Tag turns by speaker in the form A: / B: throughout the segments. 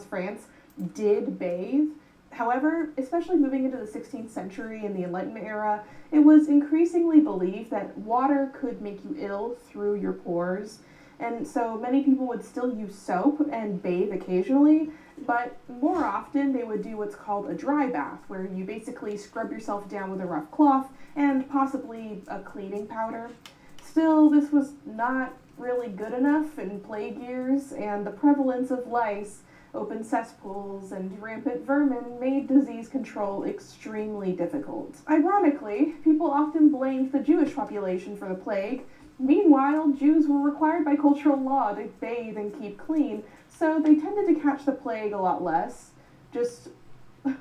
A: France did bathe. However, especially moving into the 16th century and the Enlightenment era, it was increasingly believed that water could make you ill through your pores, and so many people would still use soap and bathe occasionally, but more often they would do what's called a dry bath, where you basically scrub yourself down with a rough cloth and possibly a cleaning powder. Still, this was not really good enough in plague years, and the prevalence of lice, open cesspools, and rampant vermin made disease control extremely difficult. Ironically, people often blamed the Jewish population for the plague. Meanwhile, Jews were required by cultural law to bathe and keep clean, so they tended to catch the plague a lot less. Just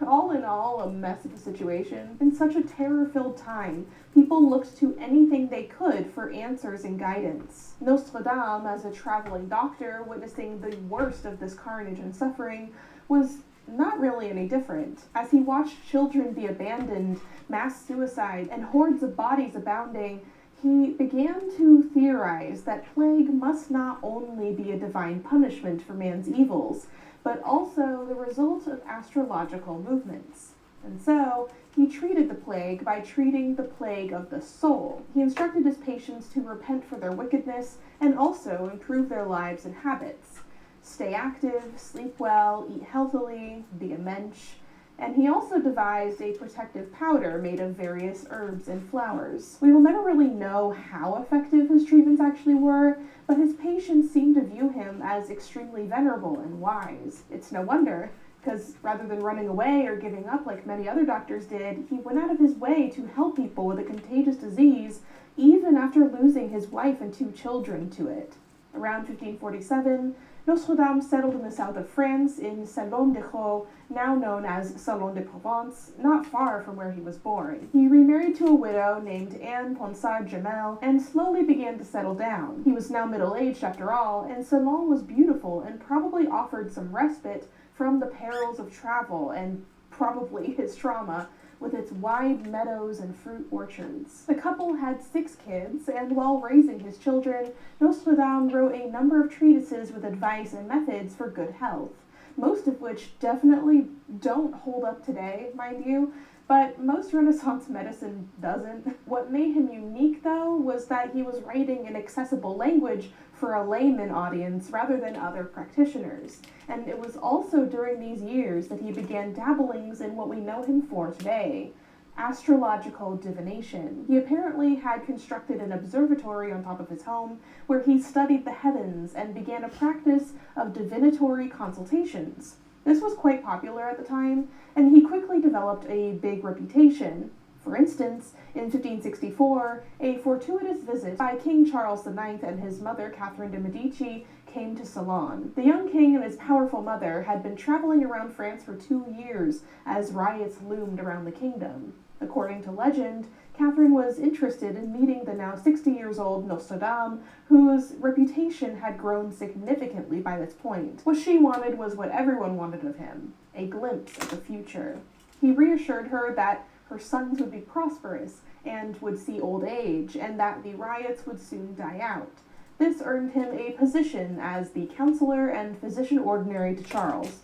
A: all in all, a mess of a situation. In such a terror-filled time, people looked to anything they could for answers and guidance. Nostradamus, as a traveling doctor witnessing the worst of this carnage and suffering, was not really any different. As he watched children be abandoned, mass suicide, and hordes of bodies abounding, he began to theorize that plague must not only be a divine punishment for man's evils, but also the result of astrological movements. And so, he treated the plague by treating the plague of the soul. He instructed his patients to repent for their wickedness and also improve their lives and habits. Stay active, sleep well, eat healthily, be a mensch. And he also devised a protective powder made of various herbs and flowers. We will never really know how effective his treatments actually were, but his patients seemed to view him as extremely venerable and wise. It's no wonder, because rather than running away or giving up like many other doctors did, he went out of his way to help people with a contagious disease, even after losing his wife and 2 children to it. Around 1547, Nostradamus settled in the south of France in Salon-de-Crau, now known as Salon-de-Provence, not far from where he was born. He remarried to a widow named Anne Ponsard-Jamel and slowly began to settle down. He was now middle-aged after all, and Salon was beautiful and probably offered some respite from the perils of travel and probably his trauma, with its wide meadows and fruit orchards. The couple had 6 kids, and while raising his children, Nostradamus wrote a number of treatises with advice and methods for good health, most of which definitely don't hold up today, mind you, but most Renaissance medicine doesn't. What made him unique, though, was that he was writing in accessible language for a layman audience rather than other practitioners. And it was also during these years that he began dabblings in what we know him for today, astrological divination. He apparently had constructed an observatory on top of his home where he studied the heavens and began a practice of divinatory consultations. This was quite popular at the time, and he quickly developed a big reputation. For instance, in 1564, a fortuitous visit by King Charles IX and his mother, Catherine de' Medici, came to Salon. The young king and his powerful mother had been traveling around France for 2 years as riots loomed around the kingdom. According to legend, Catherine was interested in meeting the now 60-years-old Nostradamus, whose reputation had grown significantly by this point. What she wanted was what everyone wanted of him, a glimpse of the future. He reassured her that her sons would be prosperous and would see old age, and that the riots would soon die out. This earned him a position as the counselor and physician ordinary to Charles,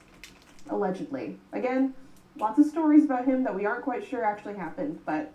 A: allegedly. Again, lots of stories about him that we aren't quite sure actually happened, but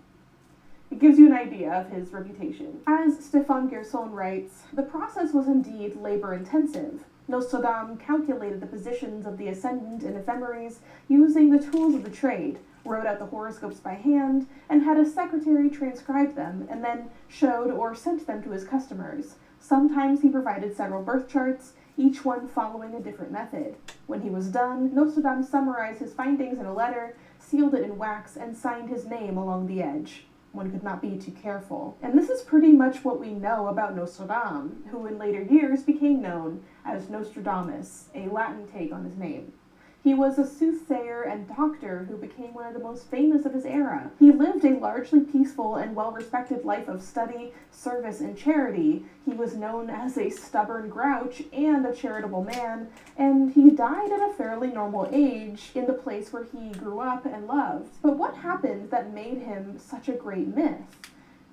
A: it gives you an idea of his reputation. As Stéphane Gerson writes, the process was indeed labor-intensive. Nostradamus calculated the positions of the ascendant and ephemeres using the tools of the trade, wrote out the horoscopes by hand, and had a secretary transcribe them, and then showed or sent them to his customers. Sometimes he provided several birth charts, each one following a different method. When he was done, Nostradamus summarized his findings in a letter, sealed it in wax, and signed his name along the edge. One could not be too careful. And this is pretty much what we know about Nostradamus, who in later years became known as Nostradamus, a Latin take on his name. He was a soothsayer and doctor who became one of the most famous of his era. He lived a largely peaceful and well-respected life of study, service, and charity. He was known as a stubborn grouch and a charitable man, and he died at a fairly normal age in the place where he grew up and loved. But what happened that made him such a great myth?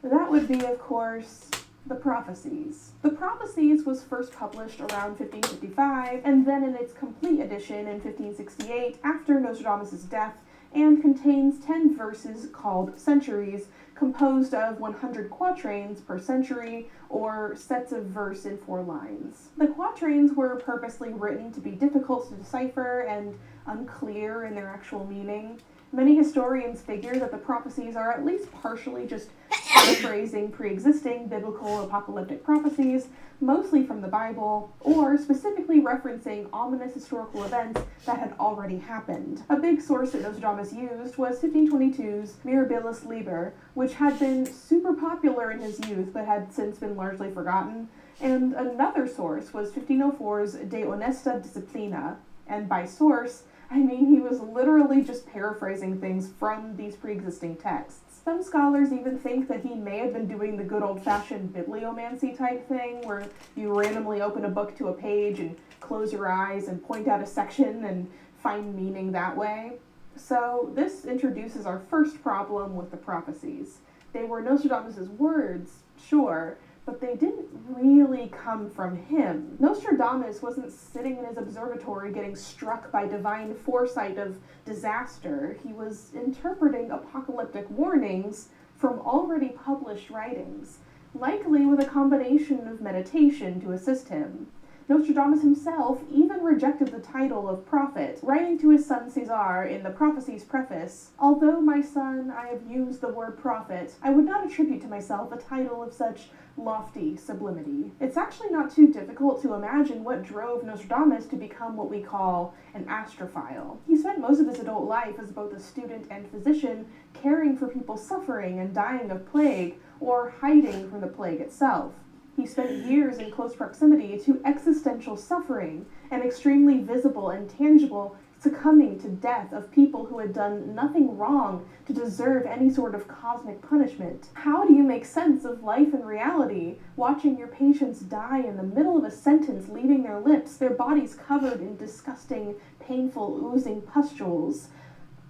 A: That would be, of course, The Prophecies. The Prophecies was first published around 1555, and then in its complete edition in 1568 after Nostradamus' death, and contains 10 verses called centuries, composed of 100 quatrains per century, or sets of verse in 4 lines. The quatrains were purposely written to be difficult to decipher and unclear in their actual meaning. Many historians figure that the prophecies are at least partially just paraphrasing pre-existing biblical apocalyptic prophecies, mostly from the Bible, or specifically referencing ominous historical events that had already happened. A big source that Nostradamus used was 1522's Mirabilis Liber, which had been super popular in his youth but had since been largely forgotten, and another source was 1504's De Honesta Disciplina, and by source, I mean he was literally just paraphrasing things from these pre-existing texts. Some scholars even think that he may have been doing the good old-fashioned bibliomancy type thing, where you randomly open a book to a page and close your eyes and point out a section and find meaning that way. So this introduces our first problem with the prophecies. They were Nostradamus' words, sure, but they didn't really come from him. Nostradamus wasn't sitting in his observatory getting struck by divine foresight of disaster. He was interpreting apocalyptic warnings from already published writings, likely with a combination of meditation to assist him. Nostradamus himself even rejected the title of prophet, writing to his son Caesar in the Prophecies preface, "Although, my son, I have used the word prophet, I would not attribute to myself a title of such lofty sublimity." It's actually not too difficult to imagine what drove Nostradamus to become what we call an astrophile. He spent most of his adult life as both a student and physician, caring for people suffering and dying of plague, or hiding from the plague itself. He spent years in close proximity to existential suffering and extremely visible and tangible succumbing to death of people who had done nothing wrong to deserve any sort of cosmic punishment. How do you make sense of life and reality, watching your patients die in the middle of a sentence leaving their lips, their bodies covered in disgusting, painful, oozing pustules?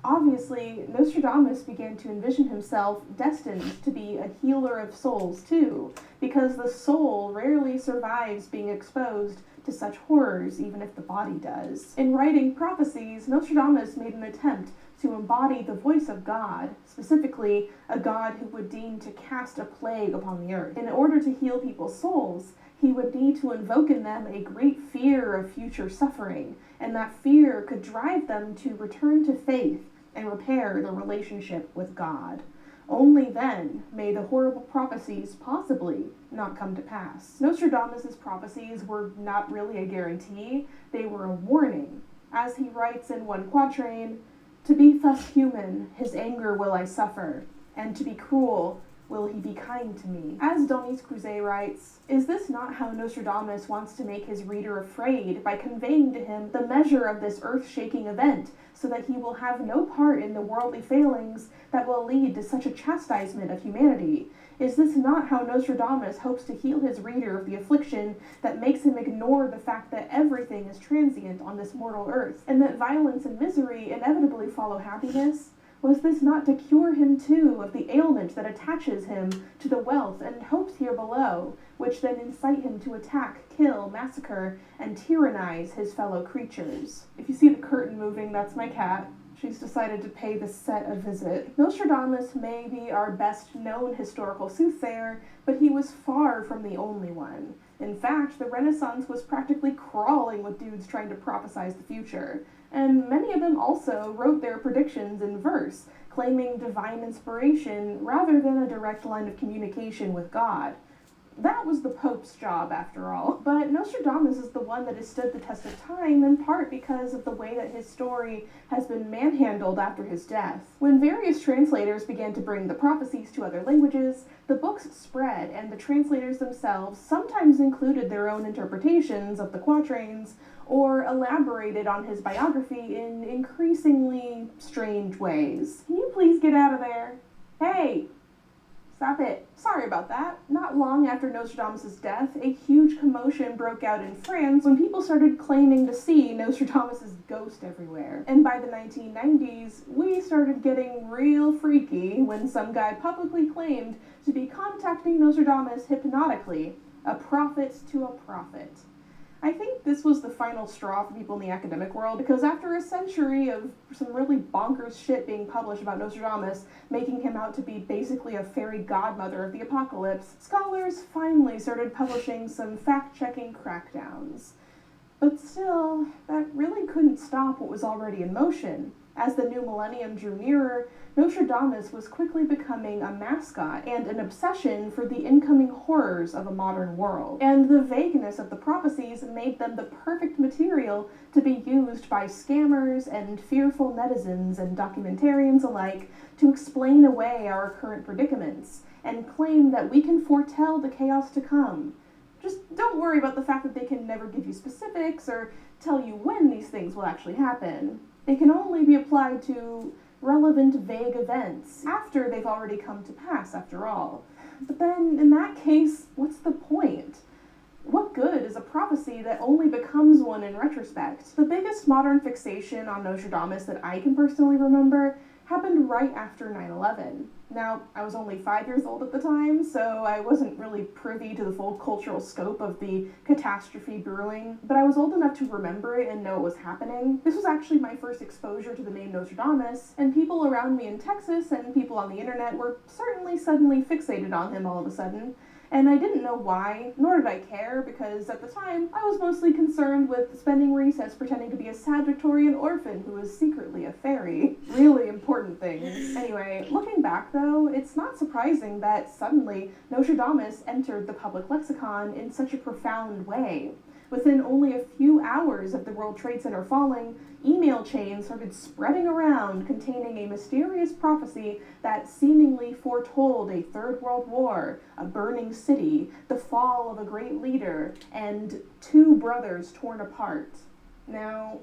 A: Obviously, Nostradamus began to envision himself destined to be a healer of souls too, because the soul rarely survives being exposed to such horrors, even if the body does. In writing Prophecies, Nostradamus made an attempt to embody the voice of God, specifically a God who would deign to cast a plague upon the earth. In order to heal people's souls, he would need to invoke in them a great fear of future suffering, and that fear could drive them to return to faith and repair their relationship with God. Only then may the horrible prophecies possibly not come to pass. Nostradamus' prophecies were not really a guarantee, they were a warning. As he writes in one quatrain, "To be thus human, his anger will I suffer, and to be cruel, will he be kind to me?" As Denis Crouzet writes, "Is this not how Nostradamus wants to make his reader afraid by conveying to him the measure of this earth-shaking event, so that he will have no part in the worldly failings that will lead to such a chastisement of humanity? Is this not how Nostradamus hopes to heal his reader of the affliction that makes him ignore the fact that everything is transient on this mortal earth, and that violence and misery inevitably follow happiness? Was this not to cure him too of the ailment that attaches him to the wealth and hopes here below, which then incite him to attack, kill, massacre, and tyrannize his fellow creatures?" If you see the curtain moving, that's my cat. She's decided to pay the set a visit. Nostradamus may be our best known historical soothsayer, but he was far from the only one. In fact, the Renaissance was practically crawling with dudes trying to prophesize the future, and many of them also wrote their predictions in verse, claiming divine inspiration rather than a direct line of communication with God. That was the Pope's job, after all. But Nostradamus is the one that has stood the test of time, in part because of the way that his story has been manhandled after his death. When various translators began to bring the prophecies to other languages, the books spread, and the translators themselves sometimes included their own interpretations of the quatrains, or elaborated on his biography in increasingly strange ways. Can you please get out of there? Hey! Stop it. Sorry about that. Not long after Nostradamus' death, a huge commotion broke out in France when people started claiming to see Nostradamus' ghost everywhere. And by the 1990s, we started getting real freaky when some guy publicly claimed to be contacting Nostradamus hypnotically, a prophet to a prophet. I think this was the final straw for people in the academic world, because after a century of some really bonkers shit being published about Nostradamus, making him out to be basically a fairy godmother of the apocalypse, scholars finally started publishing some fact-checking crackdowns. But still, that really couldn't stop what was already in motion. As the new millennium drew nearer, Nostradamus was quickly becoming a mascot and an obsession for the incoming horrors of a modern world. And the vagueness of the prophecies made them the perfect material to be used by scammers and fearful netizens and documentarians alike to explain away our current predicaments and claim that we can foretell the chaos to come. Just don't worry about the fact that they can never give you specifics or tell you when these things will actually happen. They can only be applied to relevant vague events after they've already come to pass, after all. But then, in that case, what's the point? What good is a prophecy that only becomes one in retrospect? The biggest modern fixation on Nostradamus that I can personally remember happened right after 9/11. Now, I was only 5 years old at the time, so I wasn't really privy to the full cultural scope of the catastrophe brewing, but I was old enough to remember it and know it was happening. This was actually my first exposure to the name Nostradamus, and people around me in Texas and people on the internet were certainly suddenly fixated on him all of a sudden. And I didn't know why, nor did I care, because at the time, I was mostly concerned with spending recess pretending to be a sad Victorian orphan who was secretly a fairy. Really important things. Anyway, looking back though, it's not surprising that suddenly Nostradamus entered the public lexicon in such a profound way. Within only a few hours of the World Trade Center falling, email chains started spreading around containing a mysterious prophecy that seemingly foretold a third world war, a burning city, the fall of a great leader, and two brothers torn apart. Now,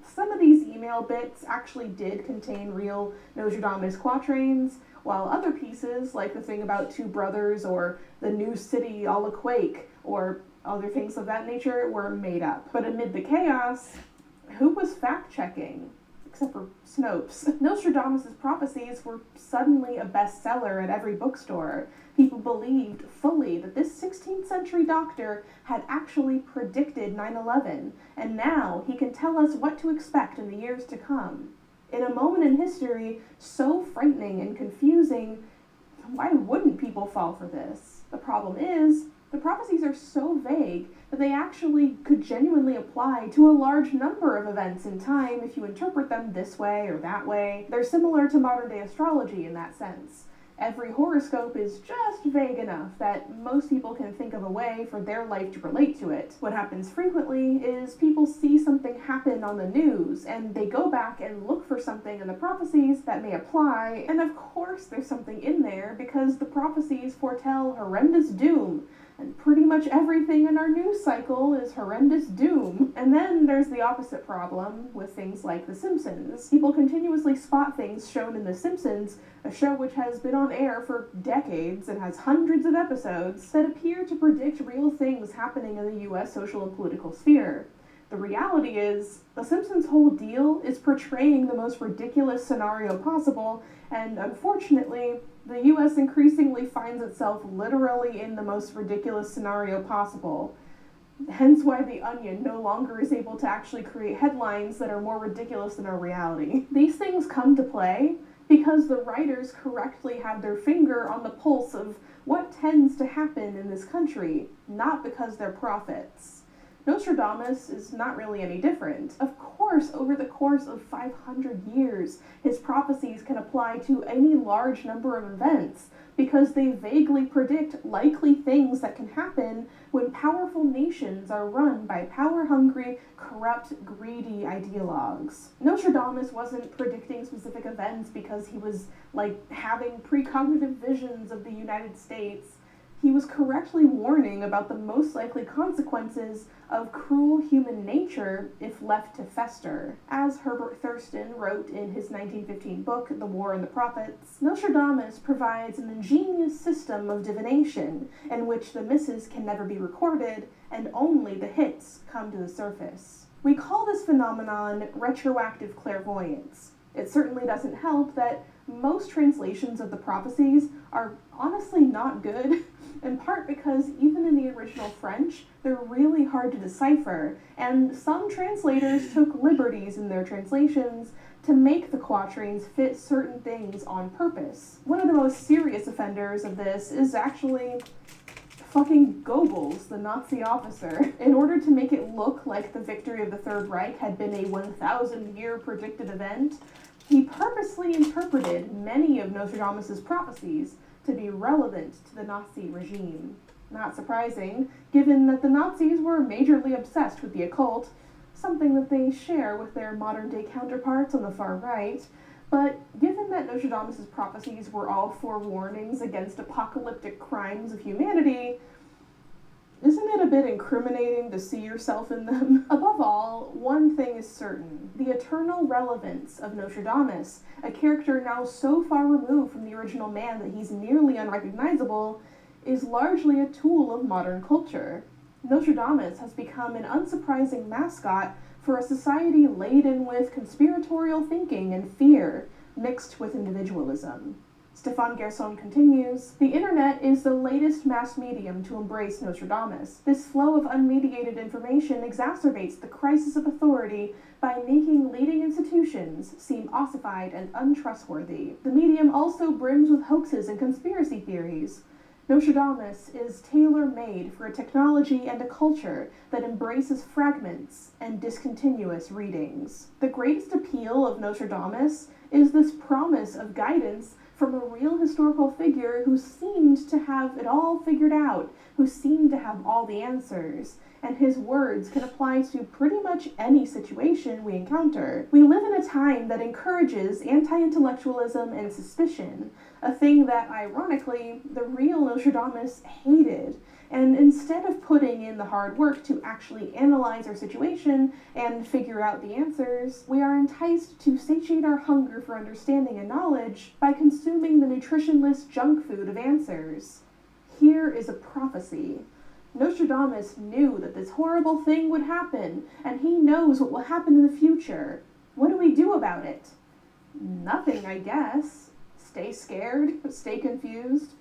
A: some of these email bits actually did contain real Nostradamus quatrains, while other pieces, like the thing about two brothers or the new city all a quake, or other things of that nature, were made up. But amid the chaos, who was fact-checking? Except for Snopes. Nostradamus' prophecies were suddenly a bestseller at every bookstore. People believed fully that this 16th century doctor had actually predicted 9/11, and now he can tell us what to expect in the years to come. In a moment in history so frightening and confusing, why wouldn't people fall for this? The problem is, the prophecies are so vague that they actually could genuinely apply to a large number of events in time if you interpret them this way or that way. They're similar to modern-day astrology in that sense. Every horoscope is just vague enough that most people can think of a way for their life to relate to it. What happens frequently is people see something happen on the news, and they go back and look for something in the prophecies that may apply, and of course there's something in there because the prophecies foretell horrendous doom. And pretty much everything in our news cycle is horrendous doom. And then there's the opposite problem with things like The Simpsons. People continuously spot things shown in The Simpsons, a show which has been on air for decades and has hundreds of episodes, that appear to predict real things happening in the US social and political sphere. The reality is, The Simpsons' whole deal is portraying the most ridiculous scenario possible, and unfortunately, the US increasingly finds itself literally in the most ridiculous scenario possible. Hence why The Onion no longer is able to actually create headlines that are more ridiculous than our reality. These things come to play because the writers correctly have their finger on the pulse of what tends to happen in this country, not because they're prophets. Nostradamus is not really any different. Of course, over the course of 500 years, his prophecies can apply to any large number of events because they vaguely predict likely things that can happen when powerful nations are run by power-hungry, corrupt, greedy ideologues. Nostradamus wasn't predicting specific events because he was, having precognitive visions of the United States. He was correctly warning about the most likely consequences of cruel human nature if left to fester. As Herbert Thurston wrote in his 1915 book, The War and the Prophets, Nostradamus provides an ingenious system of divination in which the misses can never be recorded and only the hits come to the surface. We call this phenomenon retroactive clairvoyance. It certainly doesn't help that most translations of the prophecies are honestly not good, in part because even in the original French, they're really hard to decipher, and some translators took liberties in their translations to make the quatrains fit certain things on purpose. One of the most serious offenders of this is actually fucking Goebbels, the Nazi officer. In order to make it look like the victory of the Third Reich had been a 1,000-year predicted event, he purposely interpreted many of Nostradamus' prophecies to be relevant to the Nazi regime. Not surprising, given that the Nazis were majorly obsessed with the occult, something that they share with their modern-day counterparts on the far right. But given that Nostradamus' prophecies were all forewarnings against apocalyptic crimes of humanity, isn't it a bit incriminating to see yourself in them? Above all, one thing is certain. The eternal relevance of Nostradamus, a character now so far removed from the original man that he's nearly unrecognizable, is largely a tool of modern culture. Nostradamus has become an unsurprising mascot for a society laden with conspiratorial thinking and fear, mixed with individualism. Stefan Gerson continues, "The internet is the latest mass medium to embrace Nostradamus. This flow of unmediated information exacerbates the crisis of authority by making leading institutions seem ossified and untrustworthy. The medium also brims with hoaxes and conspiracy theories. Nostradamus is tailor-made for a technology and a culture that embraces fragments and discontinuous readings." The greatest appeal of Nostradamus is this promise of guidance from a real historical figure who seemed to have it all figured out, who seemed to have all the answers, and his words can apply to pretty much any situation we encounter. We live in a time that encourages anti-intellectualism and suspicion, a thing that, ironically, the real Nostradamus hated. And instead of putting in the hard work to actually analyze our situation and figure out the answers, we are enticed to satiate our hunger for understanding and knowledge by consuming the nutritionless junk food of answers. Here is a prophecy. Nostradamus knew that this horrible thing would happen, and he knows what will happen in the future. What do we do about it? Nothing, I guess. Stay scared, stay confused.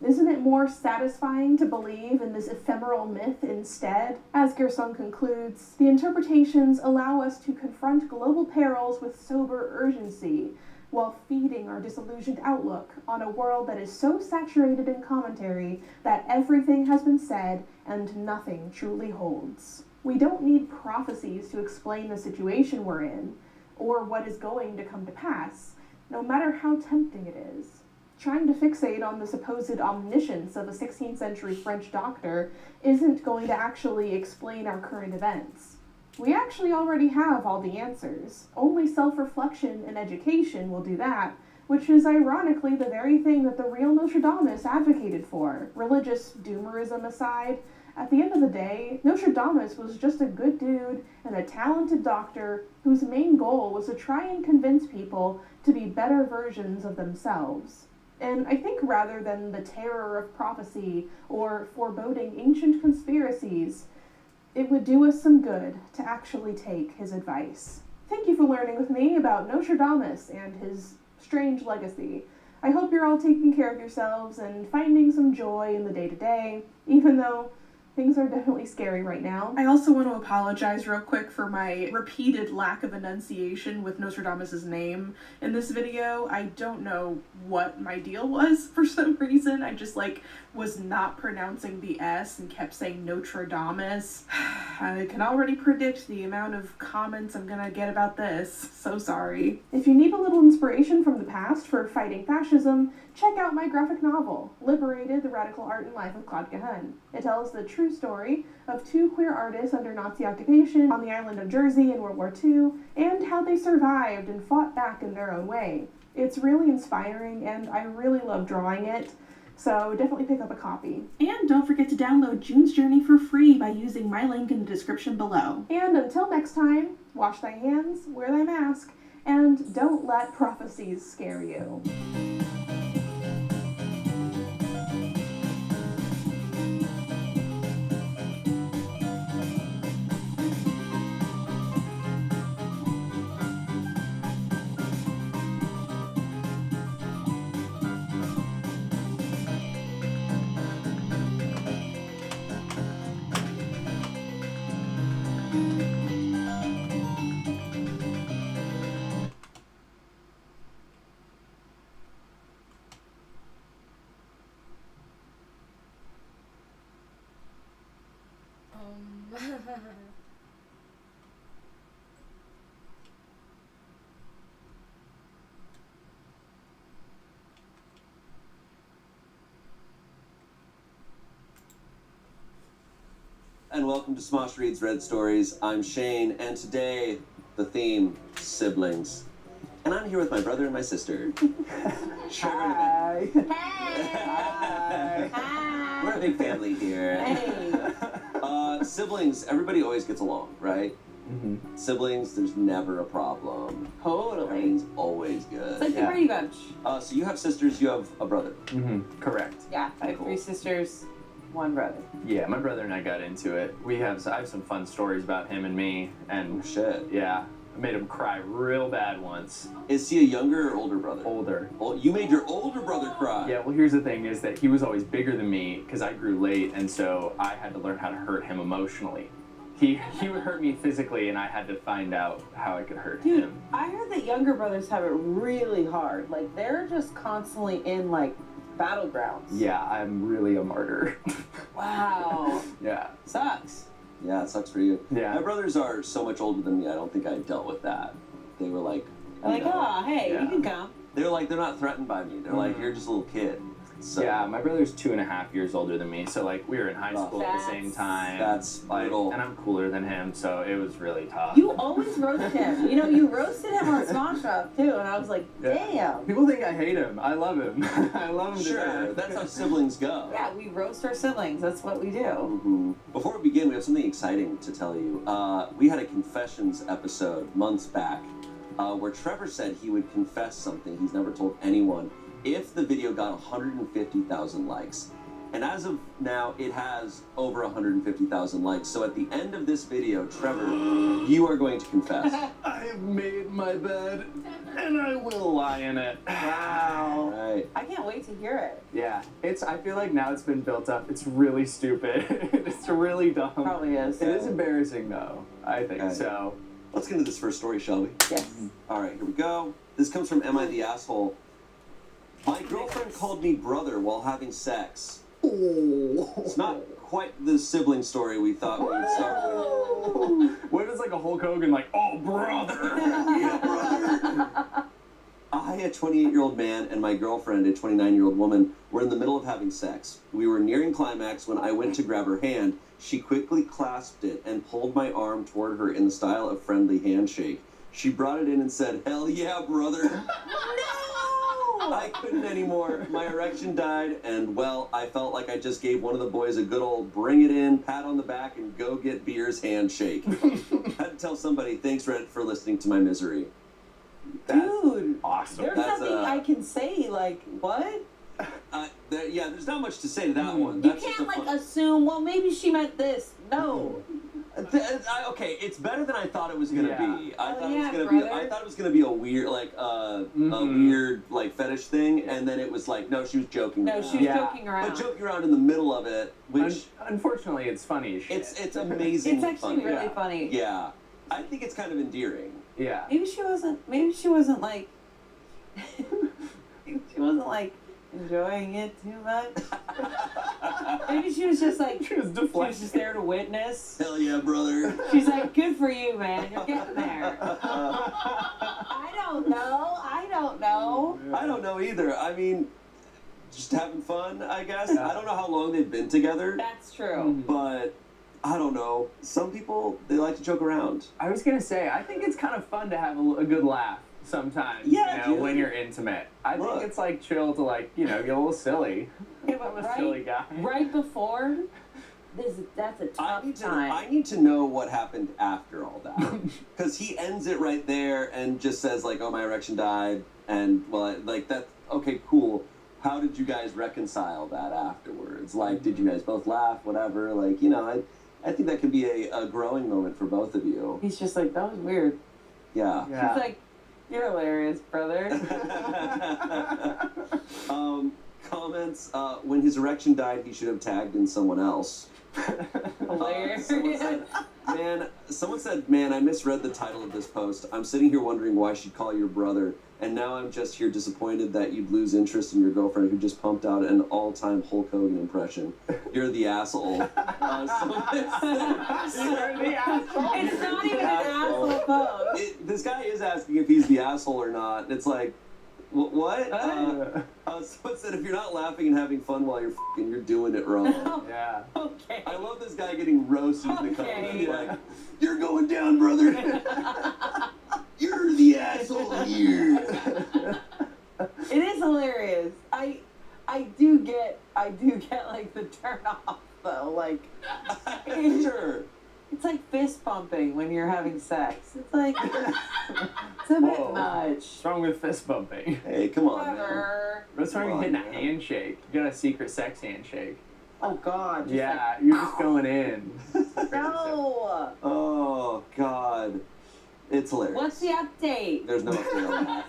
A: Isn't it more satisfying to believe in this ephemeral myth instead? As Gerson concludes, the interpretations allow us to confront global perils with sober urgency, while feeding our disillusioned outlook on a world that is so saturated in commentary that everything has been said and nothing truly holds. We don't need prophecies to explain the situation we're in, or what is going to come to pass, no matter how tempting it is. Trying to fixate on the supposed omniscience of a 16th century French doctor isn't going to actually explain our current events. We actually already have all the answers. Only self-reflection and education will do that, which is ironically the very thing that the real Nostradamus advocated for. Religious doomerism aside, at the end of the day, Nostradamus was just a good dude and a talented doctor whose main goal was to try and convince people to be better versions of themselves. And I think rather than the terror of prophecy or foreboding ancient conspiracies, it would do us some good to actually take his advice. Thank you for learning with me about Nostradamus and his strange legacy. I hope you're all taking care of yourselves and finding some joy in the day-to-day, even though things are definitely scary right now. I also want to apologize real quick for my repeated lack of enunciation with Nostradamus' name in this video. I don't know what my deal was for some reason. I just was not pronouncing the S and kept saying Nostradamus. I can already predict the amount of comments I'm gonna get about this. So sorry. If you need a little inspiration from the past for fighting fascism, check out my graphic novel, Liberated: The Radical Art and Life of Claude Cahun. It tells the true story of two queer artists under Nazi occupation on the island of Jersey in World War II, and how they survived and fought back in their own way. It's really inspiring, and I really love drawing it, So definitely pick up a copy. And don't forget to download June's Journey for free by using my link in the description below. And until next time, wash thy hands, wear thy mask, and don't let prophecies scare you.
B: And welcome to Smosh Reads Red Stories. I'm Shane, and today, the theme, siblings. And I'm here with my brother and my sister.
C: Hi.
B: Hi.
C: Hi.
B: We're a big family here.
C: Hey.
B: Siblings, everybody always gets along, right?
C: Mm-hmm.
B: Siblings, there's never a problem.
C: Totally.
B: Everything's always good.
C: It's like the Brady Bunch.
B: So you have sisters, you have a brother.
D: Mm-hmm. Correct.
C: Yeah, I have
B: Cool.
C: 3 sisters, 1 brother.
D: Yeah, my brother and I got into it. I have some fun stories about him and me, and
B: Oh, shit.
D: yeah, I made him cry real bad once.
B: Is he a younger or older brother?
D: Older.
B: Oh, you made your older brother cry.
D: Yeah, well, here's the thing: is that he was always bigger than me because I grew late, and so I had to learn how to hurt him emotionally. He would hurt me physically, and I had to find out how I could hurt
C: Dude,
D: him.
C: I heard that younger brothers have it really hard. Like, they're just constantly in, like, battlegrounds.
D: Yeah, I'm really a martyr.
C: Wow.
D: Yeah.
C: Sucks.
B: Yeah, it sucks for you.
D: Yeah.
B: My brothers are so much older than me, I don't think I dealt with that. They were like,
C: Like, oh, hey,
D: Yeah.
C: you can come.
B: they're like, they're not threatened by me. They're like, you're just a little kid. So
D: Yeah, my brother's 2.5 years older than me, so like we were in high school at the same time.
B: That's
D: like,
B: brutal.
D: and I'm cooler than him, so it was really tough.
C: You always roast him. You know, you roasted him on SmoshRah, too, and I was like, damn.
D: People think I hate him. I love him. I love him.
B: Sure,
D: to death.
B: that's how siblings go.
C: Yeah, we roast our siblings. That's what we do.
B: Mhm. Before we begin, we have something exciting to tell you. We had a confessions episode months back where Trevor said he would confess something he's never told anyone if the video got 150,000 likes. And as of now, it has over 150,000 likes. So at the end of this video, Trevor, you are going to confess.
D: I have made my bed, and I will lie in it.
C: Wow.
B: Right.
C: I can't wait to hear it.
D: Yeah, I feel like now it's been built up. It's really stupid. It's really dumb.
C: Probably is.
D: It is embarrassing, though. I think
B: Okay.
D: so.
B: Let's get into this first story, shall we?
C: Yes.
B: All right, here we go. This comes from Am I the Asshole? My girlfriend called me brother while having sex. It's not quite the sibling story we thought we would start with.
D: What if it's like a Hulk Hogan, like, oh, brother?
B: Yeah, brother. I, a 28-year-old man, and my girlfriend, a 29-year-old woman, were in the middle of having sex. We were nearing climax when I went to grab her hand. She quickly clasped it and pulled my arm toward her in the style of friendly handshake. She brought it in and said, "Hell yeah, brother." I couldn't anymore. My erection died, and, well, I felt like I just gave one of the boys a good old bring it in, pat on the back, and go get beers handshake. Had to tell somebody, thanks, Reddit, for listening to my misery.
C: Dude.
D: Awesome.
C: There's
B: That's,
C: nothing I can say, like, what?
B: Yeah, there's not much to say to that one.
C: You
B: That's just
C: can't,
B: a
C: like,
B: fun-
C: assume, well, maybe she meant this. No.
B: Okay, it's better than I thought it was gonna
D: Yeah.
B: be. I
C: Oh,
B: thought
C: yeah,
B: it was gonna be.
C: brother.
B: I thought it was gonna be a weird, like, a weird, like, fetish thing, and then it was like, no, she was joking.
C: No,
B: around.
C: she was
D: Yeah.
C: joking around.
B: But joking around in the middle of it, which
D: Unfortunately, it's funny as shit.
B: it's amazing.
C: It's actually
B: funny.
C: really
D: Yeah.
C: funny.
B: Yeah, I think it's kind of endearing.
D: Yeah.
C: Maybe she wasn't like, maybe she wasn't like enjoying it too much. Maybe she was just like,
D: She was deflecting.
C: just there to witness.
B: Hell yeah, brother.
C: She's like, good for you, man. You're getting there. I don't know. I
B: don't know either. I mean, just having fun, I guess. I don't know how long they've been together,
C: That's true.
B: but I don't know. Some people, they like to joke around.
D: I was gonna say, I think it's kind of fun to have a good laugh sometimes.
B: Yeah,
D: you know,
B: dude.
D: when you're intimate. I
B: Look.
D: think it's like chill to, like, you know, get a little silly.
C: Yeah,
D: I'm
C: but
D: a silly guy.
C: right before, that's a tough time.
B: I need to know what happened after all that. Because he ends it right there and just says, like, oh, my erection died. And, well, like, that, okay, cool. How did you guys reconcile that afterwards? Like, did you guys both laugh, whatever? Like, you know, I think that can be a growing moment for both of you.
C: He's just like, that was weird.
B: Yeah.
C: He's like, you're hilarious, brother.
B: Comments, when his erection died, he should have tagged in someone else.
C: Hilarious.
B: Someone said, man, I misread the title of this post. I'm sitting here wondering why she'd call your brother, and now I'm just here disappointed that you'd lose interest in your girlfriend who just pumped out an all-time Hulk Hogan impression. You're the asshole.
D: You're the asshole.
C: It's not even an asshole post.
B: This guy is asking if he's the asshole or not. It's like, what? Someone said, if you're not laughing and having fun while you're f***ing, you're doing it wrong.
D: Yeah.
C: Okay.
B: I love this guy getting roasted in the comments.
C: Okay.
B: Like, you're going down, brother. You're the asshole here.
C: It is hilarious. I do get like the turn off though. Like
B: Sure.
C: it's like fist bumping when you're having sex. It's like it's a bit
D: Whoa.
C: much.
D: What's wrong with fist bumping?
B: Hey, come on. Man.
C: Whatever.
D: What's wrong
B: Come
D: with hitting
B: on,
D: a
B: man.
D: handshake? You got a secret sex handshake.
C: Oh God. Just
D: Yeah, you're just going in.
C: Like, no.
B: Oh, God. It's hilarious.
C: What's the update?
B: There's no update on that.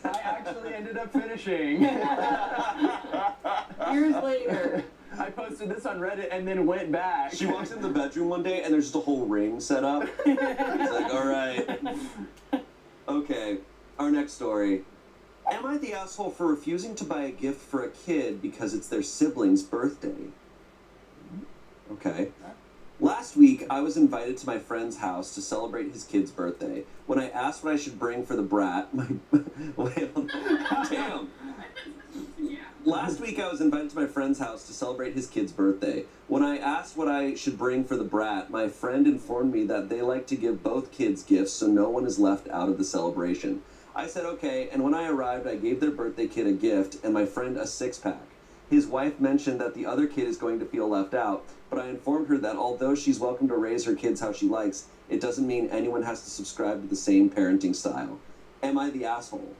D: I actually ended up finishing.
C: Years later.
D: I posted this on Reddit and then went back.
B: She walks in the bedroom one day and there's just a whole ring set up. He's like, all right. Okay, our next story. Am I the asshole for refusing to buy a gift for a kid because it's their sibling's birthday? Okay. Last week, I was invited to my friend's house to celebrate his kid's birthday. When I asked what I should bring for the brat, damn. Last week, I was invited to my friend's house to celebrate his kid's birthday. When I asked what I should bring for the brat, my friend informed me that they like to give both kids gifts so no one is left out of the celebration. I said okay, and when I arrived, I gave their birthday kid a gift and my friend a six-pack. His wife mentioned that the other kid is going to feel left out, but I informed her that although she's welcome to raise her kids how she likes, it doesn't mean anyone has to subscribe to the same parenting style. Am I the asshole?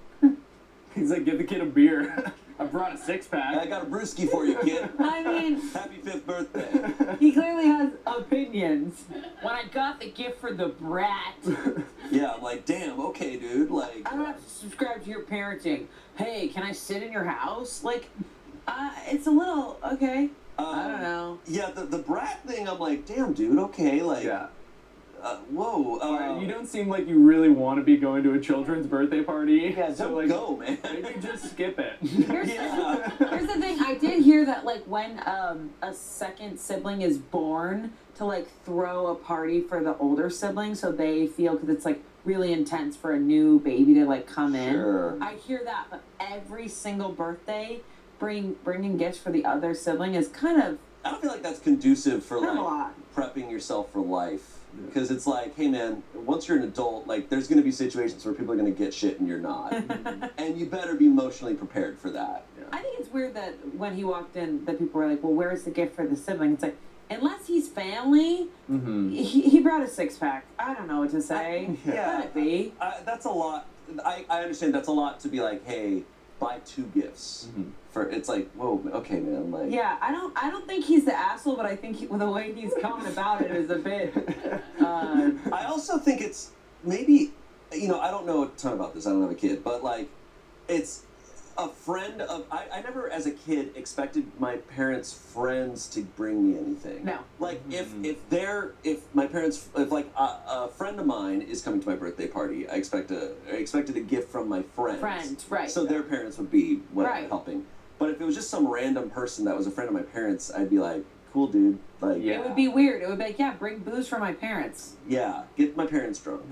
D: He's like, give the kid a beer. I brought a six-pack.
B: I got a brewski for you, kid.
C: I mean,
B: Happy 5th birthday.
C: he clearly has opinions. When I got the gift for the brat,
B: Yeah, I'm like, damn, okay, dude. Like,
C: I don't have to subscribe to your parenting. Hey, can I sit in your house? Like, it's a little, okay. I don't know.
B: Yeah, the brat thing, I'm like, damn, dude, okay, like,
D: Yeah.
B: Whoa.
D: You don't seem like you really want to be going to a children's birthday party.
B: Yeah,
D: so
B: don't
D: like,
B: go, man.
D: maybe just skip it.
B: Yeah.
C: Here's the thing. I did hear that, like, when a second sibling is born, to like throw a party for the older sibling, so they feel, because it's like really intense for a new baby to like come
B: Sure.
C: in. I hear that, but every single birthday, bringing gifts for the other sibling is kind of
B: I don't feel like that's conducive for,
C: a
B: like,
C: lot.
B: prepping yourself for life. Because it's like, hey, man, once you're an adult, like, there's going to be situations where people are going to get shit and you're not. And you better be emotionally prepared for that.
C: I think it's weird that when he walked in, that people were like, well, where's the gift for the sibling? It's like, unless he's family, he brought a six-pack. I don't know what to say. Let it be.
B: That's a lot. I understand that's a lot to be like, hey, buy two gifts. For it's like, whoa, okay, man. Like,
C: Yeah, I don't think he's the asshole, but I think the way he's coming about it is a bit.
B: I also think it's maybe, I don't know a ton about this. I don't have a kid, but like, it's a friend of. I never, as a kid, expected my parents' friends to bring me anything.
C: No.
B: Like if my parents, if like a friend of mine is coming to my birthday party, I expected a gift from my friends.
C: Friend, right.
B: So their parents would be
C: Right.
B: helping. But if it was just some random person that was a friend of my parents, I'd be like, cool, dude. Like,
D: Yeah.
C: It would be weird. It would be like, yeah, bring booze for my parents.
B: yeah, get my parents drunk.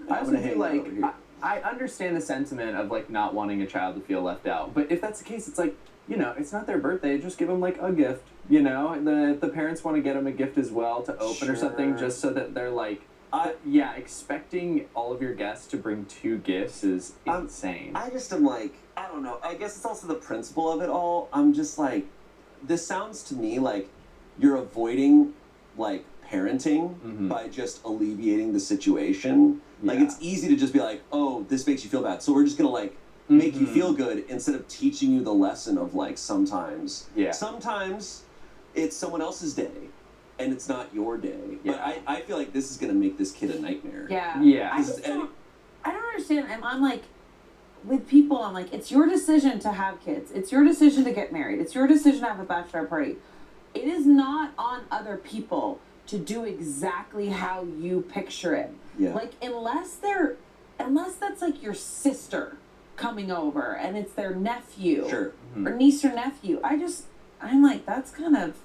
D: I also
B: wanna
D: feel
B: hang out
D: like
B: over here.
D: I understand the sentiment of like not wanting a child to feel left out, but if that's the case, it's like, it's not their birthday. Just give them like a gift. The parents want to get them a gift as well to open or something,
B: Sure.
D: just so that they're like Yeah, expecting all of your guests to bring 2 gifts is insane.
B: I just am like, I don't know. I guess it's also the principle of it all. I'm just like, this sounds to me like you're avoiding like parenting by just alleviating the situation. Like it's easy to just be like, oh, this makes you feel bad, so we're just gonna like make you feel good instead of teaching you the lesson of like sometimes it's someone else's day and it's not your day. But I feel like this is gonna make this kid a nightmare.
C: I don't understand. And I'm like, with people, I'm like, it's your decision to have kids. It's your decision to get married. It's your decision to have a bachelor party. It is not on other people to do exactly how you picture it. Like, unless that's like your sister coming over and it's their nephew or niece or nephew. I'm like, that's kind of...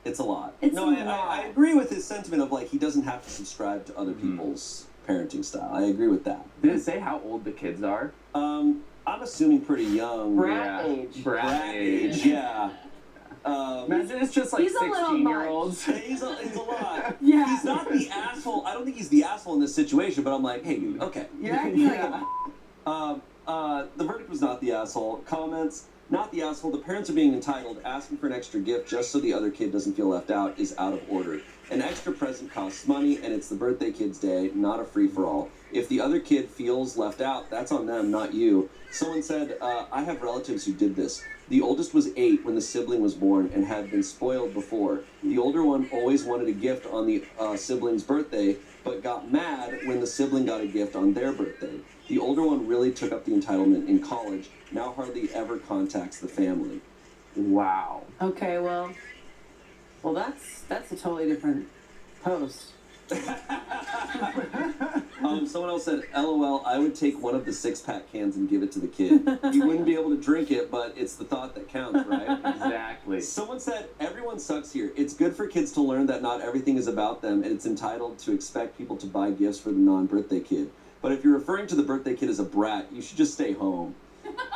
B: It's a lot.
C: It's
B: no,
C: a lot.
B: I agree with his sentiment of like, he doesn't have to subscribe to other people's parenting style. I agree with that.
D: Did it say how old the kids are?
B: I'm assuming pretty young.
C: Brat age.
B: Brat age, yeah.
D: Imagine it's just like
C: he's
D: 16-year-olds.
B: He's a lot.
C: Yeah.
B: He's not the asshole. I don't think he's the asshole in this situation, but I'm like, hey, dude, okay.
C: You're acting like
B: the verdict was not the asshole. Comments, not the asshole. The parents are being entitled. Asking for an extra gift just so the other kid doesn't feel left out is out of order. An extra present costs money, and it's the birthday kid's day, not a free-for-all. If the other kid feels left out, that's on them, not you. Someone said, I have relatives who did this. The oldest was 8 when the sibling was born and had been spoiled before. The older one always wanted a gift on the sibling's birthday, but got mad when the sibling got a gift on their birthday. The older one really took up the entitlement in college, now hardly ever contacts the family.
D: Wow.
C: okay, well, that's a totally different post.
B: Someone else said, LOL, I would take one of the 6-pack cans and give it to the kid. You wouldn't be able to drink it, but it's the thought that counts, right?
D: Exactly.
B: Someone said, everyone sucks here. It's good for kids to learn that not everything is about them, and it's entitled to expect people to buy gifts for the non-birthday kid. But if you're referring to the birthday kid as a brat, you should just stay home.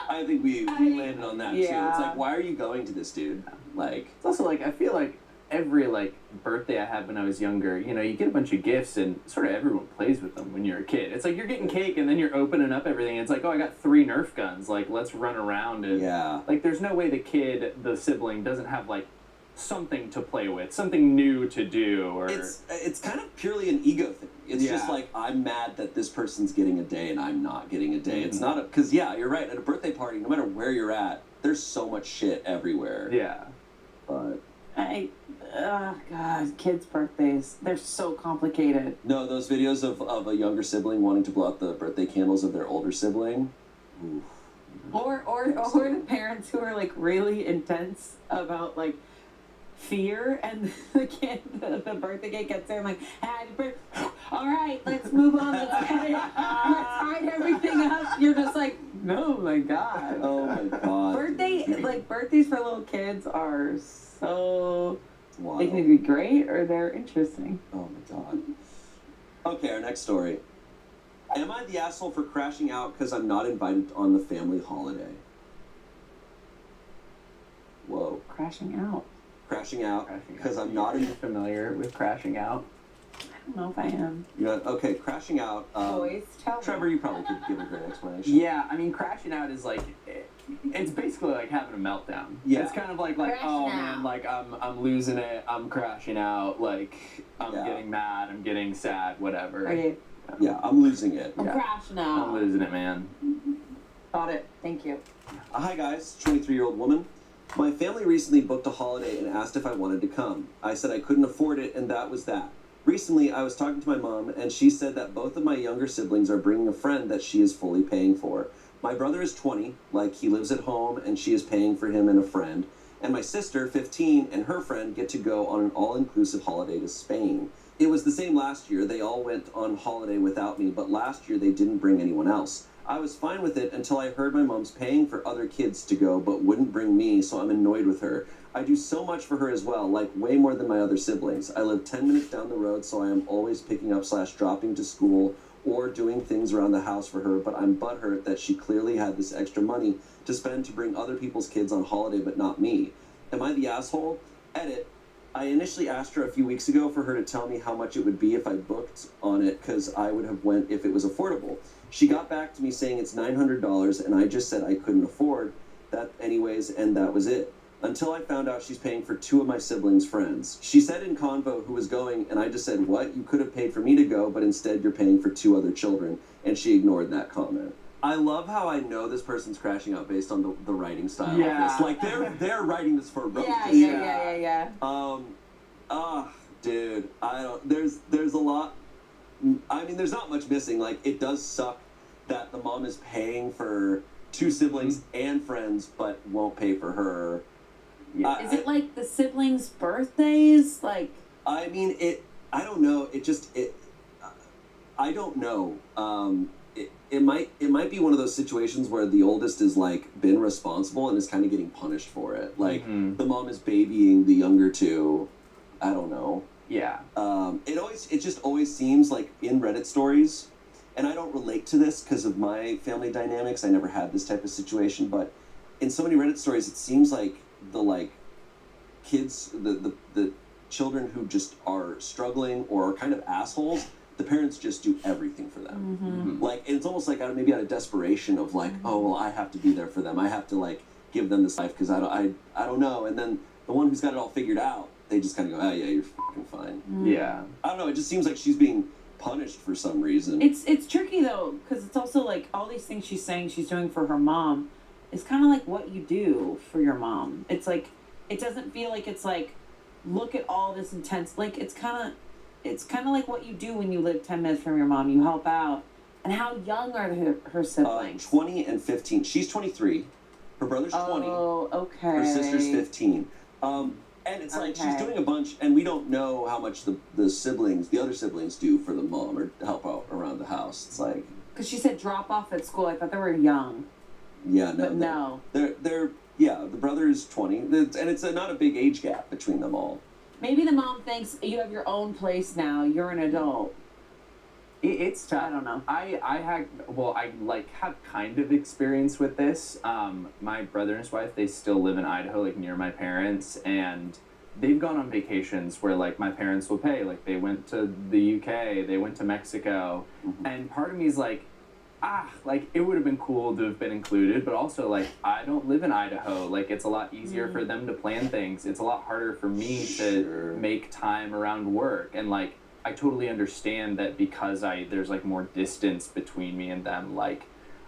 B: I think we landed on that, too. It's like, why are you going to this, dude? Like,
D: It's also like, I feel like every like birthday I had when I was younger, you know, you get a bunch of gifts and sort of everyone plays with them when you're a kid. It's like you're getting cake and then you're opening up everything. It's like, oh, I got 3 Nerf guns. Like, let's run around and like, there's no way the sibling doesn't have like something to play with, something new to do, or
B: it's kind of purely an ego thing. It's just like, I'm mad that this person's getting a day and I'm not getting a day. It's not because you're right. At a birthday party, no matter where you're at, there's so much shit everywhere.
D: Yeah.
B: But
C: God, kids' birthdays, they're so complicated.
B: no, those videos of a younger sibling wanting to blow out the birthday candles of their older sibling. Oof.
C: Or the parents who are like really intense about like fear, and the kid, the birthday kid gets there and like, happy birthday. All right, let's move on. Let's get it. Let's hide everything up. You're just like, oh my god.
B: Oh my god.
C: Birthdays for little kids are so.
B: Wild.
C: They can either be great or they're interesting.
B: Oh my god. Okay, our next story. Am I the asshole for crashing out because I'm not invited on the family holiday? Whoa.
C: Crashing out.
B: Crashing out because I'm not
D: Are you familiar with crashing out?
C: I don't know if I am.
B: Okay, crashing out.
C: Boys, tell me.
B: Trevor, you probably could give a great explanation.
D: Yeah, I mean, crashing out is like, it's basically like having a meltdown.
B: Yeah.
D: It's kind of like
C: Crashing
D: oh
C: out.
D: man, like I'm losing it, I'm crashing out, like I'm getting mad, I'm getting sad, whatever.
C: Are you?
B: Yeah, I'm losing it.
C: I'm crashing out.
D: I'm losing it, man.
C: Got it. Thank you.
B: Hi guys, 23-year-old woman. My family recently booked a holiday and asked if I wanted to come. I said I couldn't afford it, and that was that. Recently, I was talking to my mom, and she said that both of my younger siblings are bringing a friend that she is fully paying for. My brother is 20, like he lives at home, and she is paying for him and a friend. And my sister, 15, and her friend get to go on an all-inclusive holiday to Spain. It was the same last year. They all went on holiday without me, but last year they didn't bring anyone else. I was fine with it until I heard my mom's paying for other kids to go, but wouldn't bring me, so I'm annoyed with her. I do so much for her as well, like way more than my other siblings. I live 10 minutes down the road, so I am always picking up / dropping to school or doing things around the house for her, but I'm butthurt that she clearly had this extra money to spend to bring other people's kids on holiday, but not me. Am I the asshole? Edit. I initially asked her a few weeks ago for her to tell me how much it would be if I booked on it, because I would have went if it was affordable. She got back to me saying it's $900, and I just said I couldn't afford that anyways, and that was it. Until I found out she's paying for 2 of my siblings' friends. She said in convo who was going, and I just said, what? You could have paid for me to go, but instead you're paying for 2 other children, and she ignored that comment. I love how I know this person's crashing out based on the writing style of this. Like, they're writing this for a roast.
C: Yeah.
B: Dude, I don't, there's a lot, I mean, there's not much missing. Like, it does suck that the mom is paying for 2 siblings and friends, but won't pay for her.
C: Yeah. Is it like the siblings' birthdays? Like,
B: I mean, I don't know. I don't know. It might be one of those situations where the oldest is like been responsible and is kind of getting punished for it. Like the mom is babying the younger 2. I don't know.
D: Yeah.
B: It just always seems like in Reddit stories, and I don't relate to this because of my family dynamics. I never had this type of situation, but in so many Reddit stories, it seems like the kids, the children who just are struggling or are kind of assholes, the parents just do everything for them. Like, and it's almost like maybe out of desperation of like, oh well, I have to be there for them. I have to like give them this life because I don't know. And then the one who's got it all figured out, they just kind of go, oh yeah, you're fucking fine.
D: Yeah.
B: I don't know. It just seems like she's being punished for some reason.
C: It's tricky though, because it's also like all these things she's saying she's doing for her mom is kind of like what you do for your mom. It's like, it doesn't feel like it's like, look at all this intense, like it's kind of like what you do when you live 10 minutes from your mom. You help out. And how young are her siblings?
B: 20 and 15. She's 23. Her brother's 20.
C: Oh, okay.
B: Her sister's 15. And it's like she's doing a bunch, and we don't know how much the other siblings do for the mom or help out around the house. It's like,
C: because she said drop off at school. I thought they were young.
B: Yeah, no.
C: But no.
B: They're the brother's 20, and it's not a big age gap between them all.
C: Maybe the mom thinks you have your own place now. You're an adult.
D: It's tough.
C: I don't know.
D: I have kind of experience with this. My brother and his wife, they still live in Idaho, like near my parents, and they've gone on vacations where like my parents will pay. Like they went to the UK, they went to Mexico, and part of me is like, like it would have been cool to have been included, but also like I don't live in Idaho. Like it's a lot easier for them to plan things. It's a lot harder for me to make time around work, and like I totally understand that because there's like more distance between me and them. Like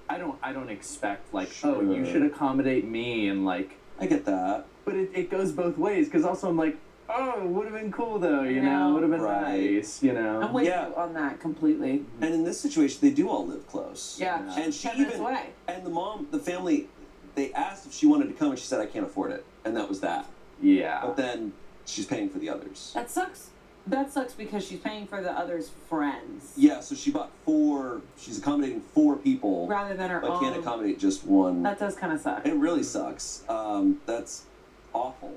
D: I don't expect like oh you should accommodate me, and like
B: I get that,
D: but it goes both ways, because also I'm like, oh, would have been cool though, you know, would have been nice, you know.
C: I'm with you on that completely.
B: And in this situation, they do all live close.
C: Yeah.
B: And she
C: 10 minutes away.
B: And the family, they asked if she wanted to come, and she said, I can't afford it. And that was that.
D: Yeah.
B: But then she's paying for the others.
C: That sucks. That sucks because she's paying for the others' friends.
B: Yeah, so she bought 4, she's accommodating 4 people.
C: Rather than her own.
B: But can't accommodate just one.
C: That does kind of suck.
B: It really sucks. That's awful.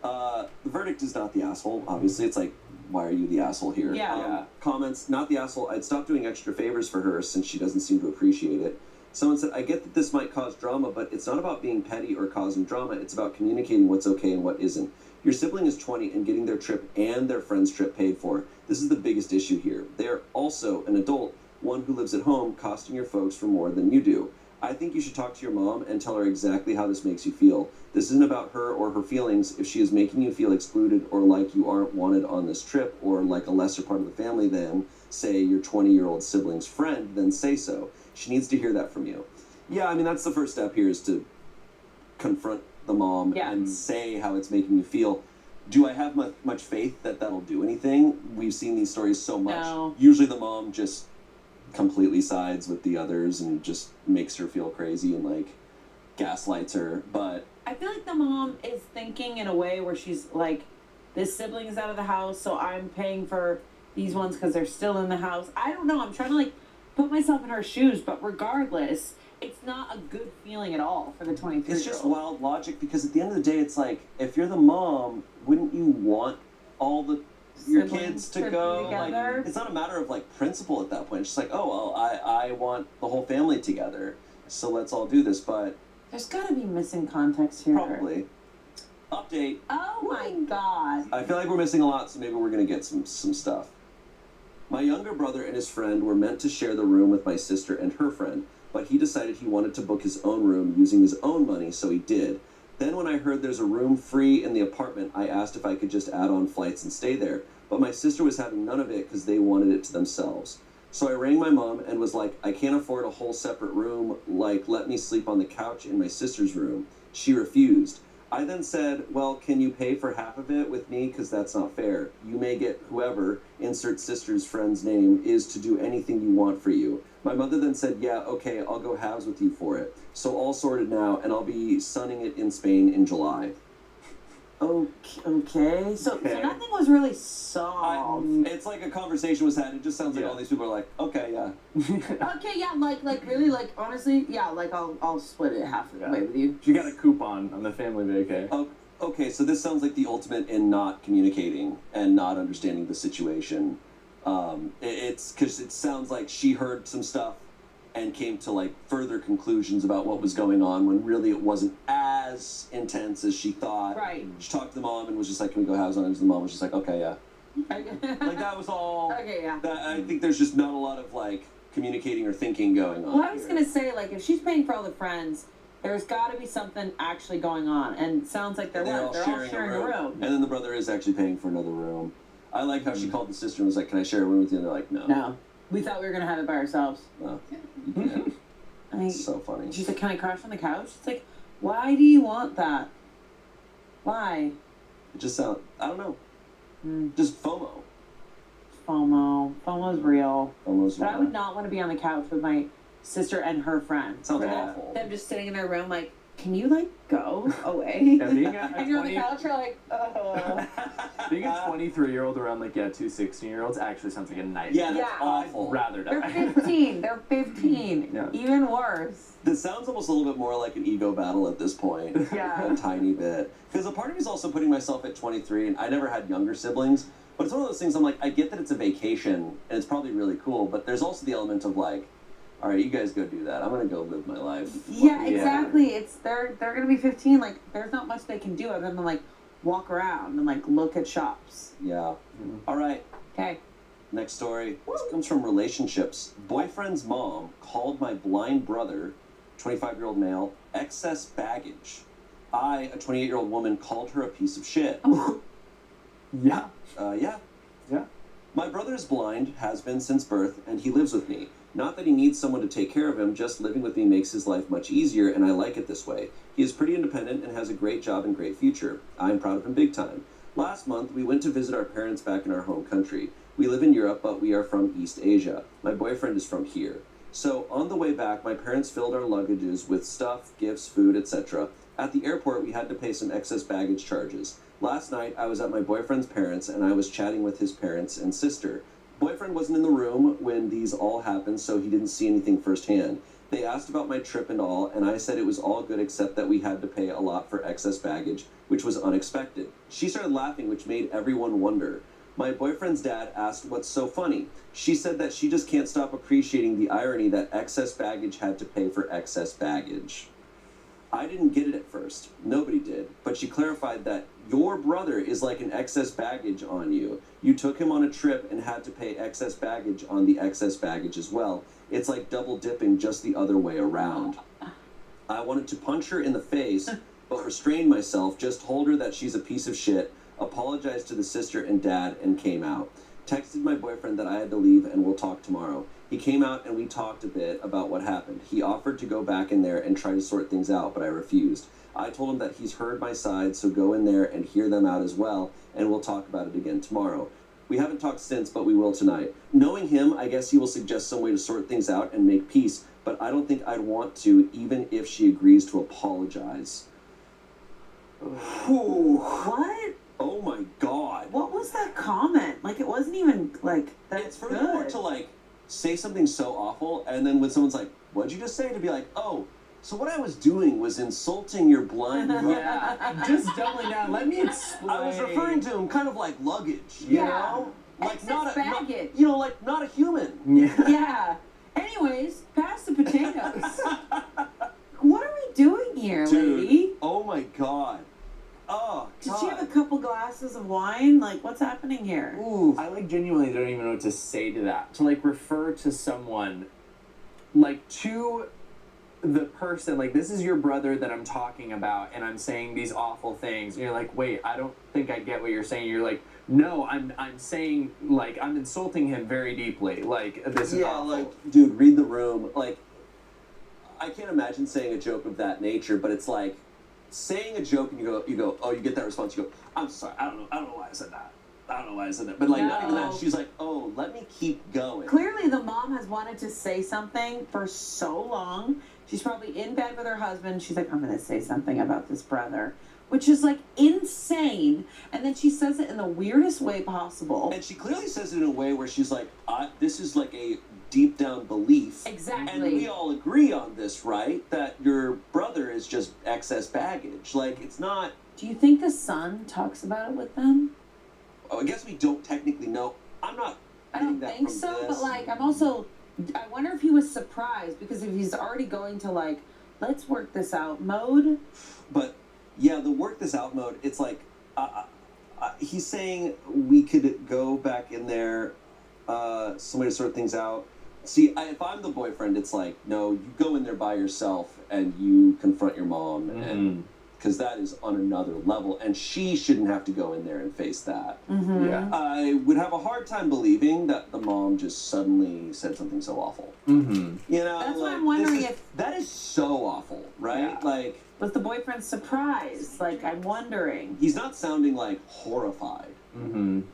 B: The verdict is not the asshole, obviously. It's like, why are you the asshole here?
C: Yeah.
B: Comments, not the asshole. I'd stop doing extra favors for her since she doesn't seem to appreciate it. Someone said, I get that this might cause drama, but it's not about being petty or causing drama. It's about communicating what's okay and what isn't. Your sibling is 20 and getting their trip and their friend's trip paid for. This is the biggest issue here. They're also an adult, one who lives at home, costing your folks for more than you do. I think you should talk to your mom and tell her exactly how this makes you feel. This isn't about her or her feelings. If she is making you feel excluded or like you aren't wanted on this trip or like a lesser part of the family than, say, your 20-year-old sibling's friend, then say so. She needs to hear that from you. Yeah, I mean, that's the first step here, is to confront the mom and say how it's making you feel. Do I have much faith that that'll do anything? We've seen these stories so much.
C: No.
B: Usually the mom just completely sides with the others and just makes her feel crazy and like gaslights her. But
C: I feel like the mom is thinking in a way where she's like, this sibling is out of the house, so I'm paying for these ones because they're still in the house. I don't know. I'm trying to like put myself in her shoes, but regardless, it's not a good feeling at all for the 23-year-old.
B: It's just wild logic, because at the end of the day, it's like, if you're the mom, wouldn't you want all your kids to go?
C: Together?
B: Like, it's not a matter of like principle at that point. It's just like, oh well, I want the whole family together, so let's all do this. But
C: there's got to be missing context here.
B: Probably. Update.
C: Oh my god.
B: I feel like we're missing a lot, so maybe we're gonna get some stuff. My younger brother and his friend were meant to share the room with my sister and her friend, but he decided he wanted to book his own room using his own money, so he did. Then when I heard there's a room free in the apartment, I asked if I could just add on flights and stay there, but my sister was having none of it because they wanted it to themselves. So I rang my mom and was like, I can't afford a whole separate room, like let me sleep on the couch in my sister's room. She refused. I then said, well, can you pay for half of it with me? Because that's not fair. You may get whoever, insert sister's friend's name, is to do anything you want for you. My mother then said, yeah, okay, I'll go halves with you for it. So all sorted now, and I'll be sunning it in Spain in July.
C: Okay. So
D: Okay.
C: nothing was really solved.
B: It's like a conversation was had. It just sounds like all these people are like, okay, yeah.
C: Okay, yeah, like really, like honestly, yeah, like I'll split it half the way with you.
D: She got a coupon on the family vacay.
B: Oh, okay, so this sounds like the ultimate in not communicating and not understanding the situation. It's because it sounds like she heard some stuff and came to like further conclusions about what was going on when really it wasn't as intense as she thought.
C: Right.
B: She talked to the mom and was just like, can we go halves on it? And the mom was just like, okay, yeah. Like that was all.
C: Okay, yeah.
B: I think there's just not a lot of like communicating or thinking going on.
C: Well, I was
B: here.
C: gonna say, like, if she's paying for all the friends, there's got to be something actually going on, and it sounds like there was. They're all sharing a room.
B: And then the brother is actually paying for another room. I like how she called the sister and was like, can I share a room with you? And they're like, no.
C: No, we thought we were gonna have it by ourselves.
B: No, you can't.
C: I mean,
B: It's so funny.
C: she's like, "Can I crash on the couch?" It's like, why do you want that? Why?
B: It just sounds, I don't know.
C: Mm.
B: Just FOMO.
C: FOMO. FOMO's real.
B: Almost.
C: But I would not want to be on the couch with my sister and her friend.
B: Sounds
C: For them-
B: awful.
C: Them just sitting in their room, like, can you like go away?
D: Yeah, being a
C: and you're on the
D: 20
C: couch, you're like,
D: Being a 23-year-old around like 2 16-year-olds actually sounds like a nightmare.
B: Yeah, that's
C: Yeah.
B: awful.
D: I'd rather
C: They're
D: die.
C: 15. They're 15.
D: Yeah.
C: Even worse.
B: This sounds almost a little bit more like an ego battle at this point.
C: Yeah.
B: A tiny bit. Because a part of me is also putting myself at 23, and I never had younger siblings. But it's one of those things I'm like, I get that it's a vacation, and it's probably really cool, but there's also the element of like, all right, you guys go do that. I'm going to go live my life.
C: Yeah, exactly. It's they're gonna be 15. Like, there's not much they can do other than like walk around and like look at shops.
B: Yeah. All right.
C: Okay.
B: Next story. This comes from relationships. Boyfriend's mom called my blind brother, 25-year-old male, excess baggage. I, a 28-year-old woman, called her a piece of shit.
D: Yeah.
B: Yeah.
D: Yeah.
B: My brother is blind, has been since birth, and he lives with me. Not that he needs someone to take care of him, just living with me makes his life much easier, and I like it this way. He is pretty independent and has a great job and great future. I am proud of him big time. Last month, we went to visit our parents back in our home country. We live in Europe, but we are from East Asia. My boyfriend is from here. So, on the way back, my parents filled our luggages with stuff, gifts, food, etc. At the airport, we had to pay some excess baggage charges. Last night, I was at my boyfriend's parents, and I was chatting with his parents and sister. Boyfriend wasn't in the room when these all happened, so he didn't see anything firsthand. They asked about my trip and all, and I said it was all good except that we had to pay a lot for excess baggage, which was unexpected. She started laughing, which made everyone wonder. My boyfriend's dad asked what's so funny. She said that she just can't stop appreciating the irony that excess baggage had to pay for excess baggage. I didn't get it at first. Nobody did. But she clarified that your brother is like an excess baggage on you. You took him on a trip and had to pay excess baggage on the excess baggage as well. It's like double dipping, just the other way around. I wanted to punch her in the face, but restrained myself, just told her that she's a piece of shit, apologized to the sister and dad, and came out. Texted my boyfriend that I had to leave and we'll talk tomorrow. He came out and we talked a bit about what happened. He offered to go back in there and try to sort things out, but I refused. I told him that he's heard my side, so go in there and hear them out as well, and we'll talk about it again tomorrow. We haven't talked since, but we will tonight. Knowing him, I guess he will suggest some way to sort things out and make peace, but I don't think I'd want to, even if she agrees to apologize. Whew.
C: What?
B: Oh my god.
C: What was that comment? Like, it wasn't even like that.
B: It's furthermore to like say something so awful, and then when someone's like, what'd you just say? To be like, oh, so what I was doing was insulting your blind brother.
D: Yeah. Just doubling down. Let me explain.
B: I was referring to him kind of like luggage, you
C: Yeah.
B: know? Like
C: Excess
B: not a
C: baggage.
B: you know, like not a human.
D: Yeah.
C: Yeah. Anyways, pass the potatoes. What are we doing here,
B: Dude,
C: lady?
B: oh my god. Oh,
C: glasses of wine? Like, what's happening here?
B: Ooh.
D: I like genuinely don't even know what to say to that. To like refer to someone, like to the person, like this is your brother that I'm talking about, and I'm saying these awful things. And you're like, wait, I don't think I get what you're saying. You're like, no, I'm saying, like, I'm insulting him very deeply. Like, this is awful.
B: Like, dude, read the room. Like, I can't imagine saying a joke of that nature, but it's like saying a joke and you go, oh, you get that response. You go, I'm sorry, I don't know why I said that. I don't know why I said that. But like, not even that. She's like, oh, let me keep going.
C: Clearly, the mom has wanted to say something for so long. She's probably in bed with her husband. She's like, I'm going to say something about this brother, which is like insane. And then she says it in the weirdest way possible.
B: And she clearly says it in a way where she's like, this is like a deep down belief.
C: Exactly.
B: And we all agree on this, right? That your brother is just excess baggage. Like, it's not.
C: Do you think the son talks about it with them?
B: Oh, I guess we don't technically know. I'm not.
C: I don't think so, but like, I wonder if he was surprised, because if he's already going to like, let's work this out mode.
B: But yeah, the work this out mode, it's like, he's saying we could go back in there, somebody to sort things out. See, if I'm the boyfriend, it's like, no, you go in there by yourself and you confront your mom, and because that is on another level, and she shouldn't have to go in there and face that.
C: Mm-hmm.
D: Yeah.
B: I would have a hard time believing that the mom just suddenly said something so awful.
D: Mm-hmm.
B: You know,
C: That's
B: like,
C: why I'm wondering if
B: that is so awful, right?
D: Yeah.
B: Like,
C: was the boyfriend surprised? Like, I'm wondering.
B: he's not sounding like horrified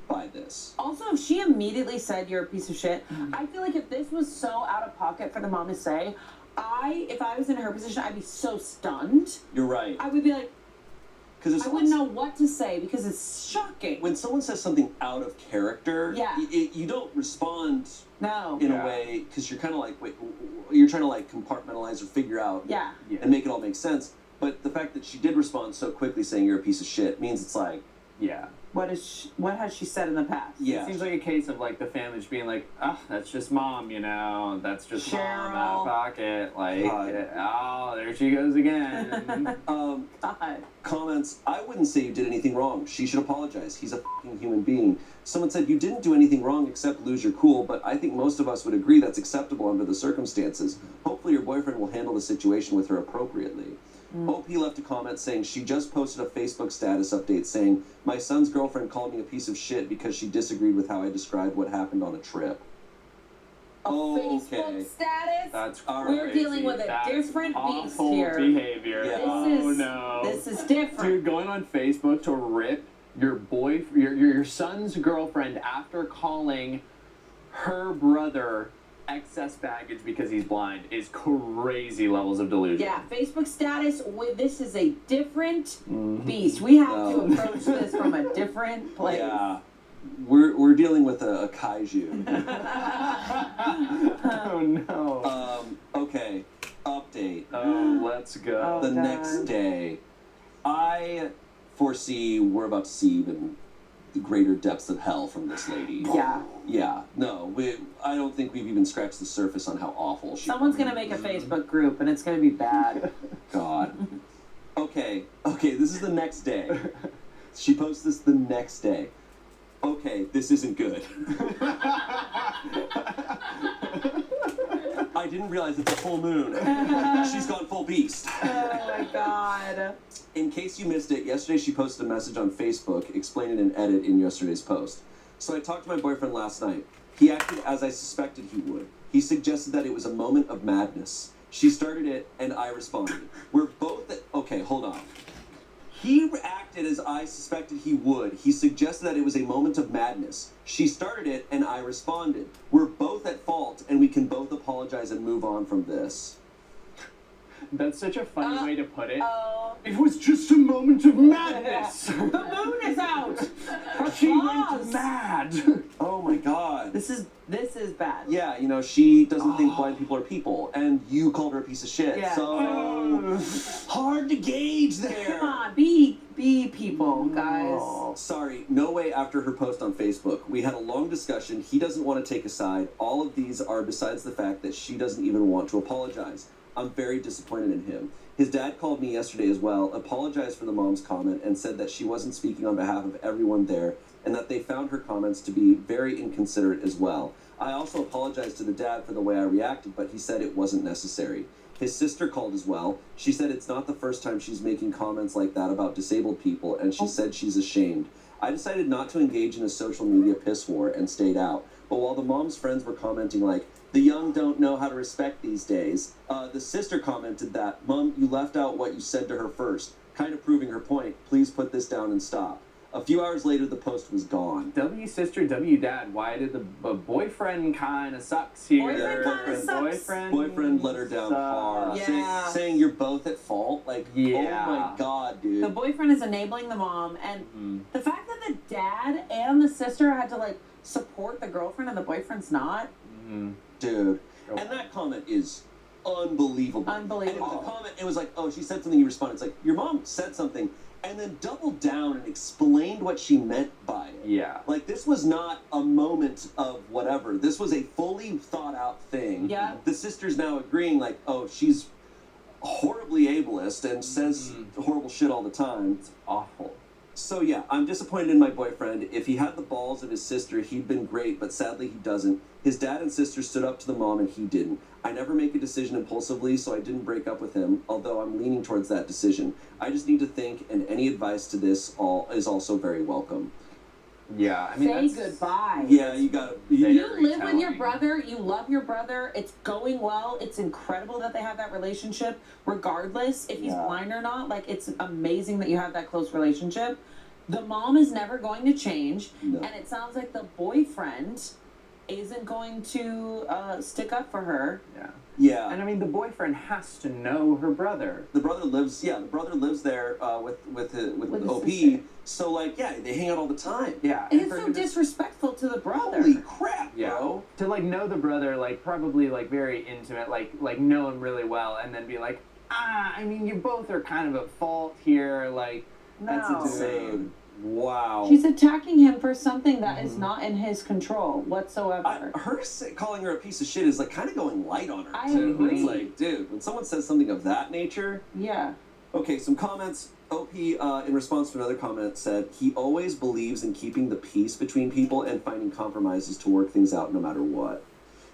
B: by this.
C: Also, if she immediately said you're a piece of shit, I feel like if this was so out of pocket for the mom to say, if I was in her position, I'd be so stunned.
B: You're right.
C: I would be like,
B: Because
C: I wouldn't know what to say because it's shocking.
B: When someone says something out of character,
C: Yeah.
B: You don't respond
C: No.
B: in a way, because you're kind of like, wait, you're trying to like compartmentalize or figure out
C: Yeah.
B: and make it all make sense. But the fact that she did respond so quickly saying you're a piece of shit means it's like,
D: Yeah.
C: What has she said in the past?
B: yeah.
D: It seems like a case of like the family just being like, oh, that's just mom, you know, that's just mom out of pocket. Like, oh, there she goes again.
C: God.
B: Comments, I wouldn't say you did anything wrong. She should apologize. He's a fucking human being. Someone said you didn't do anything wrong except lose your cool, but I think most of us would agree that's acceptable under the circumstances. Hopefully your boyfriend will handle the situation with her appropriately. OP left a comment saying she just posted a Facebook status update saying, my son's girlfriend called me a piece of shit because she disagreed with how I described what happened on a trip.
C: Facebook status?
D: That's
C: We're
D: crazy.
C: dealing with a
D: That's
C: different beast
D: awful
C: here.
D: behavior.
B: Yeah.
D: Oh no.
C: This is different.
D: Dude, going on Facebook to rip your son's girlfriend after calling her brother excess baggage because he's blind is crazy levels of delusion.
C: Yeah, Facebook status, this is a different beast. We have to approach this from a different place.
B: Yeah. We're dealing with a kaiju.
D: Oh no.
B: Okay. Update.
D: Oh, let's go.
B: The next day, I foresee we're about to see even the greater depths of hell from this lady.
C: Yeah.
B: Yeah. No, I don't think we've even scratched the surface on how awful she.
C: Someone's gonna make a Facebook group and it's gonna be bad.
B: God. Okay. This is the next day. She posts this the next day. Okay, this isn't good. I didn't realize it's a full moon. She's gone full beast.
C: Oh my god.
B: In case you missed it, yesterday she posted a message on Facebook explaining an edit in yesterday's post. So I talked to my boyfriend last night. He acted as I suspected he would. He suggested that it was a moment of madness. She started it, and I responded. We're both okay, hold on. He acted as I suspected he would. He suggested that it was a moment of madness. She started it, and I responded. We're both at fault, and we can both apologize and move on from this.
D: That's such a funny way to put it.
C: Oh.
D: It was just a moment of madness.
C: The moon is out.
D: She went mad.
B: Oh my god.
C: This is bad.
B: Yeah, you know, she doesn't think blind people are people, and you called her a piece of shit.
C: Yeah.
B: So hard to gauge there.
C: Come on, be people, guys.
B: Oh, sorry, no way after her post on Facebook. We had a long discussion. He doesn't want to take a side. All of these are besides the fact that she doesn't even want to apologize. I'm very disappointed in him. His dad called me yesterday as well, apologized for the mom's comment, and said that she wasn't speaking on behalf of everyone there, and that they found her comments to be very inconsiderate as well. I also apologized to the dad for the way I reacted, but he said it wasn't necessary. His sister called as well. She said it's not the first time she's making comments like that about disabled people, and she said she's ashamed. I decided not to engage in a social media piss war and stayed out. But while the mom's friends were commenting like, the young don't know how to respect these days, the sister commented that, Mom, you left out what you said to her first, kind of proving her point. Please put this down and stop. A few hours later, the post was gone.
D: W sister, W dad. Why did the boyfriend kind of sucks here?
C: Boyfriend kinda sucks.
B: Boyfriend let her down hard.
C: Yeah.
B: Saying you're both at fault. Like,
D: Yeah.
B: oh my God, dude.
C: The boyfriend is enabling the mom, and the fact that the dad and the sister had to like support the girlfriend and the boyfriend's not.
B: Dude. And that comment is unbelievable.
C: Unbelievable.
B: And the comment, it was like, oh, she said something, you responded. It's like, your mom said something, and then doubled down and explained what she meant by it.
D: Yeah.
B: Like, this was not a moment of whatever. This was a fully thought out thing.
C: Yeah.
B: The sister's now agreeing, like, oh, she's horribly ableist and says horrible shit all the time.
D: It's awful.
B: So yeah, I'm disappointed in my boyfriend. If he had the balls of his sister, he'd been great, but sadly he doesn't. His dad and sister stood up to the mom and he didn't. I never make a decision impulsively, so I didn't break up with him, although I'm leaning towards that decision. I just need to think, and any advice to this all is also very welcome.
D: Yeah, I mean,
C: Say
D: that's
C: goodbye.
B: Yeah, you gotta...
C: You
D: Very
C: live with your
D: telling.
C: brother, you love your brother, it's going well, it's incredible that they have that relationship, regardless if he's
B: Yeah.
C: blind or not. Like, it's amazing that you have that close relationship. The mom is never going to change,
B: No.
C: and it sounds like the boyfriend isn't going to stick up for her.
D: Yeah.
B: Yeah.
D: And I mean, the boyfriend has to know her brother.
B: The brother lives there with
C: his
B: OP.
C: sister.
B: So like, yeah, they hang out all the time.
D: Yeah.
C: And
D: and
C: it's
D: for
C: so
D: goodness-
C: disrespectful to the brother.
B: Holy crap,
D: Yeah.
B: bro.
D: To like know the brother, like probably like very intimate, like know him really well, and then be like, I mean, you both are kind of at fault here. Like, that's
C: No.
B: Insane. Wow.
C: She's attacking him for something that is not in his control whatsoever.
B: Calling her a piece of shit is like kind of going light on her.
C: I
B: too.
C: agree.
B: It's like, dude, when someone says something of that nature.
C: Yeah.
B: Okay, some comments. OP, in response to another comment, said he always believes in keeping the peace between people and finding compromises to work things out no matter what.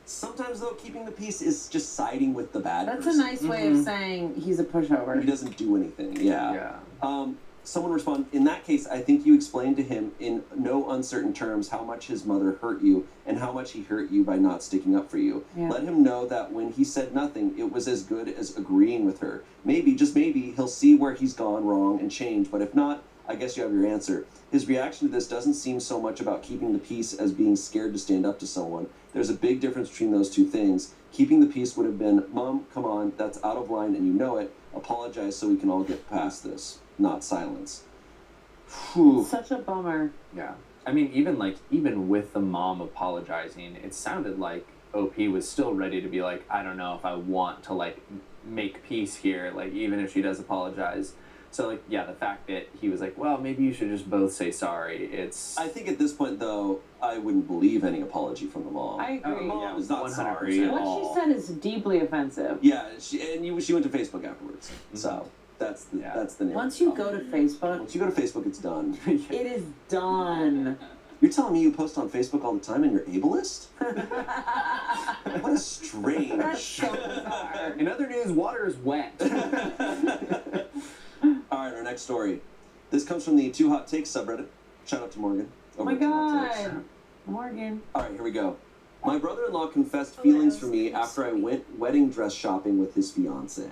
B: Sometimes, though, keeping the peace is just siding with the bad
C: That's
B: person.
C: a nice way of saying he's a pushover.
B: He doesn't do anything. Yeah.
D: yeah.
B: Someone responded, in that case, I think you explained to him in no uncertain terms how much his mother hurt you and how much he hurt you by not sticking up for you.
C: Yeah.
B: Let him know that when he said nothing, it was as good as agreeing with her. Maybe, just maybe, he'll see where he's gone wrong and change, but if not, I guess you have your answer. His reaction to this doesn't seem so much about keeping the peace as being scared to stand up to someone. There's a big difference between those two things. Keeping the peace would have been, Mom, come on, that's out of line and you know it. Apologize so we can all get past this. Not silence. Whew.
C: Such a bummer.
D: Yeah. I mean, even with the mom apologizing, it sounded like OP was still ready to be like, I don't know if I want to like make peace here, like even if she does apologize. So like, yeah, the fact that he was like, well, maybe you should just both say sorry. It's.
B: I think at this point, though, I wouldn't believe any apology from the mom.
C: I agree.
B: The mom
D: Yeah,
B: is not
D: 100%.
B: sorry at
C: What
B: all.
C: she said is deeply offensive.
B: Yeah, she went to Facebook afterwards. So that's the
D: Yeah.
B: that's the name.
C: Once you go to Facebook,
B: Once you go to Facebook, it's done.
C: it is done.
B: You're telling me you post on Facebook all the time and you're ableist? What a strange.
C: That's so bizarre.
D: In other news, water is wet.
B: All right, our next story. This comes from the Too Hot Takes subreddit. Shout out to Morgan.
C: Oh
B: over
C: my
B: at Too Hot Takes.
C: god. Morgan.
B: All right, here we go. My brother-in-law confessed feelings for me after I went wedding dress shopping with his fiance.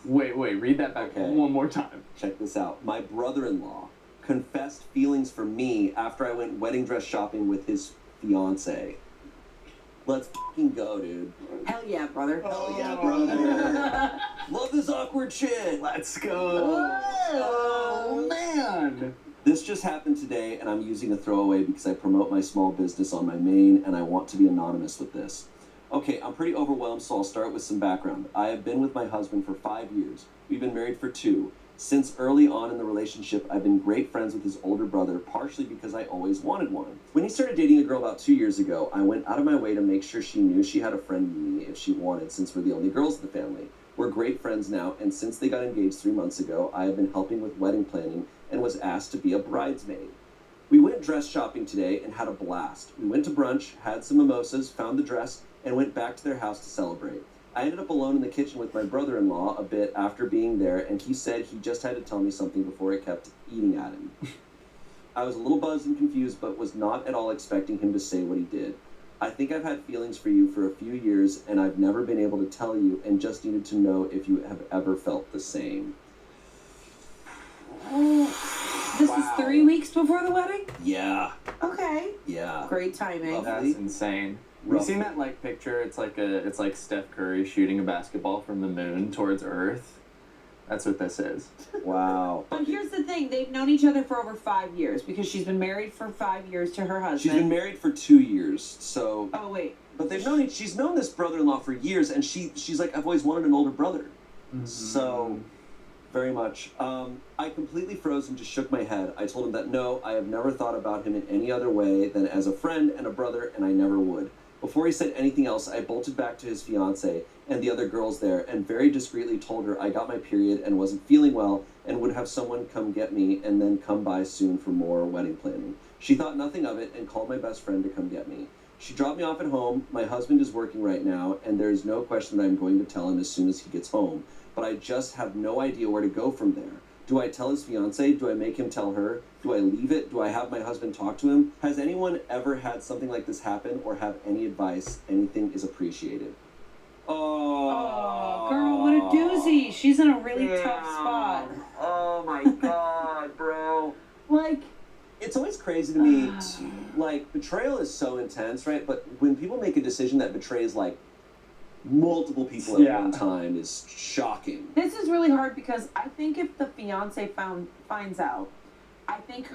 D: Wait, read that back
B: Okay.
D: one more time.
B: Check this out. My brother-in-law confessed feelings for me after I went wedding dress shopping with his fiance. Let's fucking go, dude.
C: Hell yeah, brother.
B: Hell yeah, brother. Love this awkward shit.
D: Let's go. Oh, man.
B: This just happened today, and I'm using a throwaway because I promote my small business on my main, and I want to be anonymous with this. Okay, I'm pretty overwhelmed, so I'll start with some background. I have been with my husband for 5 years. We've been married for 2. Since early on in the relationship, I've been great friends with his older brother, partially because I always wanted one. When he started dating a girl about 2 years ago, I went out of my way to make sure she knew she had a friend in me if she wanted, since we're the only girls in the family. We're great friends now, and since they got engaged 3 months ago, I have been helping with wedding planning and was asked to be a bridesmaid. We went dress shopping today and had a blast. We went to brunch, had some mimosas, found the dress, and went back to their house to celebrate. I ended up alone in the kitchen with my brother-in-law a bit after being there, and he said he just had to tell me something before I kept eating at him. I was a little buzzed and confused, but was not at all expecting him to say what he did. I think I've had feelings for you for a few years, and I've never been able to tell you, and just needed to know if you have ever felt the same.
C: This is 3 weeks before the wedding?
B: Yeah.
C: Okay.
B: Yeah.
C: Great timing.
B: Love
D: That's insane. Have you seen that like picture? It's like Steph Curry shooting a basketball from the moon towards Earth. That's what this is.
B: Wow.
C: But here's the thing, they've known each other for over 5 years because she's been married for 5 years to her husband.
B: She's been married for 2 years, so.
C: Oh wait.
B: But she's known this brother-in-law for years, and she's like, I've always wanted an older brother.
D: Mm-hmm.
B: So, very much. I completely froze and just shook my head. I told him that no, I have never thought about him in any other way than as a friend and a brother, and I never would. Before he said anything else, I bolted back to his fiancée and the other girls there and very discreetly told her I got my period and wasn't feeling well and would have someone come get me and then come by soon for more wedding planning. She thought nothing of it and called my best friend to come get me. She dropped me off at home. My husband is working right now, and there is no question that I'm going to tell him as soon as he gets home, but I just have no idea where to go from there. Do I tell his fiancée? Do I make him tell her? Do I leave it? Do I have my husband talk to him? Has anyone ever had something like this happen or have any advice? Anything is appreciated.
C: Oh, girl, what a doozy. She's in a really tough spot.
B: Oh my god, bro.
C: Like,
B: it's always crazy to me, like, betrayal is so intense, right? But when people make a decision that betrays, like, multiple people at one time is shocking.
C: this is really hard because I think if the fiance finds out, I think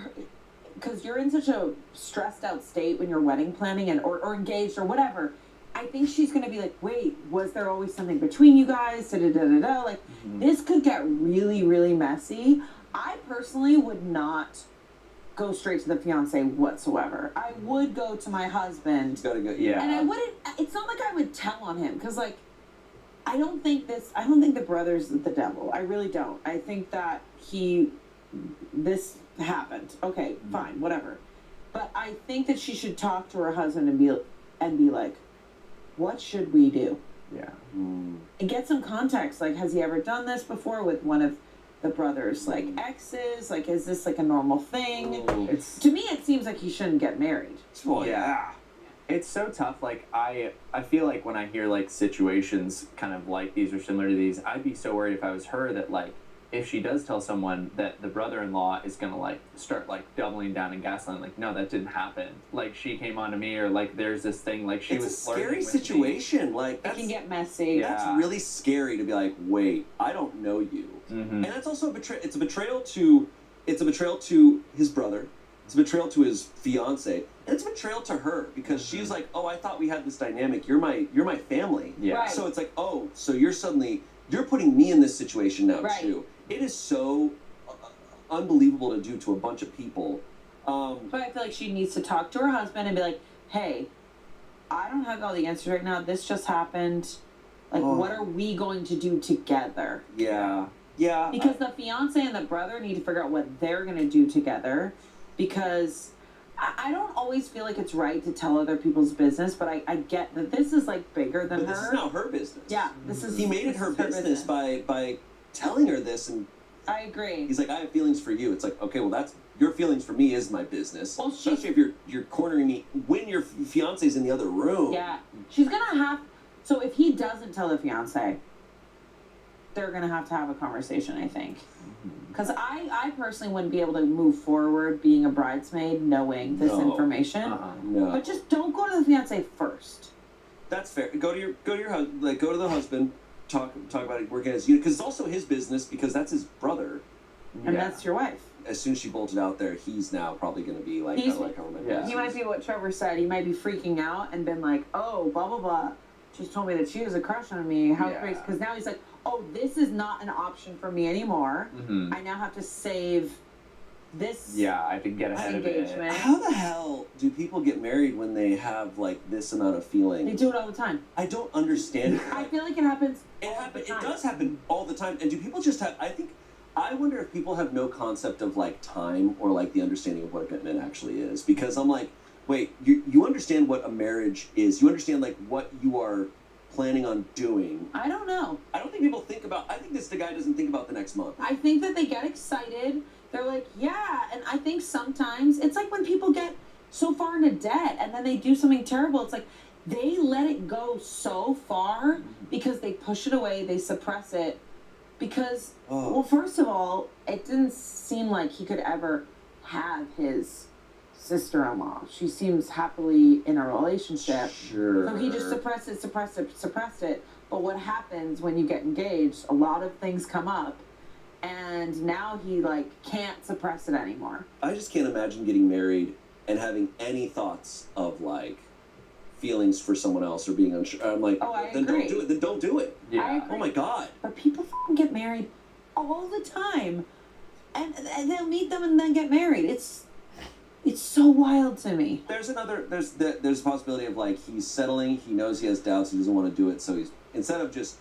C: because you're in such a stressed out state when you're wedding planning and or engaged or whatever, I think she's gonna be like, wait, was there always something between you guys? Da da da da da. Like, this could get really, really messy. I personally would not go straight to the fiance whatsoever. I would go to my husband.
B: It's gotta go, yeah.
C: And I wouldn't, it's not like I would tell on him, because, like, I don't think the brother's the devil. I really don't. I think that this happened. Okay, fine, whatever. But I think that she should talk to her husband and be like, what should we do?
D: Yeah.
C: And get some context. Like, has he ever done this before with one of the brothers, like, exes? Like, is this like a normal thing? To me, it seems like he shouldn't get married.
B: Well, yeah.
D: It's so tough. Like, I feel like when I hear like situations kind of like these or similar to these, I'd be so worried if I was her that, like, if she does tell someone, that the brother-in-law is gonna like start like doubling down and gaslighting, like, no, that didn't happen. Like, she came on to me, or like there's this thing, like she
B: it's
D: was
B: a scary
D: flirting with
B: situation.
D: me.
B: Like,
C: It can get messy.
B: That's really scary to be like, wait, I don't know you. And that's also it's a betrayal to his brother. It's a betrayal to his fiance, and it's a betrayal to her because she's like, oh, I thought we had this dynamic. You're my family.
D: Yeah.
C: Right.
B: So it's like, oh, so you're putting me in this situation now
C: Right.
B: too. It is so unbelievable to do to a bunch of people.
C: But I feel like she needs to talk to her husband and be like, hey, I don't have all the answers right now. This just happened. Like, what are we going to do together?
B: Yeah. Yeah.
C: Because the fiance and the brother need to figure out what they're going to do together. Because I don't always feel like it's right to tell other people's business, but I get that this is, like, bigger than
B: But
C: her.
B: this is now her business.
C: Yeah, this is.
B: He made it
C: this
B: her
C: is
B: business by telling her this, and
C: I agree.
B: he's like, I have feelings for you. It's like, okay, well, that's your feelings for me is my business.
C: Well,
B: especially if you're cornering me when your fiance's in the other room.
C: Yeah, she's gonna have. So if he doesn't tell the fiance, they're gonna have to have a conversation, I think. Because I personally wouldn't be able to move forward being a bridesmaid knowing this information.
B: No.
C: But just don't go to the fiance first.
B: That's fair. Go to your husband. Like, go to the husband. Talk about it. Working as you, because it's also his business, because that's his brother.
C: And that's your wife.
B: As soon as she bolted out there, he's now probably going to be like,
C: He's-
B: I like how my
C: He might be what Trevor said. He might be freaking out and been like, oh, blah, blah, blah. just told me that she has a crush on me. How
D: Yeah.
C: crazy. Because now he's like, oh, this is not an option for me anymore.
D: Mm-hmm.
C: I now have to save this
D: Yeah, I could get ahead of it.
C: engagement.
B: How the hell do people get married when they have like this amount of feeling?
C: They do it all the time.
B: I don't understand it.
C: I feel like it happens.
B: It
C: all
B: happen.
C: the
B: It
C: time.
B: does happen all the time. And do people just have? I wonder if people have no concept of like time or like the understanding of what commitment actually is. Because I'm like, wait, you understand what a marriage is? You understand like what you are planning on doing?
C: I don't know.
B: I don't think people think about. I think the guy doesn't think about the next month.
C: I think that they get excited. They're like, yeah. And I think sometimes it's like when people get so far into debt and then they do something terrible. It's like they let it go so far because they push it away, they suppress it. Because, well, first of all, it didn't seem like he could ever have his sister-in-law. She seems happily in a relationship.
B: Sure.
C: So he just suppressed it. But what happens when you get engaged, a lot of things come up. And now he, like, can't suppress it anymore.
B: I just can't imagine getting married and having any thoughts of like feelings for someone else or being unsure. I'm like,
C: Oh, I
B: then
C: agree.
B: don't do it. Then don't do it.
D: Yeah.
C: I agree.
B: Oh my God.
C: But people fucking get married all the time. And they'll meet them and then get married. It's so wild to me.
B: There's a possibility of like he's settling. He knows he has doubts. He doesn't want to do it. So he's instead of just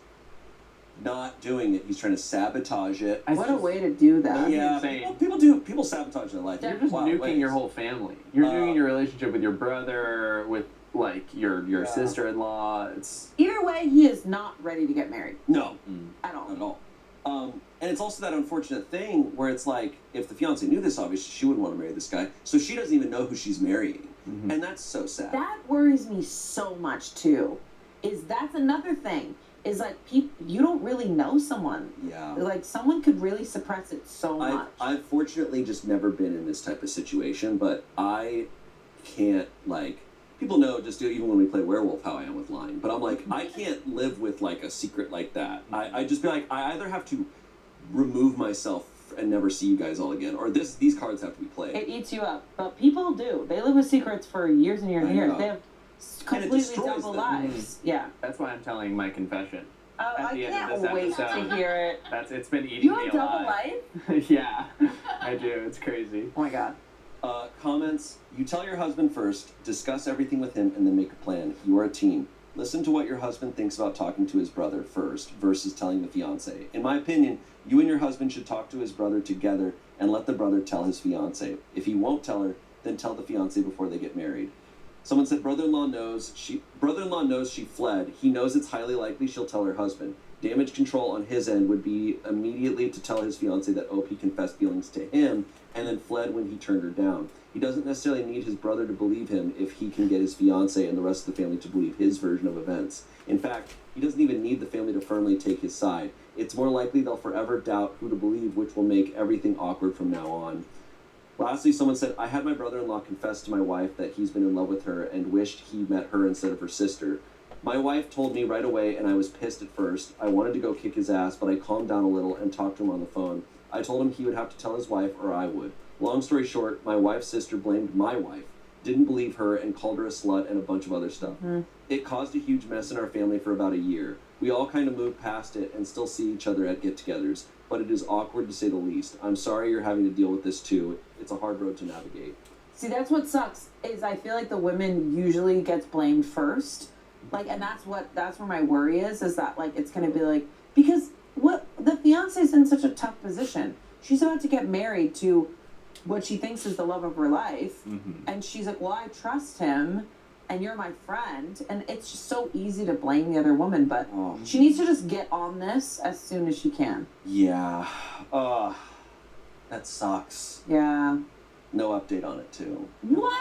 B: not doing it, he's trying to sabotage it.
C: What a way to do that.
B: Yeah,
D: insane.
B: people sabotage their life.
D: You're
B: in
D: just
B: wild
D: nuking
B: ways.
D: your whole family. You're nuking your relationship with your brother, with like your sister-in-law. It's
C: Either way, he is not ready to get married
B: No,
C: at all.
B: not at all. And it's also that unfortunate thing where it's like, if the fiance knew this, obviously she wouldn't want to marry this guy, so she doesn't even know who she's marrying, and that's so sad.
C: That worries me so much too. That's another thing. Is like you don't really know someone.
B: Yeah.
C: Like someone could really suppress it so much.
B: I've fortunately just never been in this type of situation, but I can't like. People know just even when we play werewolf how I am with lying, but I'm like I can't live with like a secret like that. I just be like I either have to remove myself and never see you guys all again, or these cards have to be played.
C: It eats you up. But people do. They live with secrets for years and years and
B: I
C: years.
B: know.
C: They have completely
B: destroys
C: double
B: them.
C: lives. Yeah.
D: that's why I'm telling my confession.
C: Oh,
D: At
C: I
D: the end of
C: can't
D: this
C: wait
D: episode.
C: to hear it.
D: It's been eating
C: You
D: me
C: have double
D: alive.
C: life?
D: Yeah, I do. It's crazy.
C: Oh my god.
B: Comments. You tell your husband first, discuss everything with him, and then make a plan. You are a team. Listen to what your husband thinks about talking to his brother first versus telling the fiance. In my opinion, you and your husband should talk to his brother together and let the brother tell his fiance. If he won't tell her, then tell the fiance before they get married. Someone said brother-in-law knows she fled. He knows it's highly likely she'll tell her husband. Damage control on his end would be immediately to tell his fiance that OP confessed feelings to him and then fled when he turned her down. He doesn't necessarily need his brother to believe him if he can get his fiance and the rest of the family to believe his version of events. In fact, he doesn't even need the family to firmly take his side. It's more likely they'll forever doubt who to believe, which will make everything awkward from now on. Lastly, someone said, I had my brother-in-law confess to my wife that he's been in love with her and wished he met her instead of her sister. My wife told me right away, and I was pissed at first. I wanted to go kick his ass, but I calmed down a little and talked to him on the phone. I told him he would have to tell his wife or I would. Long story short, my wife's sister blamed my wife, didn't believe her, and called her a slut and a bunch of other stuff. It caused a huge mess in our family for about a year. We all kind of moved past it and still see each other at get-togethers, but it is awkward to say the least. I'm sorry you're having to deal with this too. It's a hard road to navigate.
C: See, that's what sucks. Is I feel like the women usually gets blamed first. Like, and that's where my worry is that like it's gonna be like, because what the fiance's in such a tough position. She's about to get married to what she thinks is the love of her life, and she's like, well, I trust him, and you're my friend, and it's just so easy to blame the other woman, but she needs to just get on this as soon as she can.
B: Yeah. That sucks.
C: Yeah.
B: No update on it too.
C: What?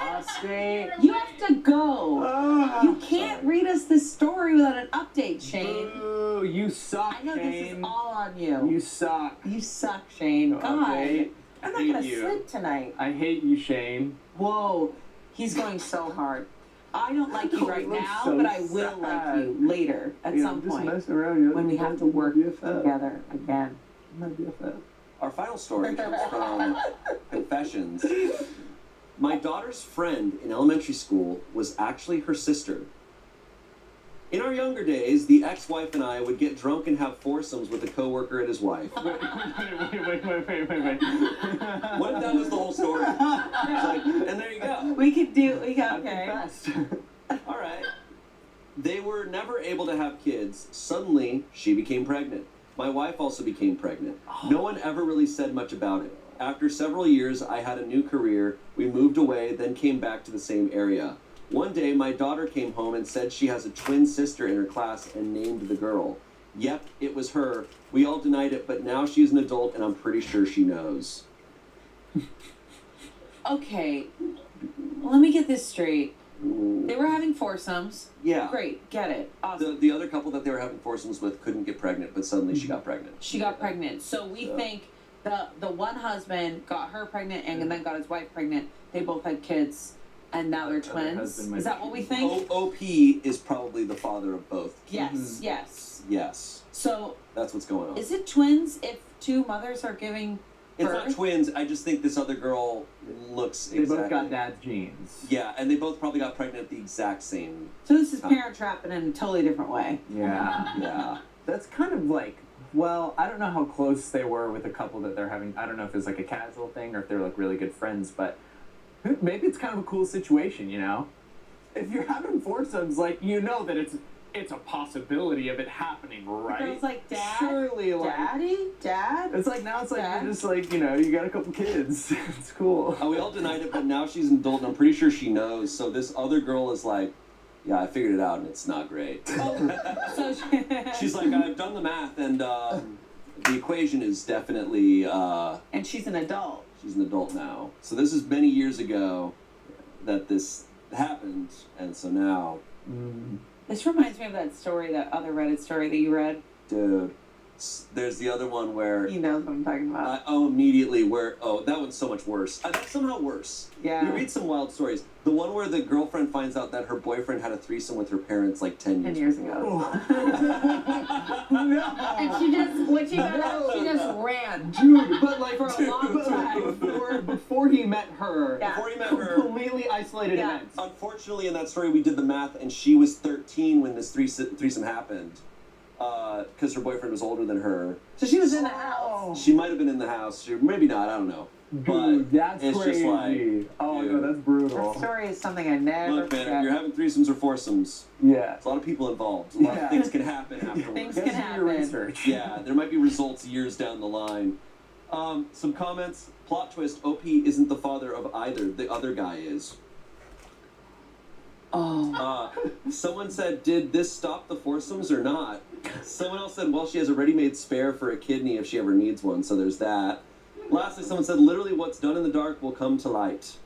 C: You have to go. You can't read us this story without an update, Shane.
D: Boo, you suck,
C: I know
D: Shane.
C: this is all on you.
D: You suck.
C: You suck, Shane.
D: No
C: God.
D: update.
C: I'm
D: I
C: not gonna
D: hate you.
C: sleep tonight.
D: I hate you, Shane.
C: Whoa. He's going so hard. I don't like you right
D: looks
C: now,
D: so
C: but I will like
D: sad.
C: you later at some point
D: around,
C: when we have to work together again.
D: My BFF.
B: Our final story comes from Confessions. My daughter's friend in elementary school was actually her sister. In our younger days, the ex-wife and I would get drunk and have foursomes with a coworker and his wife.
D: Wait.
B: What if that was the whole story? It's like, and there you go.
C: Okay.
B: All right. They were never able to have kids. Suddenly, she became pregnant. My wife also became pregnant. No one ever really said much about it. After several years, I had a new career. We moved away, then came back to the same area. One day, my daughter came home and said she has a twin sister in her class and named the girl. Yep, it was her. We all denied it, but now she's an adult and I'm pretty sure she knows.
C: Okay, let me get this straight. They were having foursomes.
B: Yeah.
C: Great, get it. Awesome.
B: The other couple that they were having foursomes with couldn't get pregnant, but suddenly she got pregnant.
C: She got pregnant. So we think the one husband got her pregnant and then got his wife pregnant. They both had kids, and now they're twins. Is that what we think?
B: OP is probably the father of both.
C: Yes, yes.
B: Yes.
C: So
B: That's what's going on.
C: is it twins if two mothers are giving
B: It's
C: birth?
B: not twins. I just think this other girl looks
D: They
B: exactly.
D: both got dad's genes.
B: Yeah, and they both probably got pregnant at the exact same.
C: So this is Parent Trap, but in a totally different way.
D: Yeah.
B: Yeah.
D: That's kind of like, well, I don't know how close they were with a couple that they're having. I don't know if it's like a casual thing or if they're like really good friends, but maybe it's kind of a cool situation, you know? If you're having foursomes, like, you know that it's a possibility of it happening, right?
C: It was like, Dad,
D: Surely, like,
C: Dad.
D: it's like now it's like
C: Dad?
D: you're just like, you know, you got a couple kids. It's cool.
B: We all denied it, but now she's an adult, and I'm pretty sure she knows. So this other girl is like, yeah, I figured it out, and it's not great.
C: So
B: She's like, I've done the math, and the equation is definitely,
C: and she's an adult.
B: she's an adult now. So this is many years ago that this happened, and so now,
C: This reminds me of that story, that other Reddit story that you read.
B: dude, there's the other one where
C: You know what I'm talking about.
B: immediately that one's so much worse. That's somehow worse.
C: Yeah.
B: You read some wild stories. The one where the girlfriend finds out that her boyfriend had a threesome with her parents like 10 years,
C: 10 years ago.
E: And she just, when she got out, she just ran.
D: Dude, but like
E: For a long time.
D: before he met her,
E: Yeah.
B: Before he met her,
D: completely isolated
E: Yeah.
D: events.
B: unfortunately in that story we did the math and she was 13 when this threesome happened. Because her boyfriend was older than her.
E: So she was in the house.
B: She might have been in the house, or maybe not, I don't know.
D: Dude, that's
B: it's
D: crazy.
B: just like,
D: oh
B: dude.
D: no, that's brutal.
C: That story is something I never
B: Look, man,
C: forget.
B: if you're having threesomes or foursomes,
D: Yeah.
B: there's a lot of people involved. A lot
D: Yeah.
B: of things can happen afterwards.
C: Things
D: Guess
C: can
D: do your
C: happen.
D: research.
B: Yeah, there might be results years down the line. Some comments. Plot twist, OP isn't the father of either. The other guy is.
C: Oh.
B: Someone said, did this stop the foursomes or not? Someone else said, well, she has a ready-made spare for a kidney if she ever needs one, so there's that. Lastly, someone said, literally what's done in the dark will come to light.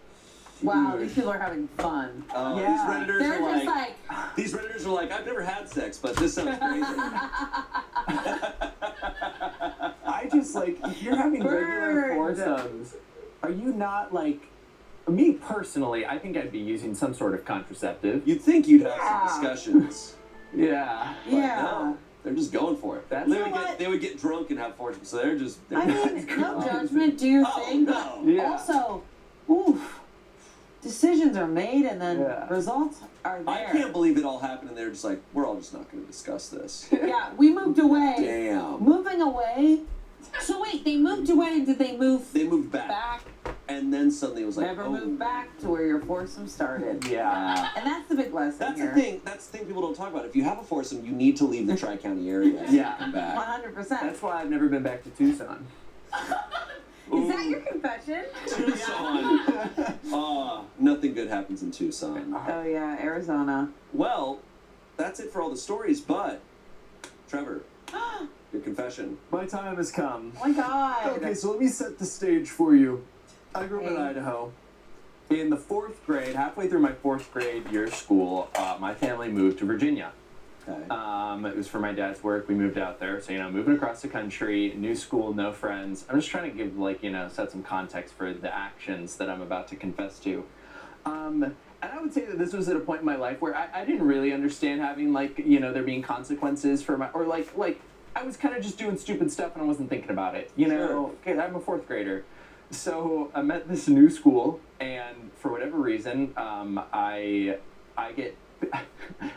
C: Wow, these people are having fun.
D: Yeah.
B: These Redditors
C: They're
B: are
C: just
B: like,
C: like,
B: these Redditors are like, I've never had sex, but this sounds crazy.
D: I just like, if you're having regular
C: Bird.
D: foursomes, are you not like, me personally, I think I'd be using some sort of contraceptive.
B: You'd think you'd have
C: Yeah.
B: some discussions.
D: Yeah.
B: But
C: yeah.
B: no, they're just going for it.
D: That's-
B: they,
C: You
B: would
C: know
B: get,
C: what?
B: they would get drunk and have foursomes, so they're just...
C: I mean, no judgment, do your
B: Oh,
C: thing, but
B: no.
D: Yeah.
C: also, oof, decisions are made and then
D: Yeah.
C: results are
B: I
C: there.
B: can't believe it all happened and they're just like, we're all just not going to discuss this.
C: Yeah, we moved away.
B: Damn.
C: Moving away. So wait, they moved away and did they move
B: They moved back.
C: back?
B: And then suddenly it was like,
C: Never
B: oh.
C: moved back to where your foursome started.
D: Yeah.
C: And that's the big lesson
B: That's
C: here.
B: the thing. That's the thing people don't talk about. If you have a foursome, you need to leave the Tri-County area.
D: Yeah.
B: Come back.
C: 100%.
D: That's why I've never been back to Tucson.
E: Is that your confession?
B: Tucson. Nothing good happens in Tucson.
C: Oh yeah, Arizona.
B: Well, that's it for all the stories, but Trevor, your confession.
D: My time has come.
C: Oh my god.
D: Okay, so let me set the stage for you. I grew up in
C: Okay.
D: Idaho. In the 4th grade, halfway through my 4th grade year of school, my family moved to Virginia.
B: Okay.
D: It was for my dad's work. We moved out there. So, moving across the country, new school, no friends. I'm just trying to give, set some context for the actions that I'm about to confess to. And I would say that this was at a point in my life where I didn't really understand having, there being consequences for my, or I was kind of just doing stupid stuff and I wasn't thinking about it. Okay, I'm a 4th grader. So I met this new school, and for whatever reason, I get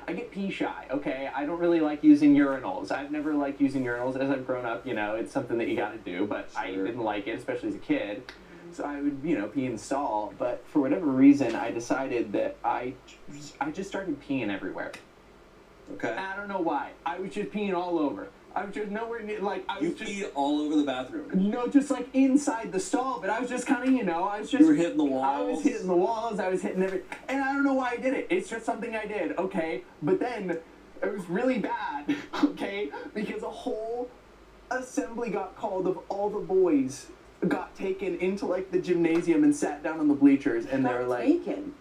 D: I get pee shy, okay? I don't really like using urinals. I've never liked using urinals as I've grown up, you know, it's something that you gotta do, but I didn't like it, especially as a kid. So I would, you know, pee in the stall, but for whatever reason, I decided that I just started peeing everywhere.
B: Okay.
D: And I don't know why. I was just peeing all over. I was just nowhere near, like, I was
B: You
D: just...
B: peed all over the bathroom.
D: No, just like inside the stall, but I was just kind of, you know, I was just...
B: You were hitting the walls.
D: I was hitting the walls, I was hitting everything. And I don't know why I did it. It's just something I did, okay? But then it was really bad, okay? Because a whole assembly got called of all the boys got taken into like the gymnasium and sat down on the bleachers, and they were like...
A: Taken.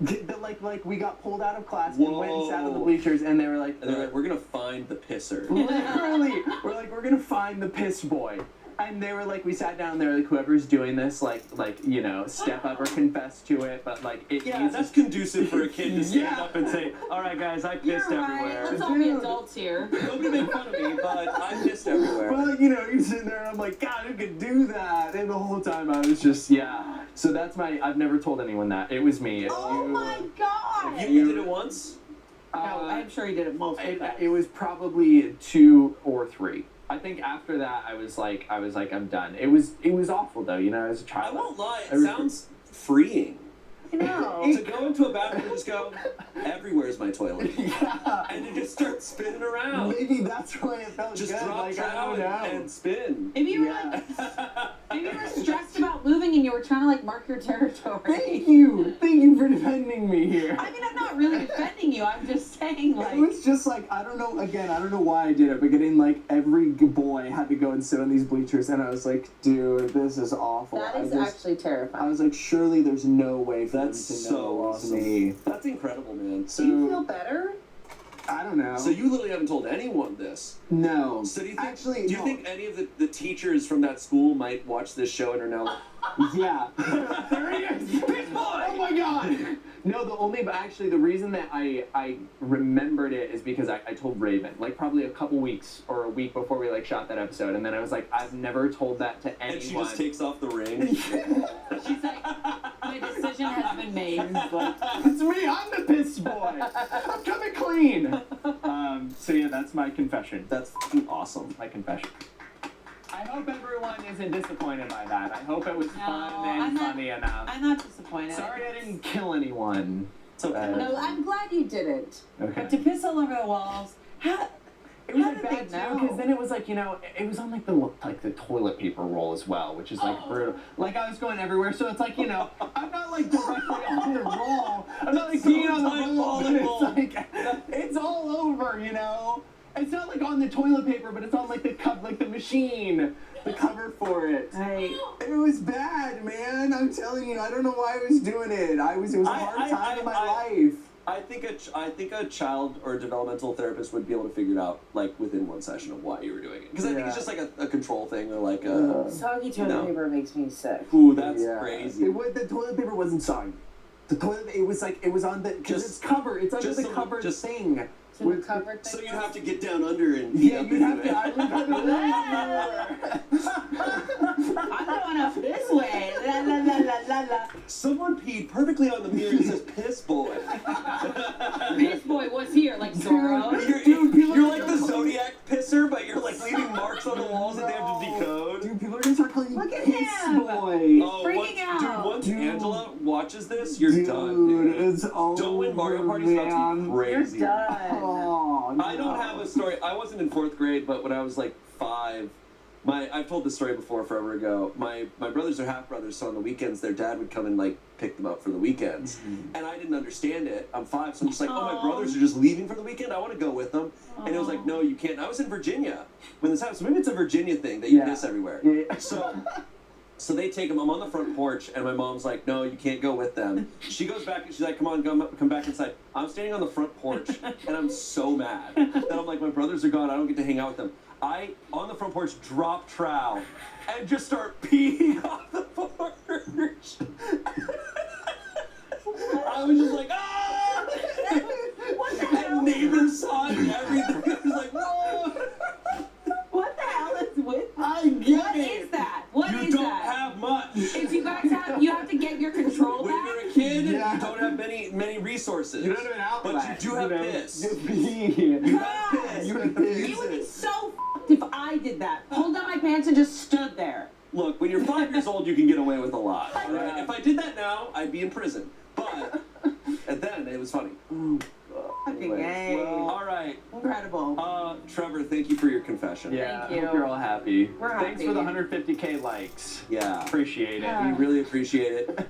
D: Like we got pulled out of class and went and sat on the
B: Whoa.
D: bleachers, and they were like...
B: And they're like, we're gonna find the pisser.
D: Literally, we're gonna find the piss boy, and they were like, we sat down there, like, whoever's doing this, like you know, step up or confess to it, but like it.
B: Yeah,
D: uses-
B: that's conducive for a kid to stand
D: Yeah.
B: up and say, all right, guys, I pissed
E: You're right.
B: everywhere.
E: Let's all be
D: Dude.
E: adults here.
B: Nobody make fun of me, but I pissed everywhere.
D: Well, you know, you're sitting there, and I'm like, God, who could do that? And the whole time I was just, yeah. So that's I've never told anyone that. It was me. If
E: Oh
D: you,
E: my god!
B: You did it once?
C: No, I'm sure he did it multiple times.
D: It was probably 2 or 3. I think after that, I was like, I'm done. It was awful though, you know, as a
B: I
D: child.
B: won't lie,
D: I
B: it
D: was-
B: sounds freeing.
A: I know.
B: To go into a bathroom and just go, everywhere's my toilet.
D: Yeah.
B: And you just start spinning around.
D: Maybe that's why it felt
B: Just
D: good.
B: drop
D: Like, I
B: trout
D: don't know.
B: and spin.
E: Maybe you were
D: Yeah.
E: maybe you were stressed about moving and you were trying to like mark your territory.
D: Thank you for defending me here.
E: I mean, I'm not really defending you. I'm just saying, like,
D: It was just like, I don't know why I did it, but getting like every boy had to go and sit on these bleachers, and I was like, dude, this is awful.
C: That
D: I
C: is
D: just-
C: actually
D: I
C: terrifying.
D: was like, surely there's no way for
B: That's
D: them to
B: so
D: know it was
B: awesome.
D: me.
B: That's incredible, man.
C: Do you feel better?
D: I don't know.
B: So you literally haven't told anyone this.
D: No.
B: So do you think,
D: Actually,
B: do you
D: no.
B: think any of the teachers from that school might watch this show and are now like,
D: Yeah. There he is. Big boy. Oh my god. No, the reason that I remembered it is because I told Raven, like probably a couple weeks or a week before we like shot that episode, and then I was like, I've never told that to anyone.
B: and she just takes off the ring?
E: she's like, my decision has been made.
D: It's me, I'm the piss boy. I'm coming clean. So yeah, that's my confession.
B: That's fucking awesome.
D: My confession. I hope everyone isn't disappointed by that. I hope it was
E: No,
D: fun
E: I'm
D: and
E: not-
D: funny enough.
E: I'm not disappointed.
D: Sorry I didn't kill anyone.
B: It's okay.
C: No, I'm glad you didn't.
D: Okay.
E: But to piss all over the walls, how?
D: It was
E: How
D: like
E: did
D: bad
E: they
D: too,
E: know?
D: because then it was like, you know, it was on like the toilet paper roll as well, which is like brutal. Like I was going everywhere, so it's like, you know, I'm not like directly on the roll. I'm not like peeing on the roll, but it's like it's all over, you know. It's not like on the toilet paper, but it's on like the cup, like the machine, the cover for it. It was bad, man. I'm telling you, I don't know why I was doing it. It was a hard time in my life.
B: I think a child or a developmental therapist would be able to figure it out like within one session of why you were doing it. Because I think it's just like a control thing or like a.
C: Soggy toilet
B: No.
C: paper makes me sick.
B: Ooh, that's
D: Yeah.
B: crazy.
D: The toilet paper wasn't soggy. The toilet, it was like, it was on the, because it's cover, it's under
B: just
D: the
B: so-
D: cover
B: just-
D: thing.
C: To the covered
B: So
C: thing.
B: you'd have to get down under and pee
D: Yeah,
B: up
D: you'd have
B: into
D: to,
B: it.
D: I would have
E: I'm going up this way. La la la la la la.
B: Someone peed perfectly on the mirror and says "piss boy."
E: This boy was here, like Zorro.
B: You're like the Zodiac pisser, but you're like leaving marks on the walls that they have to decode.
D: Dude, people are gonna start calling you
E: Look at
D: Piss
E: him.
D: Boy.
B: Oh,
E: freaking
B: once,
E: out.
B: Dude, once
D: Dude.
B: Angela watches this, you're
D: Dude,
B: done. Dude.
D: it's over,
B: Don't win Mario Party's about to
D: man.
B: be crazy.
C: You're done.
D: Oh, no.
B: I don't have a story. I wasn't in 4th grade, but when I was like 5, I've told this story before forever ago. My brothers are half brothers, so on the weekends their dad would come and like pick them up for the weekends, and I didn't understand it. I'm 5, so I'm just like, oh, my brothers are just leaving for the weekend. I want to go with them, and it was like, no, you can't. I was in Virginia when this happened, so maybe it's a Virginia thing that you
D: Yeah.
B: miss everywhere.
D: Yeah.
B: So they take him. I'm on the front porch, and my mom's like, "No, you can't go with them." She goes back, and she's like, "Come on, come back inside." I'm standing on the front porch, and I'm so mad that I'm like, my brothers are gone. I don't get to hang out with them. I, on the front porch, drop trowel and just start peeing off the porch. I was just like, ah!
E: What the hell?
B: And neighbors saw it and everything. It was like, whoa!
E: What the hell is with?
D: I get
E: What
D: it.
E: is that? What
B: You
E: is
B: don't
E: that?
B: have much.
E: If you guys have, you have to get your control
B: When
E: back.
B: you're a kid,
D: Yeah.
B: you don't have many resources. horses.
D: You don't have an outlet.
B: But you do have piss.
D: You
B: You have piss. You have piss.
C: It would be so f***ed if I did that. Pulled down my pants and just stood there.
B: Look, when you're 5 years old, you can get away with a lot. All right? If I did that now, I'd be in prison. But, and then it was funny.
C: Fucking A.
B: Well, all right.
C: Incredible.
B: Trevor, thank you for your confession.
D: Yeah,
C: Thank you.
D: I hope you're all happy.
C: We're
D: Thanks
C: happy.
D: for the 150K likes.
B: Yeah.
D: Appreciate it.
B: We really appreciate it.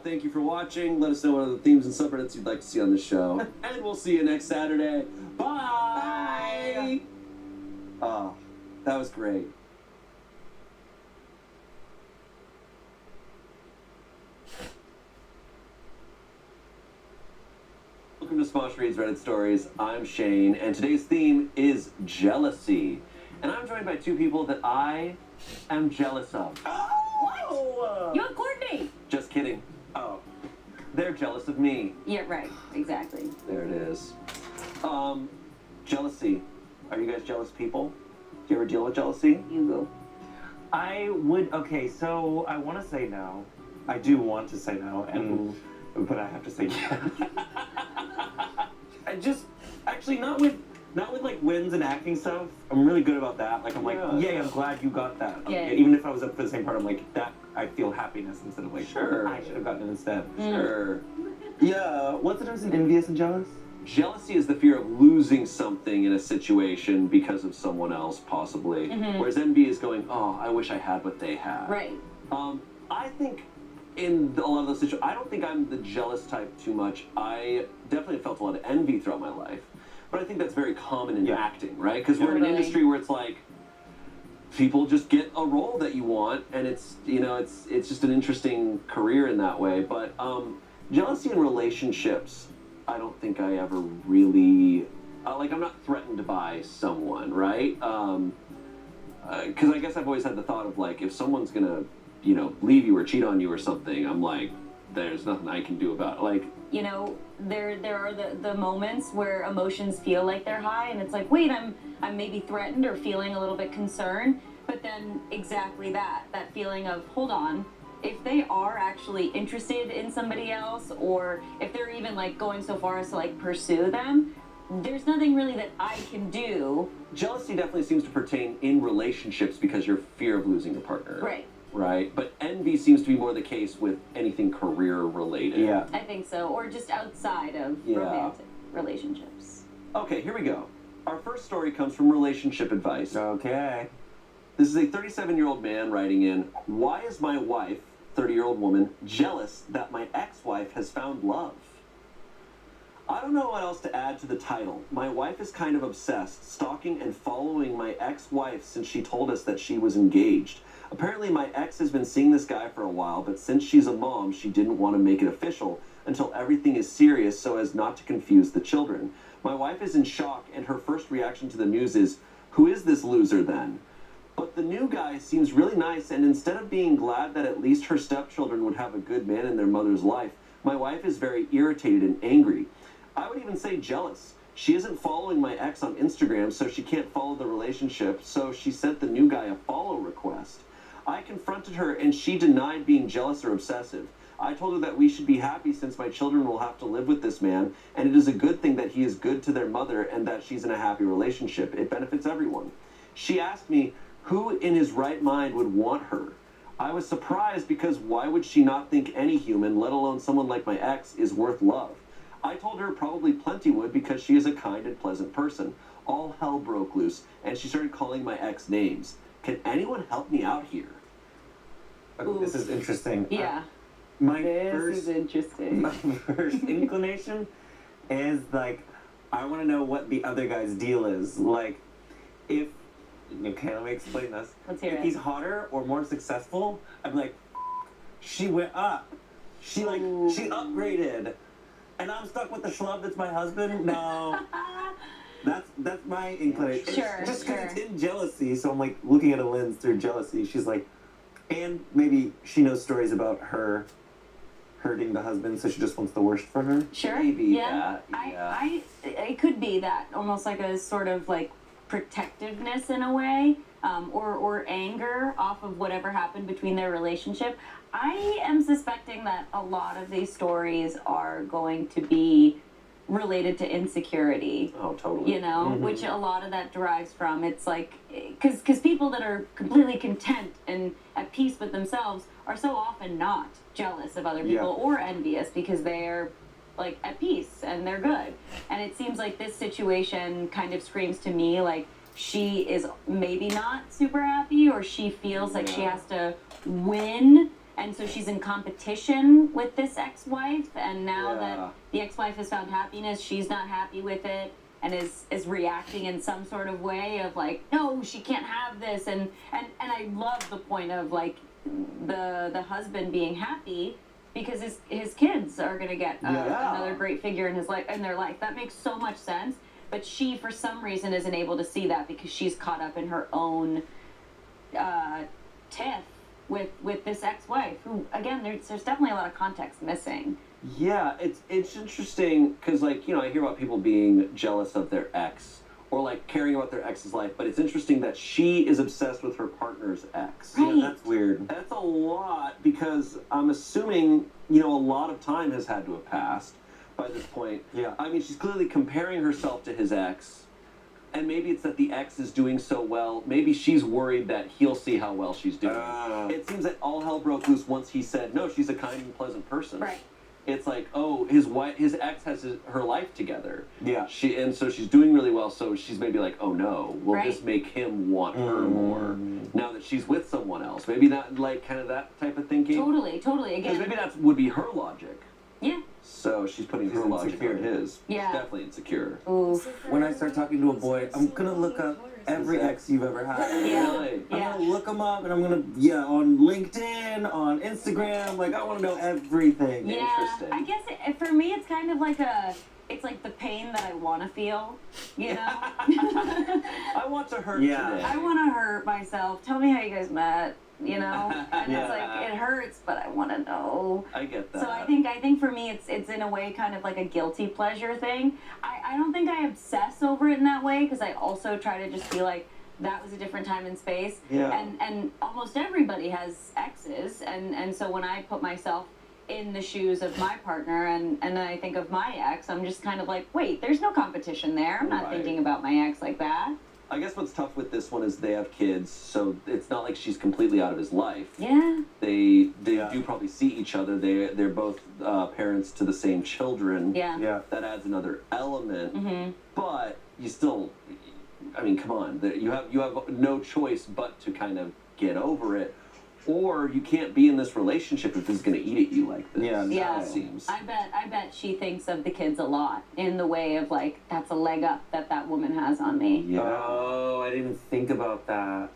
B: Thank you for watching. Let us know what other themes and subreddits you'd like to see on the show. And we'll see you next Saturday. Bye!
C: Bye.
B: That was great. Welcome to Smosh Reads Reddit Stories. I'm Shane, and today's theme is jealousy. And I'm joined by two people that I am jealous of.
C: What? You and Courtney.
B: Just kidding. Oh. They're jealous of me.
C: Yeah, right. Exactly.
B: There it is. Jealousy. Are you guys jealous people? Do you ever deal with jealousy?
C: You go.
F: I would, okay, so I want to say no. I do want to say no, and but I have to say yeah. I just, actually, not with like wins and acting stuff. I'm really good about that. Like, I'm like, yay, I'm glad you got that.
C: Yeah.
F: Even if I was up for the same part, I'm like, that, I feel happiness instead of like,
B: Sure.
F: I should have gotten it instead.
B: Sure.
F: Yeah, what's the difference in envious and jealous?
B: Jealousy is the fear of losing something in a situation because of someone else, possibly. Whereas envy is going, oh, I wish I had what they had.
C: Right.
B: I think in a lot of those situations, I don't think I'm the jealous type too much. I definitely felt a lot of envy throughout my life. But I think that's very common in acting, right? Because we're in an
C: Totally.
B: industry where it's like, people just get a role that you want, and it's, you know, it's just an interesting career in that way. But jealousy in relationships, I don't think I ever really, like, I'm not threatened by someone, right? Because I guess I've always had the thought of, like, if someone's gonna, you know, leave you or cheat on you or something, I'm like, there's nothing I can do about it. Like,
G: you know, there are the moments where emotions feel like they're high, and it's like, wait, I'm maybe threatened or feeling a little bit concerned, but then exactly that feeling of, hold on, if they are actually interested in somebody else, or if they're even like going so far as to like pursue them, there's nothing really that I can do.
B: jealousy definitely seems to pertain in relationships because your fear of losing a partner.
G: Right.
B: Right? But envy seems to be more the case with anything career related.
F: Yeah.
G: I think so, or just outside of
B: Yeah.
G: romantic relationships.
B: Okay, here we go. Our first story comes from Relationship Advice.
F: Okay.
B: This is a 37-year-old man writing in, why is my wife, 30-year-old woman, jealous that my ex-wife has found love? I don't know what else to add to the title. My wife is kind of obsessed, stalking and following my ex-wife since she told us that she was engaged. Apparently my ex has been seeing this guy for a while, but since she's a mom, she didn't want to make it official until everything is serious so as not to confuse the children. My wife is in shock, and her first reaction to the news is, who is this loser then? But the new guy seems really nice, and instead of being glad that at least her stepchildren would have a good man in their mother's life, my wife is very irritated and angry. I would even say jealous. She isn't following my ex on Instagram, so she can't follow the relationship, so she sent the new guy a follow request. I confronted her, and she denied being jealous or obsessive. I told her that we should be happy since my children will have to live with this man, and it is a good thing that he is good to their mother and that she's in a happy relationship. It benefits everyone. She asked me, who in his right mind would want her? I was surprised because why would she not think any human, let alone someone like my ex, is worth love? I told her probably plenty would because she is a kind and pleasant person. All hell broke loose, and she started calling my ex names. Can anyone help me out here?
F: Okay, this is interesting.
G: Yeah.
F: My
C: This
F: first
C: is interesting.
F: my first inclination is like, I want to know what the other guy's deal is. Like, if, okay, let me explain this.
G: Let's hear
F: If
G: it.
F: he's hotter or more successful, I'd be like, she went up. She upgraded. And I'm stuck with the schlub that's my husband? No. That's my inclination.
G: Sure,
F: Just because
G: sure.
F: it's in jealousy, so I'm like looking at a lens through jealousy. She's like, and maybe she knows stories about her hurting the husband, so she just wants the worst for her.
G: Sure.
B: Maybe
G: yeah.
B: that, yeah.
G: It could be that, almost like a sort of like protectiveness in a way, or anger off of whatever happened between their relationship. I am suspecting that a lot of these stories are going to be related to insecurity.
B: Oh, totally.
G: You know, which a lot of that derives from. It's like, because people that are completely content and at peace with themselves are so often not jealous of other people or envious because they're like at peace and they're good. And it seems like this situation kind of screams to me like she is maybe not super happy, or she feels like she has to win. And so she's in competition with this ex-wife, and now that the ex-wife has found happiness, she's not happy with it and is reacting in some sort of way of like, no, she can't have this. And I love the point of like the husband being happy because his kids are gonna get another great figure in their life. That makes so much sense. But she, for some reason, isn't able to see that because she's caught up in her own tiff with this ex-wife, who again, there's definitely a lot of context missing.
B: Yeah, it's interesting because, like, you know, I hear about people being jealous of their ex or like caring about their ex's life, but it's interesting that she is obsessed with her partner's ex.
G: Right.
F: Yeah, that's weird.
B: That's a lot because I'm assuming, you know, a lot of time has had to have passed by this point.
F: Yeah.
B: I mean, she's clearly comparing herself to his ex. And maybe it's that the ex is doing so well. Maybe she's worried that he'll see how well she's doing. It seems that all hell broke loose once he said, no, she's a kind and pleasant person.
G: Right.
B: It's like, oh, his ex has her life together.
F: Yeah.
B: And so she's doing really well. So she's maybe like, oh no, will
G: Right.
B: this make him want her more now that she's with someone else? Maybe that, like, kind of that type of thinking.
G: Totally.
B: Because
G: Again,
B: maybe that would be her logic.
G: yeah.
B: So she's putting her logic
F: insecure.
B: on his.
G: Yeah.
B: She's definitely insecure.
G: Ooh.
F: When I start talking to a boy, I'm gonna look up every ex you've ever had.
G: Yeah.
B: Really?
F: I'm
G: Yeah.
F: gonna look them up, and I'm gonna on LinkedIn, on Instagram. Like, I want to know everything.
G: Yeah.
B: Interesting.
G: I guess for me, it's kind of like it's like the pain that I want to feel, you know?
B: I want to hurt
F: Yeah.
B: today.
G: I want to hurt myself. Tell me how you guys met, you know? And
B: Yeah.
G: it's like, it hurts, but I want to know.
B: I get that.
G: So I think for me, it's in a way kind of like a guilty pleasure thing. I don't think I obsess over it in that way, because I also try to just be like, that was a different time and space.
B: Yeah.
G: And almost everybody has exes, and so when I put myself in the shoes of my partner and then I think of my ex, I'm just kind of like, wait, there's no competition there. I'm not
B: Right.
G: thinking about my ex like that.
B: I guess what's tough with this one is they have kids, so it's not like she's completely out of his life.
G: Yeah.
B: They do probably see each other. They're both parents to the same children.
G: Yeah.
F: Yeah.
B: That adds another element.
G: Mm-hmm.
B: But you still, I mean, come on. You have no choice but to kind of get over it, or you can't be in this relationship if it's going to eat at you like this.
F: Yeah,
G: Yeah.
B: It seems.
G: I bet she thinks of the kids a lot in the way of like, that's a leg up that woman has on me.
B: Yeah.
F: Oh, I didn't think about that.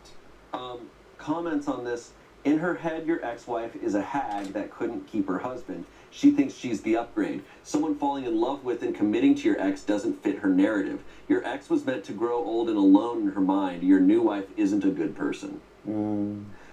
B: Comments on this. In her head, your ex-wife is a hag that couldn't keep her husband. She thinks she's the upgrade. Someone falling in love with and committing to your ex doesn't fit her narrative. Your ex was meant to grow old and alone in her mind. Your new wife isn't a good person.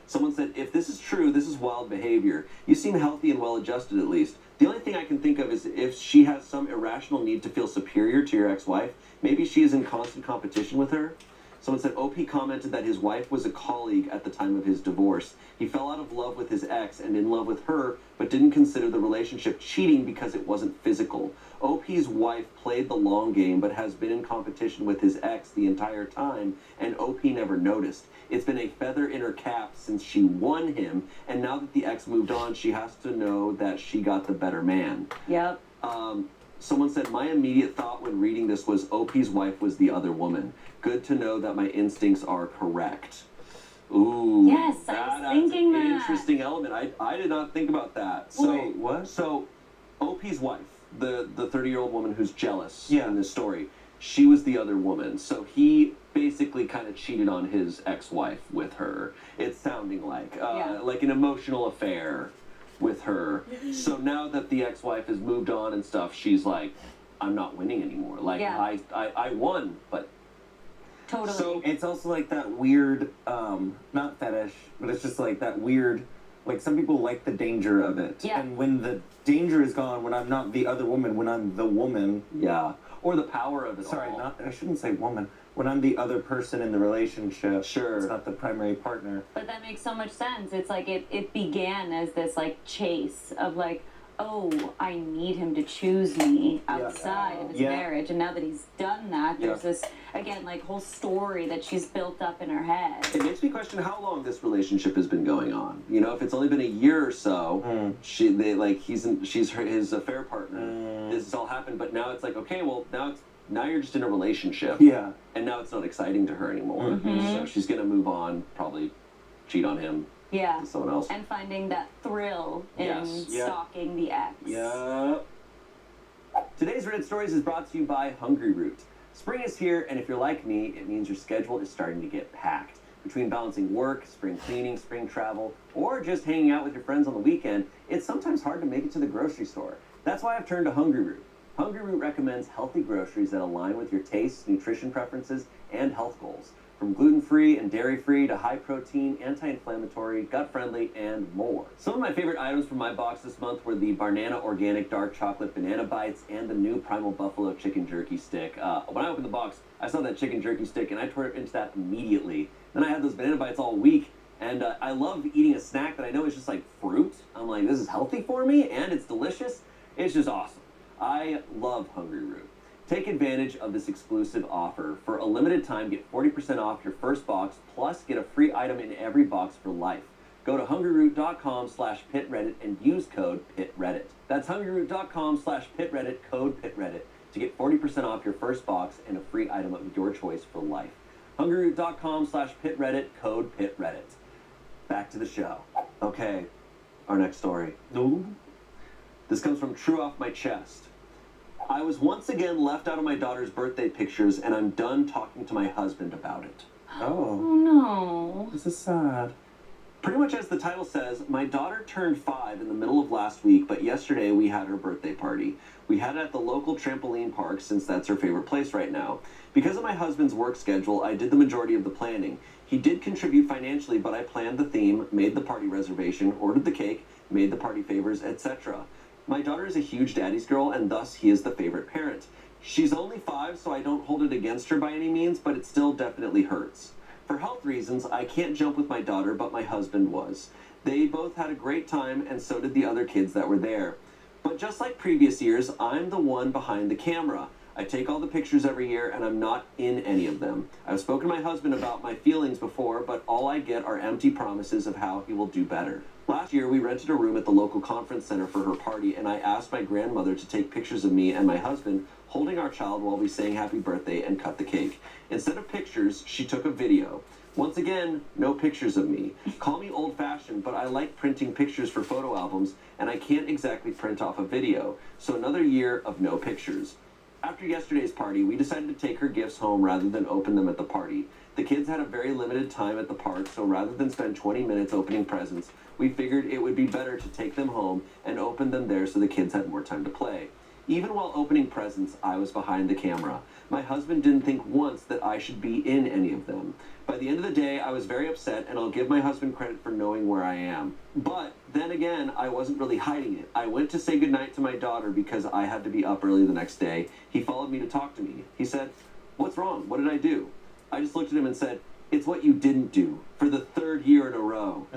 B: Someone said, if this is true, this is wild behavior. You seem healthy and well-adjusted at least. The only thing I can think of is if she has some irrational need to feel superior to your ex-wife, maybe she is in constant competition with her. Someone said, OP commented that his wife was a colleague at the time of his divorce. He fell out of love with his ex and in love with her, but didn't consider the relationship cheating because it wasn't physical. OP's wife played the long game, but has been in competition with his ex the entire time, and OP never noticed. It's been a feather in her cap since she won him, and now that the ex moved on, she has to know that she got the better man.
G: Yep.
B: Someone said, my immediate thought when reading this was OP's wife was the other woman. Good to know that my instincts are correct. Ooh.
G: Yes, I was thinking
B: that's an
G: that.
B: interesting element. I did not think about that. So,
F: Wait, what?
B: So, OP's wife, the 30-year-old woman who's jealous
F: Yeah.
B: in this story, she was the other woman. So he basically kind of cheated on his ex-wife with her. It's sounding like like an emotional affair with her. So now that the ex-wife has moved on and stuff, she's like, I'm not winning anymore. Like,
G: Yeah.
B: I won, but
G: Totally.
B: so
F: It's also like that weird, not fetish, but it's just like that weird, like some people like the danger of it.
G: Yeah.
F: And when the danger is gone, when I'm not the other woman, when I'm the woman,
B: yeah. Or the power of it
F: sorry,
B: all.
F: I shouldn't say woman, when I'm the other person in the relationship,
B: Sure.
F: it's not the primary partner.
G: But that makes so much sense. It's like it began as this like chase of like, oh, I need him to choose me outside of his
F: Yeah.
G: marriage. And now that he's done that, there's
B: Yeah.
G: this, again, like whole story that she's built up in her head.
B: It makes me question how long this relationship has been going on. You know, if it's only been a year or so, she's his affair partner. This has all happened, but now it's like, okay, well, now you're just in a relationship.
F: Yeah.
B: And now it's not exciting to her anymore. So she's gonna move on, probably cheat on him
G: Yeah.
B: to someone else.
G: And finding that thrill in
B: Yes.
F: Yeah.
G: stalking the ex.
B: Yep. Today's Reddit Stories is brought to you by Hungry Root. Spring is here, and if you're like me, it means your schedule is starting to get packed. Between balancing work, spring cleaning, spring travel, or just hanging out with your friends on the weekend, it's sometimes hard to make it to the grocery store. That's why I've turned to Hungry Root. Hungry Root recommends healthy groceries that align with your tastes, nutrition preferences, and health goals. From gluten-free and dairy-free to high-protein, anti-inflammatory, gut-friendly, and more. Some of my favorite items from my box this month were the Barnana Organic Dark Chocolate Banana Bites and the new Primal Buffalo Chicken Jerky Stick. When I opened the box, I saw that chicken jerky stick and I tore into that immediately. Then I had those banana bites all week, and I love eating a snack that I know is just like fruit. I'm like, this is healthy for me, and it's delicious. It's just awesome. I love Hungry Root. Take advantage of this exclusive offer. For a limited time, get 40% off your first box, plus get a free item in every box for life. Go to hungryroot.com/pitreddit and use code PITREDDIT. That's hungryroot.com/pitreddit, code PITREDDIT, to get 40% off your first box and a free item of your choice for life. hungryroot.com/pitreddit, code PITREDDIT. Back to the show. Okay, our next story.
F: Ooh.
B: This comes from True Off My Chest. I was once again left out of my daughter's birthday pictures, and I'm done talking to my husband about it.
F: Oh.
G: Oh no.
F: This is sad.
B: Pretty much as the title says, my daughter turned 5 in the middle of last week, but yesterday we had her birthday party. We had it at the local trampoline park since that's her favorite place right now. Because of my husband's work schedule, I did the majority of the planning. He did contribute financially, but I planned the theme, made the party reservation, ordered the cake, made the party favors, etc. My daughter is a huge daddy's girl, and thus he is the favorite parent. She's only 5, so I don't hold it against her by any means, but it still definitely hurts. For health reasons, I can't jump with my daughter, but my husband was. They both had a great time, and so did the other kids that were there. But just like previous years, I'm the one behind the camera. I take all the pictures every year, and I'm not in any of them. I've spoken to my husband about my feelings before, but all I get are empty promises of how he will do better. Last year, we rented a room at the local conference center for her party, and I asked my grandmother to take pictures of me and my husband holding our child while we sang happy birthday and cut the cake. Instead of pictures, she took a video. Once again, no pictures of me. Call me old-fashioned, but I like printing pictures for photo albums, and I can't exactly print off a video. So another year of no pictures. After yesterday's party, we decided to take her gifts home rather than open them at the party. The kids had a very limited time at the park, so rather than spend 20 minutes opening presents, we figured it would be better to take them home and open them there so the kids had more time to play. Even while opening presents, I was behind the camera. My husband didn't think once that I should be in any of them. By the end of the day, I was very upset, and I'll give my husband credit for knowing where I am. But then again, I wasn't really hiding it. I went to say goodnight to my daughter because I had to be up early the next day. He followed me to talk to me. He said, "What's wrong? What did I do?" I just looked at him and said, "It's what you didn't do for the 3rd year in a row."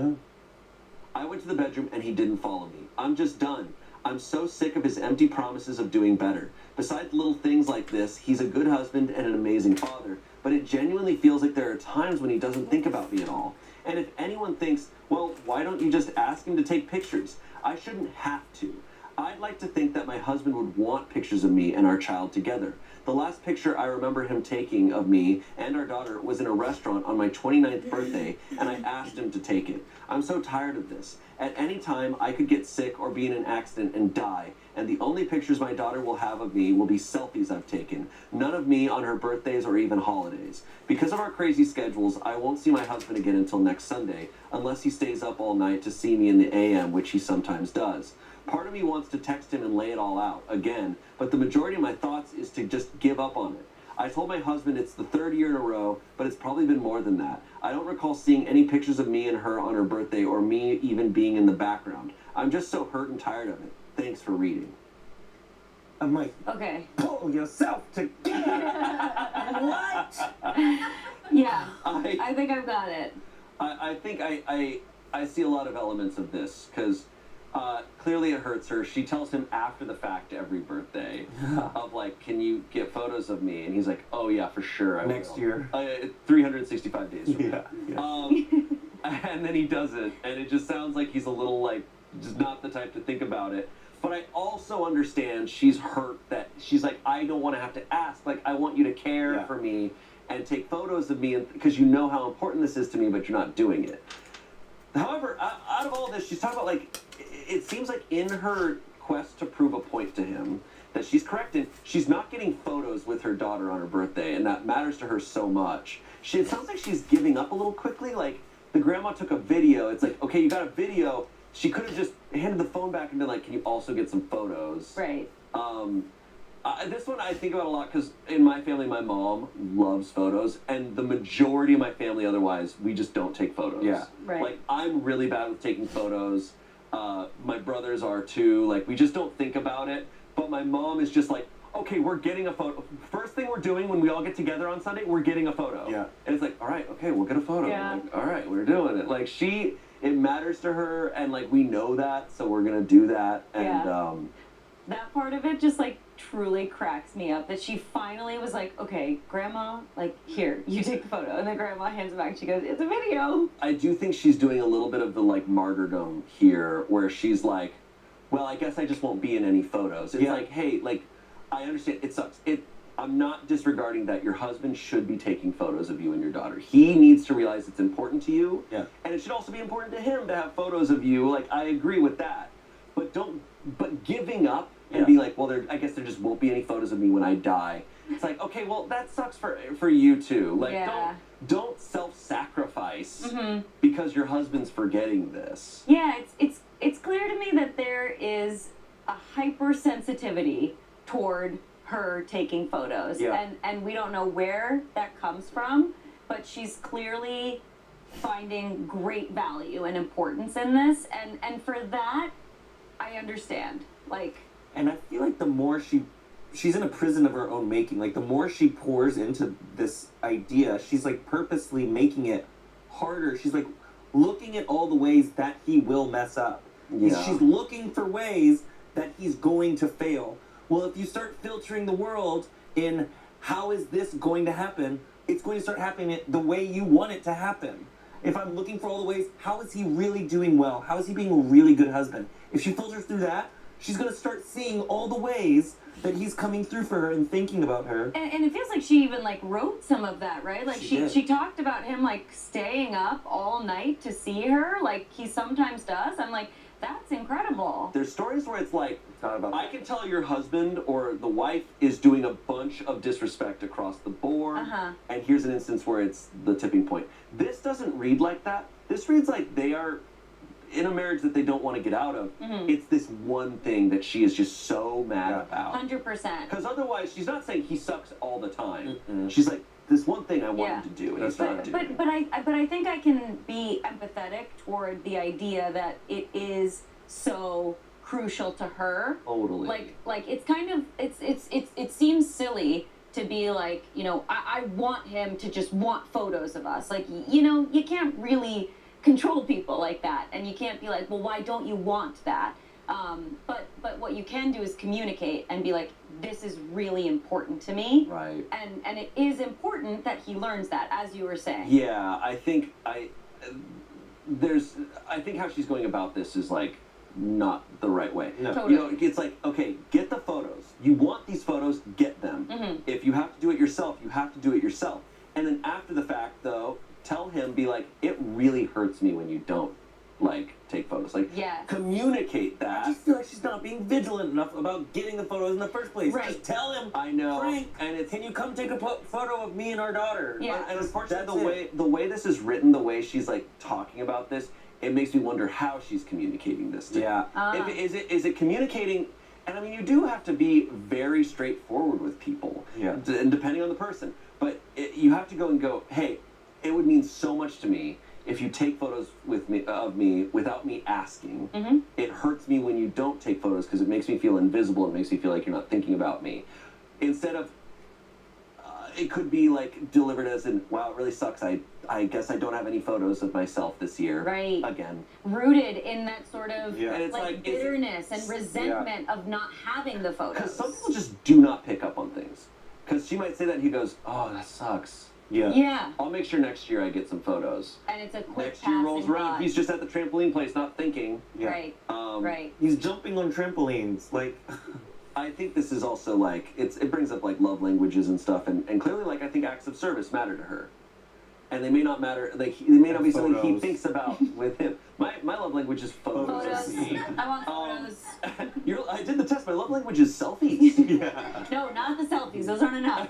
B: I went to the bedroom and he didn't follow me. I'm just done. I'm so sick of his empty promises of doing better. Besides little things like this, he's a good husband and an amazing father, but it genuinely feels like there are times when he doesn't think about me at all. And if anyone thinks, well, why don't you just ask him to take pictures? I shouldn't have to. I'd like to think that my husband would want pictures of me and our child together. The last picture I remember him taking of me and our daughter was in a restaurant on my 29th birthday, and I asked him to take it. I'm so tired of this. At any time, I could get sick or be in an accident and die, and the only pictures my daughter will have of me will be selfies I've taken. None of me on her birthdays or even holidays. Because of our crazy schedules, I won't see my husband again until next Sunday, unless he stays up all night to see me in the AM, which he sometimes does. Part of me wants to text him and lay it all out, again, but the majority of my thoughts is to just give up on it. I told my husband it's the 3rd year in a row, but it's probably been more than that. I don't recall seeing any pictures of me and her on her birthday or me even being in the background. I'm just so hurt and tired of it. Thanks for reading.
F: I'm like,
G: Okay.
F: pull yourself together. What?
G: Yeah.
B: I
G: I think I've got it.
B: think I see a lot of elements of this, because Clearly it hurts her. She tells him after the fact every birthday of like, can you get photos of me? And he's like, oh yeah, for sure. I
F: Next
B: will.
F: year.
B: 365 days from
F: Yeah.
B: now. And then he does it, and it just sounds like he's a little like, just not the type to think about it. But I also understand she's hurt that she's like, I don't want to have to ask. Like, I want you to care for me and take photos of me because you know how important this is to me, but you're not doing it. However, out of all this, she's talking about like, it seems like in her quest to prove a point to him that she's correct in, she's not getting photos with her daughter on her birthday, and that matters to her so much. It sounds like she's giving up a little quickly. Like, the grandma took a video. It's like, okay, you got a video. She could have just handed the phone back and been like, can you also get some photos?
G: Right.
B: This one I think about a lot because in my family, my mom loves photos, and the majority of my family otherwise, we just don't take photos.
F: Yeah.
G: Right.
B: Like, I'm really bad with taking photos. My brothers are too. Like, we just don't think about it. But my mom is just like, okay, we're getting a photo. First thing we're doing when we all get together on Sunday, we're getting a photo.
F: Yeah.
B: And it's like, all right, okay, we'll get a photo.
G: Yeah.
B: Like, all right, we're doing it. Like, it matters to her, and like, we know that, so we're gonna do that. And
G: That part of it just like truly cracks me up that she finally was like, okay, grandma, like, here, you take the photo. And then grandma hands it back and she goes, it's a video.
B: I do think she's doing a little bit of the like martyrdom here, where she's like, well, I guess I just won't be in any photos. It's like, hey, like, I understand it sucks. I'm not disregarding that your husband should be taking photos of you and your daughter. He needs to realize it's important to you.
F: Yeah.
B: And it should also be important to him to have photos of you. Like, I agree with that. But giving up and be like, well, I guess there just won't be any photos of me when I die. It's like, okay, well, that sucks for you too. Like, don't self-sacrifice because your husband's forgetting this.
G: Yeah, it's clear to me that there is a hypersensitivity toward her taking photos.
F: Yeah.
G: And we don't know where that comes from, but she's clearly finding great value and importance in this, and for that I understand. Like,
F: And I feel like the more she's in a prison of her own making. Like, the more she pours into this idea, she's like purposely making it harder. She's like looking at all the ways that he will mess up.
B: Yeah.
F: She's looking for ways that he's going to fail. Well, if you start filtering the world in how is this going to happen, it's going to start happening the way you want it to happen. If I'm looking for all the ways, how is he really doing well? How is he being a really good husband? If she filters through that, she's going to start seeing all the ways that he's coming through for her and thinking about her.
G: and it feels like she even like wrote some of that, right? Like
F: She did.
G: she talked about him like staying up all night to see her, like he sometimes does. I'm like, that's incredible.
B: There's stories where it's like,
F: It's not about
B: I can tell your husband or the wife is doing a bunch of disrespect across the board, and here's an instance where it's the tipping point. This doesn't read like that. This reads like they are in a marriage that they don't want to get out of. It's this one thing that she is just so mad about.
G: 100%.
B: Because otherwise, she's not saying he sucks all the time. She's like, this one thing I want him to do, and he's not doing it.
G: But I think I can be empathetic toward the idea that it is so crucial to her.
B: Totally.
G: Like it's kind of it seems silly to be like, you know, I want him to just want photos of us. Like, you know, you can't really control people like that, and you can't be like, well, why don't you want that? But what you can do is communicate and be like, this is really important to me.
B: Right.
G: And it is important that he learns that, as you were saying.
B: Yeah, I think how she's going about this is like not the right way.
F: No.
G: Totally.
B: You know, it's like, okay, get the photos. You want these photos, get them. If you have to do it yourself, you have to do it yourself. And then after the fact, though, tell him, be like, it really hurts me when you don't, like, take photos. Like,
G: Yes.
B: communicate
F: I
B: that.
F: just feel like she's not being vigilant enough about getting the photos in the first place.
G: Right.
F: Just tell him,
B: I know.
F: Frank,
B: And it's
F: can you come take a photo of me and our daughter?
G: Yeah.
B: And unfortunately,
F: That's
B: the way this is written, the way she's like talking about this, it makes me wonder how she's communicating this to
F: Yeah.
B: Is it communicating? And I mean, you do have to be very straightforward with people,
F: Yeah.
B: and depending on the person. But you have to go and go, hey, it would mean so much to me if you take photos of me without me asking. It hurts me when you don't take photos because it makes me feel invisible. It makes me feel like you're not thinking about me. Instead of it could be like delivered as in, wow, it really sucks. I guess I don't have any photos of myself this year.
G: Right.
B: Again.
G: Rooted in that sort of
F: Yeah.
B: And it's
G: like bitterness and resentment of not having the
B: Because
G: photos.
B: some people just do not pick up on things. Because she might say that and he goes, oh, that sucks.
F: Yeah.
G: Yeah.
B: I'll make sure next year I get some photos.
G: And it's a quick
B: Next year rolls
G: passing
B: around.
G: by.
B: He's just at the trampoline place, not thinking.
F: Yeah.
G: Right. Right.
F: He's jumping on trampolines. Like,
B: I think this is also like it brings up like love languages and stuff, and clearly like I think acts of service matter to her, and they may not matter like they may not be something he
F: Photos.
B: thinks about with him. My love language is photos.
G: Photos. I want photos.
B: I did the test. My love language is selfies.
F: yeah.
G: No, not the selfies. Those aren't enough.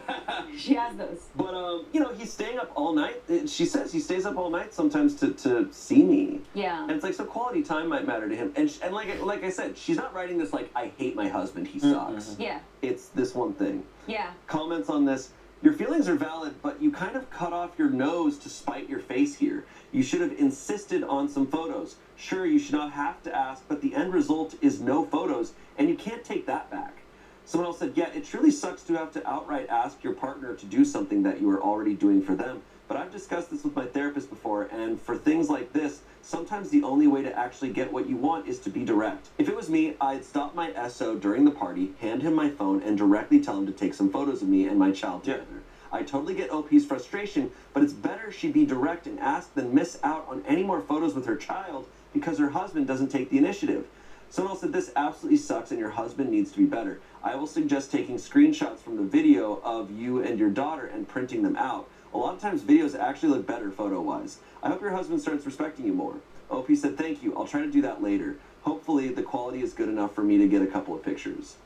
G: She has those.
B: But you know, he's staying up all night. She says he stays up all night sometimes to see me.
G: Yeah.
B: And it's like, so quality time might matter to him. And like I said, she's not writing this like, I hate my husband, he sucks.
G: Yeah.
B: It's this one thing.
G: Yeah.
B: Comments on this. Your feelings are valid, but you kind of cut off your nose to spite your face here. You should have insisted on some photos. Sure, you should not have to ask, but the end result is no photos, and you can't take that back. Someone else said, yeah, it truly sucks to have to outright ask your partner to do something that you are already doing for them. But I've discussed this with my therapist before, and for things like this, sometimes the only way to actually get what you want is to be direct. If it was me, I'd stop my SO during the party, hand him my phone, and directly tell him to take some photos of me and my child together. I totally get OP's frustration, but it's better she be direct and ask than miss out on any more photos with her child because her husband doesn't take the initiative. Someone else said, this absolutely sucks and your husband needs to be better. I will suggest taking screenshots from the video of you and your daughter and printing them out. A lot of times videos actually look better photo-wise. I hope your husband starts respecting you more. OP said, thank you. I'll try to do that later. Hopefully the quality is good enough for me to get a couple of pictures.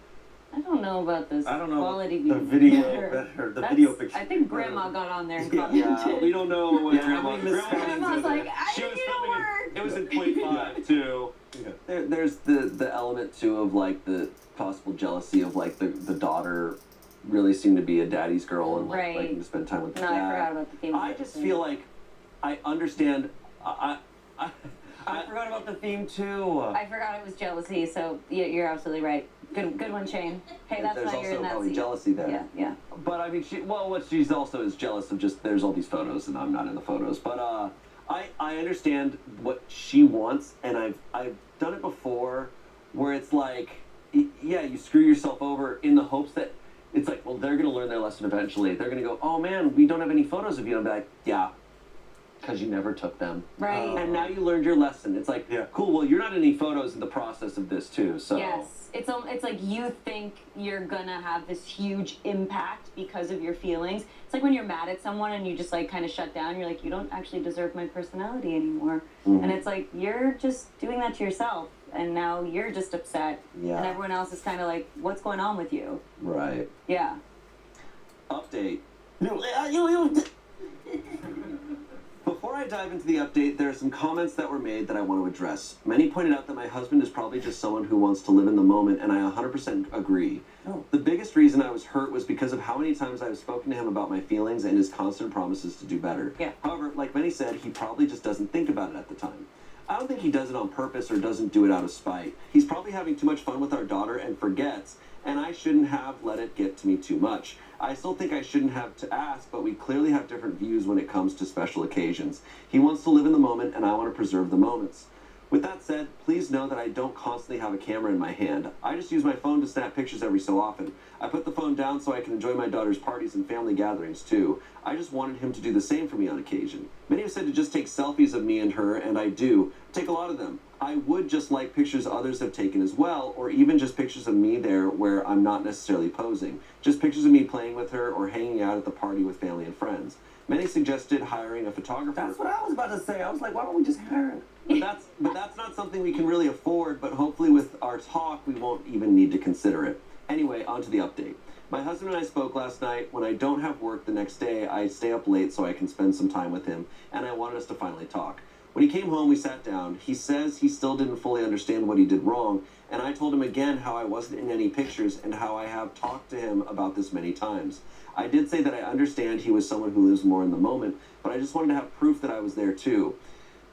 G: I don't know about this
F: I don't know.
G: quality
F: The
G: being
F: video
G: better.
F: better. The
G: That's-
F: video picture.
G: I think Grandma got on there and
F: Yeah,
G: commented.
B: Yeah, we don't know what
F: Yeah,
B: grandma.
F: I mean, Miss
G: Grandma's like, I
B: She
G: need
B: was
G: to
B: filming
G: work.
B: it. It was in 0.5 too.
F: Yeah.
B: There's the element too of like the possible jealousy of like the daughter really seemed to be a daddy's girl and like
G: Right.
B: liking to spend time with the
G: No,
B: dad.
G: I forgot about the theme.
B: I just feel like I understand. I
F: forgot about the theme too.
G: I forgot it was jealousy, so you're absolutely right. Good one, Shane. Hey, that's
B: there's
G: why you're
B: also
G: in that
B: probably
G: seat.
B: jealousy there.
G: Yeah, yeah.
B: But I mean, what she's also is jealous of just there's all these photos and I'm not in the photos. But I understand what she wants, and I've done it before, where it's like, yeah, you screw yourself over in the hopes that it's like, well, they're gonna learn their lesson eventually. They're gonna go, oh man, we don't have any photos of you. And I'm like, yeah, because you never took them.
G: Right.
B: And now you learned your lesson. It's like,
F: Yeah.
B: cool. Well, you're not in any photos in the process of this too. So
G: Yes. It's like you think you're gonna have this huge impact because of your feelings. It's like when you're mad at someone and you just like kind of shut down. You're like, you don't actually deserve my personality anymore.
B: Mhm.
G: And it's like you're just doing that to yourself, and now you're just upset,
B: Yeah.
G: and everyone else is kind of like, what's going on with you?
B: Right.
G: Yeah.
B: Update. Before I dive into the update, there are some comments that were made that I want to address. Many pointed out that my husband is probably just someone who wants to live in the moment, and I 100% agree.
F: Oh.
B: The biggest reason I was hurt was because of how many times I've spoken to him about my feelings and his constant promises to do better.
G: Yeah.
B: However, like many said, he probably just doesn't think about it at the time. I don't think he does it on purpose or doesn't do it out of spite. He's probably having too much fun with our daughter and forgets, and I shouldn't have let it get to me too much. I still think I shouldn't have to ask, but we clearly have different views when it comes to special occasions. He wants to live in the moment, and I want to preserve the moments. With that said, please know that I don't constantly have a camera in my hand. I just use my phone to snap pictures every so often. I put the phone down so I can enjoy my daughter's parties and family gatherings too. I just wanted him to do the same for me on occasion. Many have said to just take selfies of me and her, and I do. Take a lot of them. I would just like pictures others have taken as well, or even just pictures of me there where I'm not necessarily posing. Just pictures of me playing with her or hanging out at the party with family and friends. Many suggested hiring a photographer.
F: That's what I was about to say. I was like, why don't we just hire him?
B: But that's not something we can really afford, but hopefully with our talk, we won't even need to consider it. Anyway, on to the update. My husband and I spoke last night. When I don't have work the next day, I stay up late so I can spend some time with him, and I wanted us to finally talk. When he came home, we sat down. He says he still didn't fully understand what he did wrong, and I told him again how I wasn't in any pictures and how I have talked to him about this many times. I did say that I understand he was someone who lives more in the moment, but I just wanted to have proof that I was there too.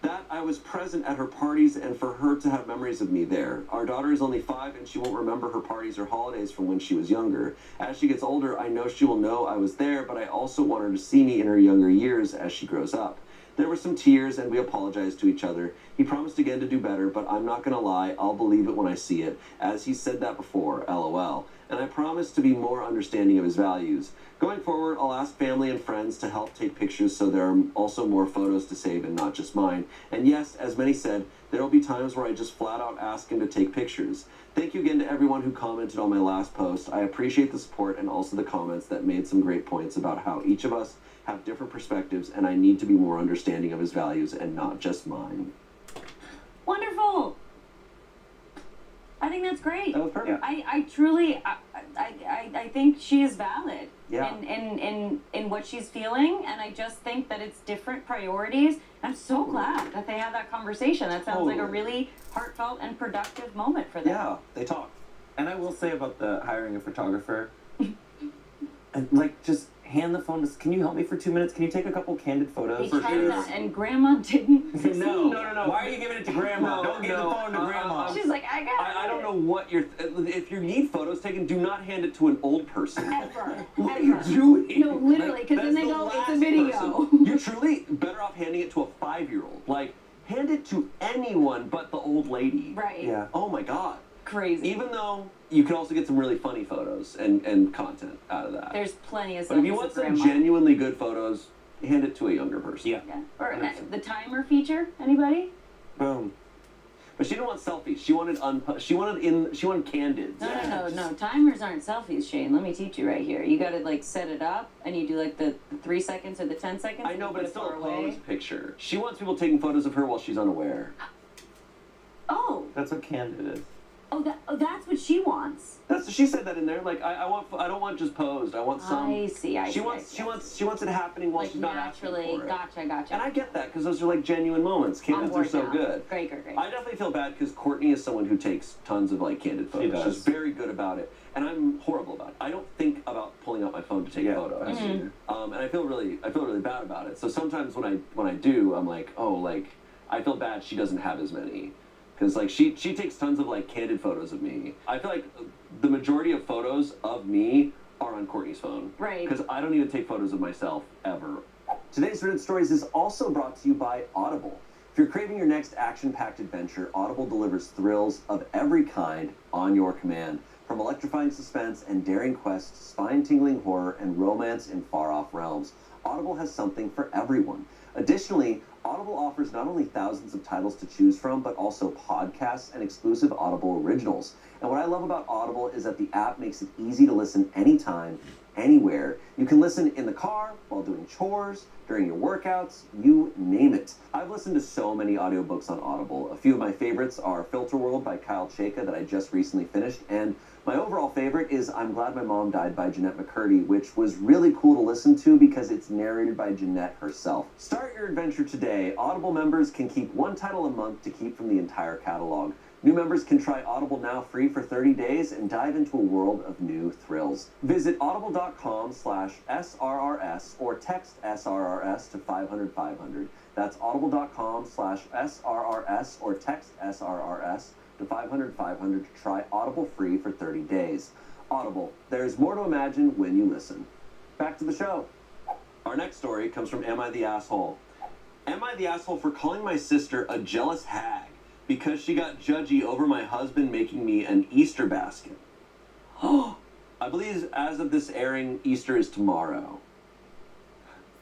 B: That I was present at her parties and for her to have memories of me there. Our daughter is only 5 and she won't remember her parties or holidays from when she was younger. As she gets older, I know she will know I was there, but I also want her to see me in her younger years as she grows up. There were some tears and we apologized to each other. He promised again to do better, but I'm not gonna lie, I'll believe it when I see it, as he said that before, LOL. And I promise to be more understanding of his values. Going forward, I'll ask family and friends to help take pictures so there are also more photos to save and not just mine. And yes, as many said, there will be times where I just flat out ask him to take pictures. Thank you again to everyone who commented on my last post. I appreciate the support and also the comments that made some great points about how each of us have different perspectives and I need to be more understanding of his values and not just mine.
G: Wonderful. I think that's great.
B: That was perfect.
G: I truly, I think she is valid
B: Yeah.
G: in what she's feeling, and I just think that it's different priorities. I'm so glad that they had that conversation. That sounds like a really heartfelt and productive moment for them.
F: Yeah, they talked. And I will say about the hiring a photographer, and like just hand the phone to. Can you help me for 2 minutes? Can you take a couple candid photos?
G: They tried that, and Grandma didn't succeed.
F: No. Why are you giving it to Grandma?
B: No,
F: Don't give the phone to Grandma.
G: She's like, I got
B: I don't know what you're. If you need photos taken, do not hand it to an old person.
G: Ever.
B: What are you doing?
G: No, literally, because then
B: That's
G: they
B: the
G: go, it's
B: last
G: a video.
B: person. You're truly better off handing it to a 5-year-old. Like, hand it to anyone but the old lady.
G: Right.
F: Yeah.
B: Oh my god.
G: Crazy.
B: Even though you can also get some really funny photos and content out of that.
G: There's plenty of
B: But if
G: selfies
B: you want
G: of
B: some
G: Grandma.
B: genuinely good photos, hand it to a younger person.
F: Yeah.
G: Yeah. Or the timer feature. Anybody?
F: Boom.
B: But she didn't want selfies. She wanted she wanted candid.
G: No. Timers aren't selfies, Shane. Let me teach you right here. You gotta like set it up, and you do like the 3 seconds or the 10 seconds.
B: I
G: and
B: know,
G: you
B: but
G: put
B: it's
G: it
B: still a
G: far
B: pose
G: away.
B: picture. She wants people taking photos of her while she's unaware.
G: Oh,
F: That's what candid is.
G: that's what she wants.
B: She said that in there. Like I don't want just posed. I want some.
G: I see.
B: She wants it happening while
G: like
B: she's not asking
G: naturally.
B: for it.
G: Gotcha.
B: And I get that because those are like genuine moments.
G: On
B: Candids are
G: board
B: so
G: now.
B: good.
G: Great.
B: I definitely feel bad because Courtney is someone who takes tons of like candid photos.
F: does.
B: She's very good about it, and I'm horrible about it. I don't think about pulling out my phone to take photos, and I feel really bad about it. So sometimes when I do, I'm like, oh, like I feel bad she doesn't have as many, because like she takes tons of like candid photos of me. I feel like the majority of photos of me are on Courtney's phone,
G: Right.
B: Because I don't even take photos of myself ever. Today's Reddit Stories is also brought to you by Audible. If you're craving your next action-packed adventure, Audible delivers thrills of every kind on your command. From electrifying suspense and daring quests, spine-tingling horror, and romance in far-off realms, Audible has something for everyone. Additionally, Audible offers not only thousands of titles to choose from, but also podcasts and exclusive Audible originals. And what I love about Audible is that the app makes it easy to listen anytime, anywhere. You can listen in the car, while doing chores, during your workouts, you name it. I've listened to so many audiobooks on Audible. A few of my favorites are Filter World by Kyle Chayka that I just recently finished, and my overall favorite is I'm Glad My Mom Died by Jeanette McCurdy, which was really cool to listen to because it's narrated by Jeanette herself. Start your adventure today. Audible members can keep one title a month to keep from the entire catalog. New members can try Audible now free for 30 days and dive into a world of new thrills. Visit audible.com/SRRS or text SRRS to 500-500. That's audible.com/SRRS or text SRRS to 500-500 to try Audible free for 30 days. Audible, there's more to imagine when you listen. Back to the show. Our next story comes from Am I the Asshole? Am I the asshole for calling my sister a jealous hag because she got judgy over my husband making me an Easter basket? I believe as of this airing, Easter is tomorrow.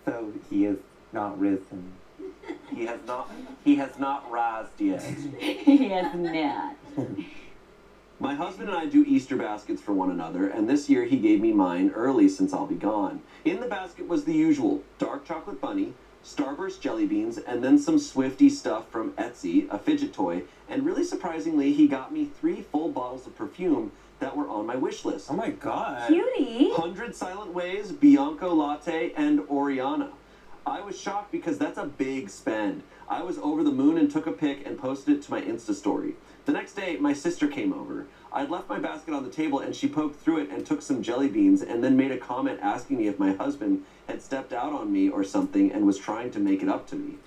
F: So he is not risen.
B: He has not rised yet.
G: He has not.
B: My husband and I do Easter baskets for one another, and this year he gave me mine early since I'll be gone. In the basket was the usual dark chocolate bunny, Starburst jelly beans, and then some Swifty stuff from Etsy, a fidget toy, and really surprisingly, he got me 3 full bottles of perfume that were on my wish list.
F: Oh my god.
G: Cutie.
B: 100 Silent Ways, Bianco Latte, and Oriana. I was shocked because that's a big spend. I was over the moon and took a pic and posted it to my Insta story. The next day, my sister came over. I'd left my basket on the table and she poked through it and took some jelly beans and then made a comment asking me if my husband had stepped out on me or something and was trying to make it up to me.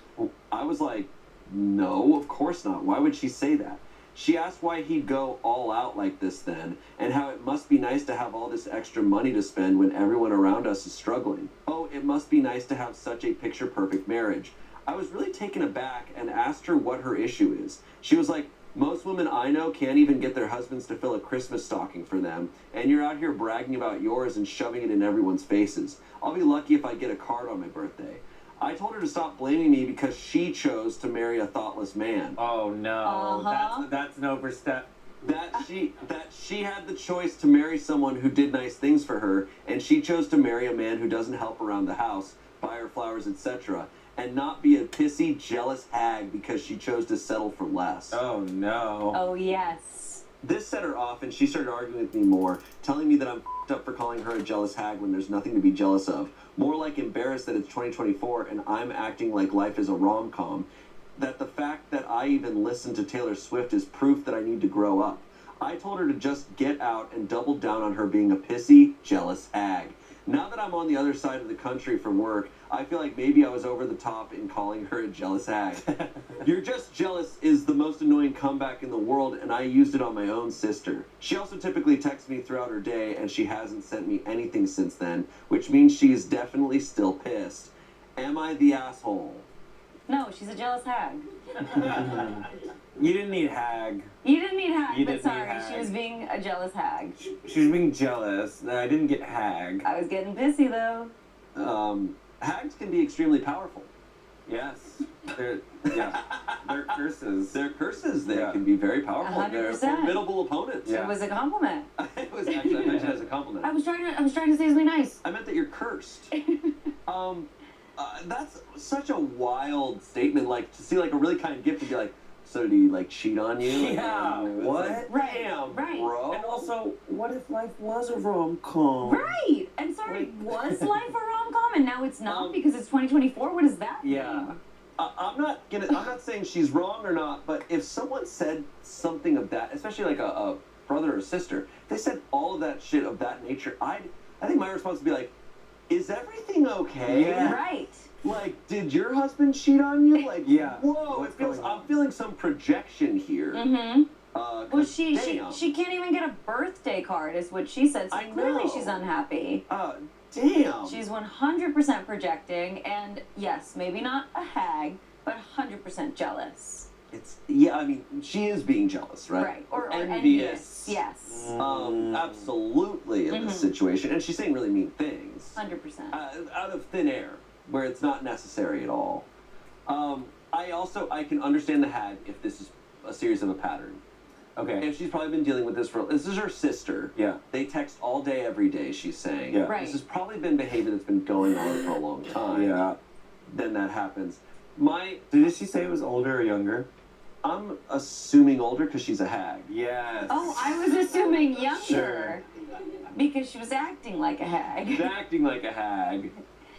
B: I was like, No, of course not. Why would she say that? She asked why he'd go all out like this then, and how it must be nice to have all this extra money to spend when everyone around us is struggling. Oh, it must be nice to have such a picture-perfect marriage. I was really taken aback and asked her what her issue is. She was like, most women I know can't even get their husbands to fill a Christmas stocking for them, and you're out here bragging about yours and shoving it in everyone's faces. I'll be lucky if I get a card on my birthday. I told her to stop blaming me because she chose to marry a thoughtless man.
F: Oh no, that's an overstep.
B: That she had the choice to marry someone who did nice things for her, and she chose to marry a man who doesn't help around the house, buy her flowers, etc., and not be a pissy, jealous hag because she chose to settle for less.
F: Oh no.
G: Oh, yes.
B: This set her off, and she started arguing with me more, telling me that I'm f***ed up for calling her a jealous hag when there's nothing to be jealous of. More like embarrassed that it's 2024 and I'm acting like life is a rom-com. That the fact that I even listen to Taylor Swift is proof that I need to grow up. I told her to just get out and double down on her being a pissy, jealous hag. Now that I'm on the other side of the country for work, I feel like maybe I was over the top in calling her a jealous hag. You're just jealous is the most annoying comeback in the world, and I used it on my own sister. She also typically texts me throughout her day, and she hasn't sent me anything since then, which means she is definitely still pissed. Am I the asshole?
G: No, she's a jealous hag.
F: You didn't need hag.
G: You didn't mean hag,
F: You
G: but
F: didn't mean
G: sorry,
F: hag.
G: she was being a jealous hag.
F: She was being jealous. No, I didn't get hag.
G: I was getting pissy though.
B: Hags can be extremely powerful.
F: Yes. They're curses.
B: They're curses. They
F: Yeah.
B: can be very powerful. They're
G: 100%.
B: formidable opponents.
F: Yeah.
G: It was a compliment.
B: It was actually, I mentioned it as a compliment.
G: I was trying to say something nice.
B: I meant that you're cursed. That's such a wild statement. Like to see like a really kind gift and be like, so did he like cheat on you?
F: Yeah,
B: And it's
F: what?
B: like,
G: Right,
B: damn,
G: right.
B: bro.
F: And also, what if life was a rom-com?
G: Right. And sorry, was life a rom-com and now it's not because it's 2024? What does that mean?
F: Yeah.
B: I'm not saying she's wrong or not, but if someone said something of that, especially like a brother or sister, if they said all of that shit of that nature, I think my response would be like, is everything okay?
F: Yeah.
G: Right.
B: Like, did your husband cheat on you? Like,
F: Yeah.
B: whoa,
F: What's
B: it feels.
F: going on?
B: I'm feeling some projection here.
G: Mm-hmm.
B: 'Cause
G: Well, she
B: damn.
G: can't even get a birthday card, is what she said. So
B: I
G: clearly
B: know.
G: she's unhappy.
B: Damn.
G: She's 100% projecting, and yes, maybe not a hag, but 100% jealous.
B: I mean, she is being jealous, right?
G: Right. Or
B: envious.
G: Yes.
B: Absolutely in this situation, and she's saying really mean things.
G: 100%.
B: Out of thin air, where it's not necessary at all. I can understand the hag if this is a series of a pattern.
F: Okay.
B: If she's probably been dealing with this this is her sister.
F: Yeah.
B: They text all day, every day, she's saying.
F: Yeah.
G: Right.
B: This has probably been behavior that's been going on for a long time.
F: Yeah.
B: Then that happens.
F: Did she say it was older or younger?
B: I'm assuming older because she's a hag.
F: Yes.
G: Oh, I was assuming younger.
F: Sure.
G: Because she was acting like a hag.
B: She's acting like a hag.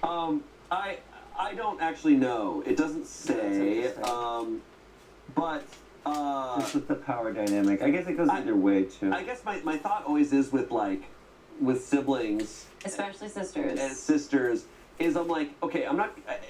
B: I don't actually know. It doesn't say. But
F: Just with the power dynamic. I guess it goes either way too.
B: I guess my thought always is with siblings
G: Especially sisters.
B: and sisters is I'm like, okay,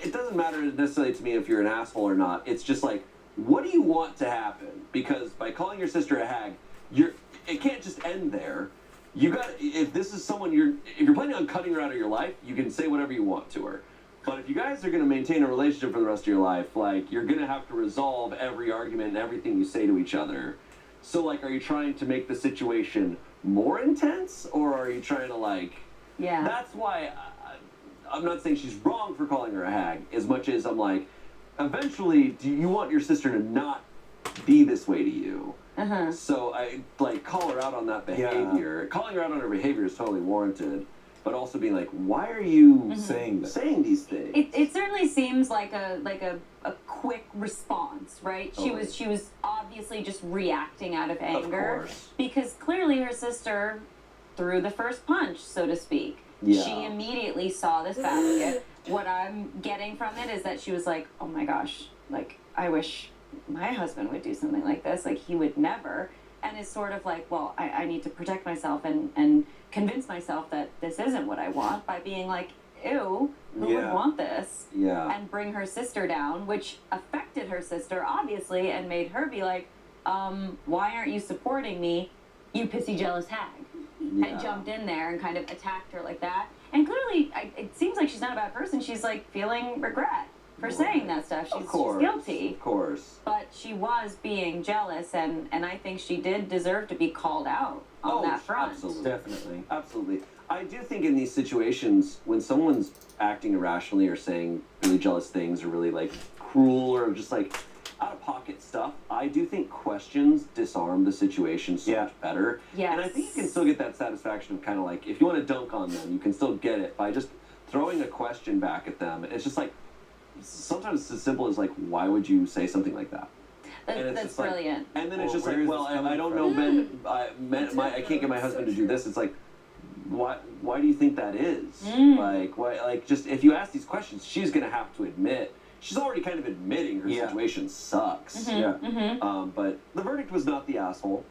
B: it doesn't matter necessarily to me if you're an asshole or not. It's just like, what do you want to happen? Because by calling your sister a hag, it can't just end there. If this is someone if you're planning on cutting her out of your life, you can say whatever you want to her. But if you guys are going to maintain a relationship for the rest of your life, like, you're going to have to resolve every argument and everything you say to each other. So, like, are you trying to make the situation more intense, or are you trying to, like...
G: Yeah.
B: That's why I'm not saying she's wrong for calling her a hag, as much as I'm like, eventually, do you want your sister to not be this way to you?
G: Uh-huh.
B: So I call her out on that behavior.
F: Yeah.
B: Calling her out on her behavior is totally warranted, but also being like, why are you
F: saying
B: these things?
G: It certainly seems like a quick response, right?
B: Totally.
G: She was obviously just reacting out of anger.
B: course.
G: Because clearly her sister threw the first punch, so to speak.
B: Yeah.
G: She immediately saw this basket. What I'm getting from it is that she was like, oh my gosh, like, I wish my husband would do something like this. Like, he would never. And is sort of like, well, I need to protect myself and convince myself that this isn't what I want by being like, ew, who
F: Yeah.
G: would want this?
B: Yeah.
G: And bring her sister down, which affected her sister, obviously, and made her be like, why aren't you supporting me, you pissy jealous hag?
B: Yeah.
G: And jumped in there and kind of attacked her like that. And clearly, it seems like she's not a bad person. She's like feeling regret for saying that stuff. She's guilty.
B: Of course.
G: But she was being jealous, and I think she did deserve to be called out on that front.
B: Absolutely.
F: Definitely.
B: Absolutely. I do think in these situations, when someone's acting irrationally or saying really jealous things or really like cruel or just like out of pocket stuff, I do think questions disarm the situation so much better.
G: Yes.
B: And I think you can still get that satisfaction of kind of like, if you want to dunk on them, you can still get it by just throwing a question back at them. It's just like, sometimes it's as simple as like, why would you say something like that? And it's
G: That's
B: just like-
G: brilliant.
B: And then it's
F: Well,
B: just
F: where
B: like,
F: is
B: well,
F: this
B: I don't
F: coming
B: know,
F: from?
B: I can't get my husband to do this. It's like, why do you think that is?
G: Mm.
B: Like, why? Like, just if you ask these questions, she's gonna have to admit. She's already kind of admitting her situation sucks. But the verdict was not the asshole.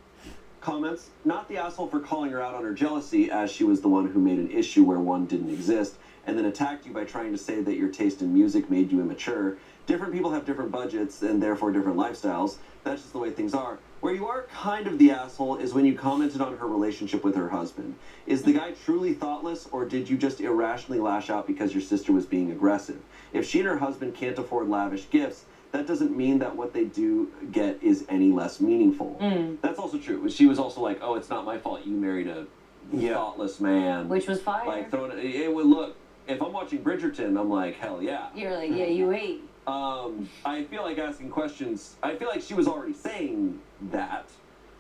B: Comments: not the asshole for calling her out on her jealousy, as she was the one who made an issue where one didn't exist, and then attacked you by trying to say that your taste in music made you immature. Different people have different budgets and therefore different lifestyles. That's just the way things are. Where you are kind of the asshole is when you commented on her relationship with her husband. Is the guy truly thoughtless, or did you just irrationally lash out because your sister was being aggressive? If she and her husband can't afford lavish gifts, that doesn't mean that what they do get is any less meaningful. That's also true. She was also like, oh, it's not my fault you married a thoughtless man.
G: Which was fire.
B: Like, throwing it would look, if I'm watching Bridgerton, I'm like, hell yeah.
G: You're like, yeah, you hate.
B: I feel like asking questions. I feel like she was already saying that.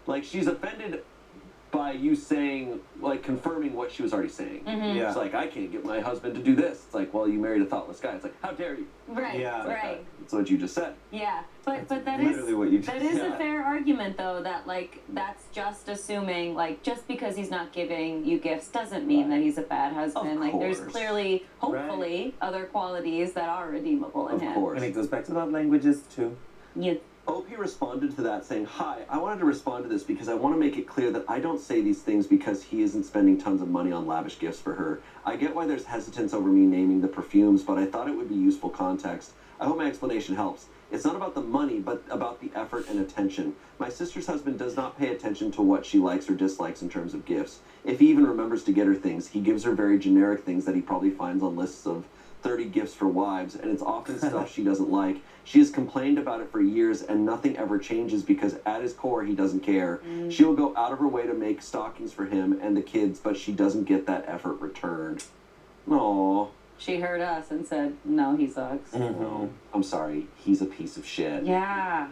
B: Like, she's offended by you saying, like, confirming what she was already saying.
F: Yeah.
B: It's like, I can't get my husband to do this. It's like, well, you married a thoughtless guy. It's like, how dare you?
G: Right,
F: Yeah.
G: right.
B: That's what you just said.
G: Yeah, but that
F: Literally
G: is
F: what you
G: that
F: just
G: is
F: said.
G: a fair argument though, that like that's just assuming like just because he's not giving you gifts doesn't mean that he's a bad husband.
B: Of
G: Like there's
B: course.
G: clearly, hopefully, other qualities that are redeemable in
B: Of
G: him.
B: course.
F: And it goes back to love languages too.
G: Yeah.
B: OP responded to that saying, hi, I wanted to respond to this because I want to make it clear that I don't say these things because he isn't spending tons of money on lavish gifts for her. I get why there's hesitance over me naming the perfumes, but I thought it would be useful context. I hope my explanation helps. It's not about the money, but about the effort and attention. My sister's husband does not pay attention to what she likes or dislikes in terms of gifts. If he even remembers to get her things, he gives her very generic things that he probably finds on lists of 30 gifts for wives, and it's often stuff she doesn't like. She has complained about it for years, and nothing ever changes because at his core, he doesn't care. She will go out of her way to make stockings for him and the kids, but she doesn't get that effort returned. Aww.
G: She heard us and said, no, he sucks.
B: No, I'm sorry. He's a piece of shit.
G: Yeah.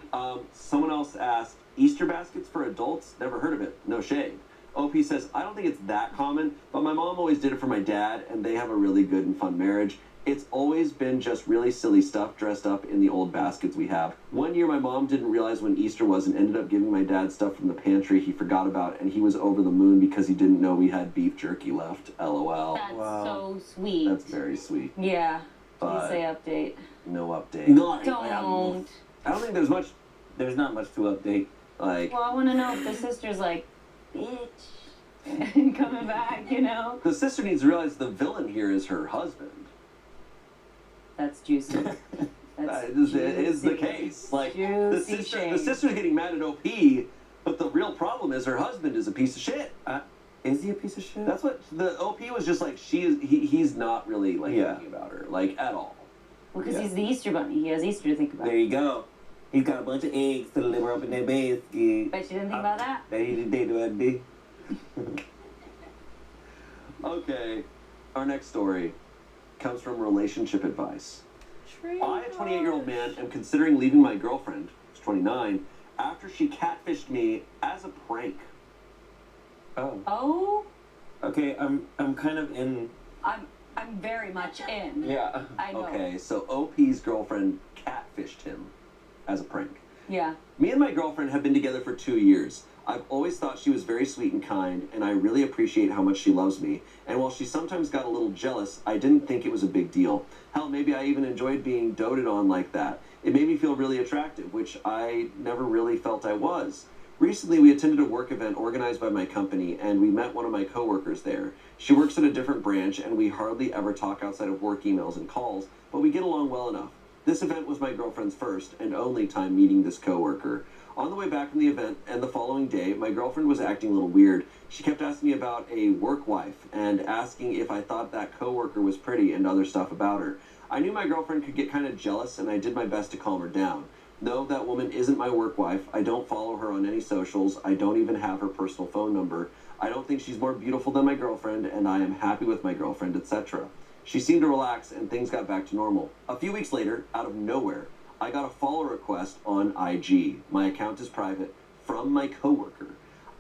B: Someone else asked, Easter baskets for adults? Never heard of it. No shade. OP says, I don't think it's that common, but my mom always did it for my dad, and they have a really good and fun marriage. It's always been just really silly stuff dressed up in the old baskets we have. One year my mom didn't realize when Easter was and ended up giving my dad stuff from the pantry he forgot about, and he was over the moon because he didn't know we had beef jerky left. LOL.
G: That's
F: Wow.
G: so sweet.
B: That's very sweet.
G: Yeah.
B: But-
G: Please say update.
B: No update.
F: No,
G: Don't.
B: I don't think there's much,
F: There's not much to update.
B: like,
G: Well, I want to know if the sister's like, bitch, coming back, you know?
B: the sister needs to realize the villain here is her husband.
G: That's juicy.
B: That
G: That's
B: is the
G: juicy.
B: case. Like,
G: Juicy
B: the
G: shade.
B: sister's getting mad at OP, but the real problem is her husband is a piece of shit.
F: Is he a piece of shit?
B: That's what the OP was just like. He's not really like thinking about her like at all.
G: Because he's the Easter bunny. He has Easter to think about.
F: There you go. He's got a bunch of eggs to deliver up in that basket.
G: Bet you didn't think about that?
F: That he did what did.
B: Okay, our next story comes from relationship advice. I, a 28-year-old man, am considering leaving my girlfriend, who's 29, after she catfished me as a prank.
F: Oh.
G: Oh,
F: Okay, I'm kind of in.
G: I'm very much in.
F: Yeah.
G: I know.
B: Okay, so OP's girlfriend catfished him as a prank.
G: Yeah.
B: Me and my girlfriend have been together for 2 years. I've always thought she was very sweet and kind, and I really appreciate how much she loves me. And while she sometimes got a little jealous, I didn't think it was a big deal. Hell, maybe I even enjoyed being doted on like that. It made me feel really attractive, which I never really felt I was. Recently, we attended a work event organized by my company, and we met one of my coworkers there. She works at a different branch, and we hardly ever talk outside of work emails and calls, but we get along well enough. This event was my girlfriend's first and only time meeting this coworker. On the way back from the event and the following day, my girlfriend was acting a little weird. She kept asking me about a work wife and asking if I thought that coworker was pretty and other stuff about her. I knew my girlfriend could get kind of jealous, and I did my best to calm her down. No, that woman isn't my work wife. I don't follow her on any socials. I don't even have her personal phone number. I don't think she's more beautiful than my girlfriend, and I am happy with my girlfriend, etc. She seemed to relax, and things got back to normal. A few weeks later, out of nowhere, I got a follow request on IG. My account is private, from my coworker.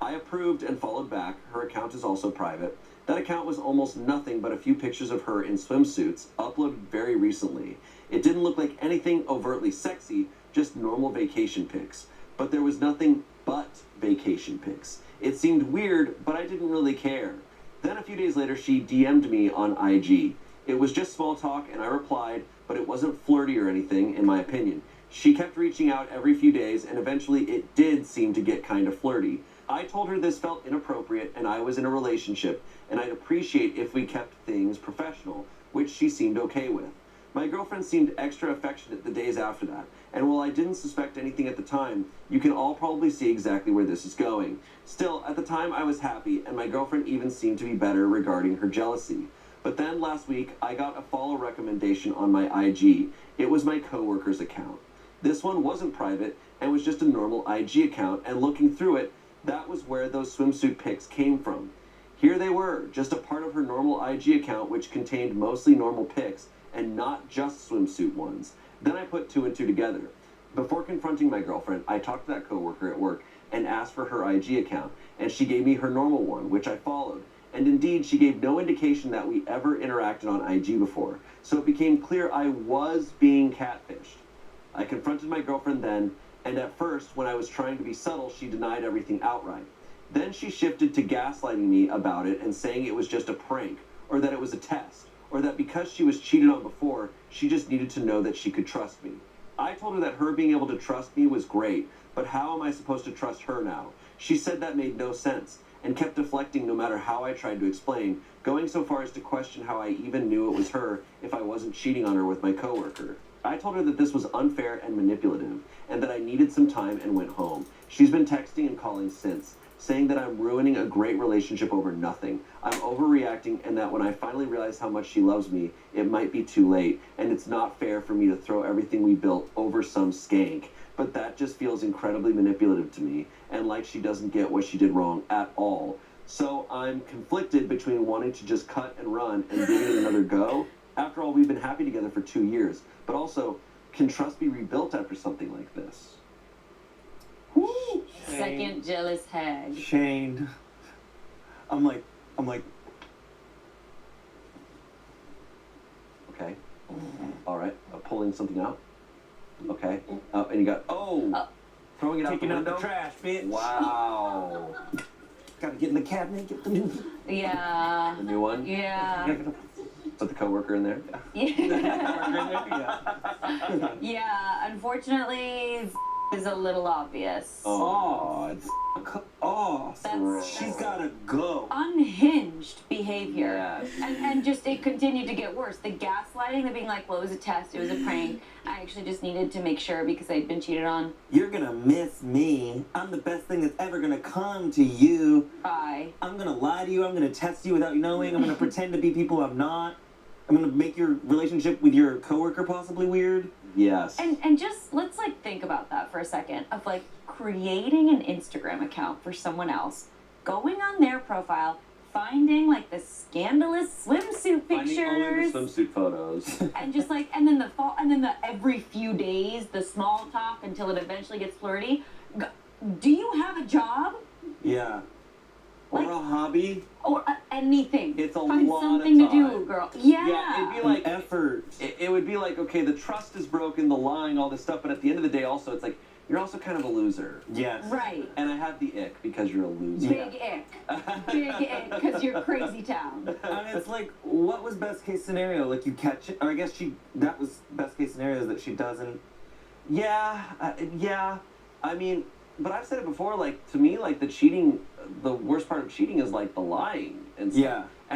B: I approved and followed back. Her account is also private. That account was almost nothing but a few pictures of her in swimsuits, uploaded very recently. It didn't look like anything overtly sexy, just normal vacation pics. But there was nothing but vacation pics. It seemed weird, but I didn't really care. Then a few days later, she DM'd me on IG. It was just small talk, and I replied, but it wasn't flirty or anything, in my opinion. She kept reaching out every few days, and eventually it did seem to get kind of flirty. I told her this felt inappropriate, and I was in a relationship, and I'd appreciate if we kept things professional, which she seemed okay with. My girlfriend seemed extra affectionate the days after that, and while I didn't suspect anything at the time, you can all probably see exactly where this is going. Still, at the time I was happy, and my girlfriend even seemed to be better regarding her jealousy. But then last week, I got a follow recommendation on my IG. It was my coworker's account. This one wasn't private, and was just a normal IG account, and looking through it, that was where those swimsuit pics came from. Here they were, just a part of her normal IG account, which contained mostly normal pics, and not just swimsuit ones. Then I put two and two together. Before confronting my girlfriend, I talked to that coworker at work and asked for her IG account, and she gave me her normal one, which I followed. And indeed, she gave no indication that we ever interacted on IG before, so it became clear I was being catfished. I confronted my girlfriend then, and at first, when I was trying to be subtle, she denied everything outright. Then she shifted to gaslighting me about it and saying it was just a prank, or that it was a test, or that because she was cheated on before, she just needed to know that she could trust me. I told her that her being able to trust me was great, but how am I supposed to trust her now? She said that made no sense, and kept deflecting no matter how I tried to explain, going so far as to question how I even knew it was her if I wasn't cheating on her with my coworker. I told her that this was unfair and manipulative, and that I needed some time and went home. She's been texting and calling since, saying that I'm ruining a great relationship over nothing. I'm overreacting, and that when I finally realize how much she loves me, it might be too late, and it's not fair for me to throw everything we built over some skank. But that just feels incredibly manipulative to me, and like she doesn't get what she did wrong at all. So I'm conflicted between wanting to just cut and run and giving it another go. After all, we've been happy together for 2 years, but also, can trust be rebuilt after something like this?
F: Woo!
G: Second jealous hag.
F: Shane. I'm like,
B: Okay. All right. Pulling something out. Okay. And you got, throwing it out the
F: taking out the
B: window.
F: trash, bitch.
B: Wow.
F: Gotta get in the cabinet, get the new.
G: Yeah.
B: The new one?
G: Yeah.
B: Put the coworker in there.
G: Yeah. Yeah. Unfortunately, is a little obvious.
B: Oh, it's
F: She's gotta go.
G: Unhinged behavior.
B: Yes.
G: And just it continued to get worse. The gaslighting, the being like, well, it was a test, it was a prank. I actually just needed to make sure because I'd been cheated on.
F: You're gonna miss me. I'm the best thing that's ever gonna come to you.
G: Bye.
F: I'm gonna lie to you. I'm gonna test you without you knowing. I'm gonna pretend to be people I'm not. I'm gonna make your relationship with your coworker possibly weird.
B: Yes.
G: And just let's like think about that for a second of like creating an Instagram account for someone else, going on their profile, finding like the scandalous swimsuit
B: Finding only
G: pictures,
B: the swimsuit photos.
G: and just like and then the every few days the small talk until it eventually gets flirty. Do you have a job
F: Yeah. Or
G: Like-
F: a hobby.
G: or anything?
B: It's a
G: Find
B: lot of
G: something to
B: time.
G: do, girl. Yeah.
B: Yeah, it'd be like
F: Effort.
B: it would be like, okay, the trust is broken, the lying, all this stuff, but at the end of the day, also, it's like you're also kind of a loser.
F: Yes.
G: Right.
B: And I have the ick because you're a loser.
G: Big ick. Big ick, because you're crazy town.
F: I mean, it's like, what was best case scenario? Like, you catch it, or I guess that was best case scenario is that she doesn't.
B: Yeah. I mean, but I've said it before. Like to me, like the cheating, the worst part of cheating is like the lying and stuff.
F: Yeah.
B: And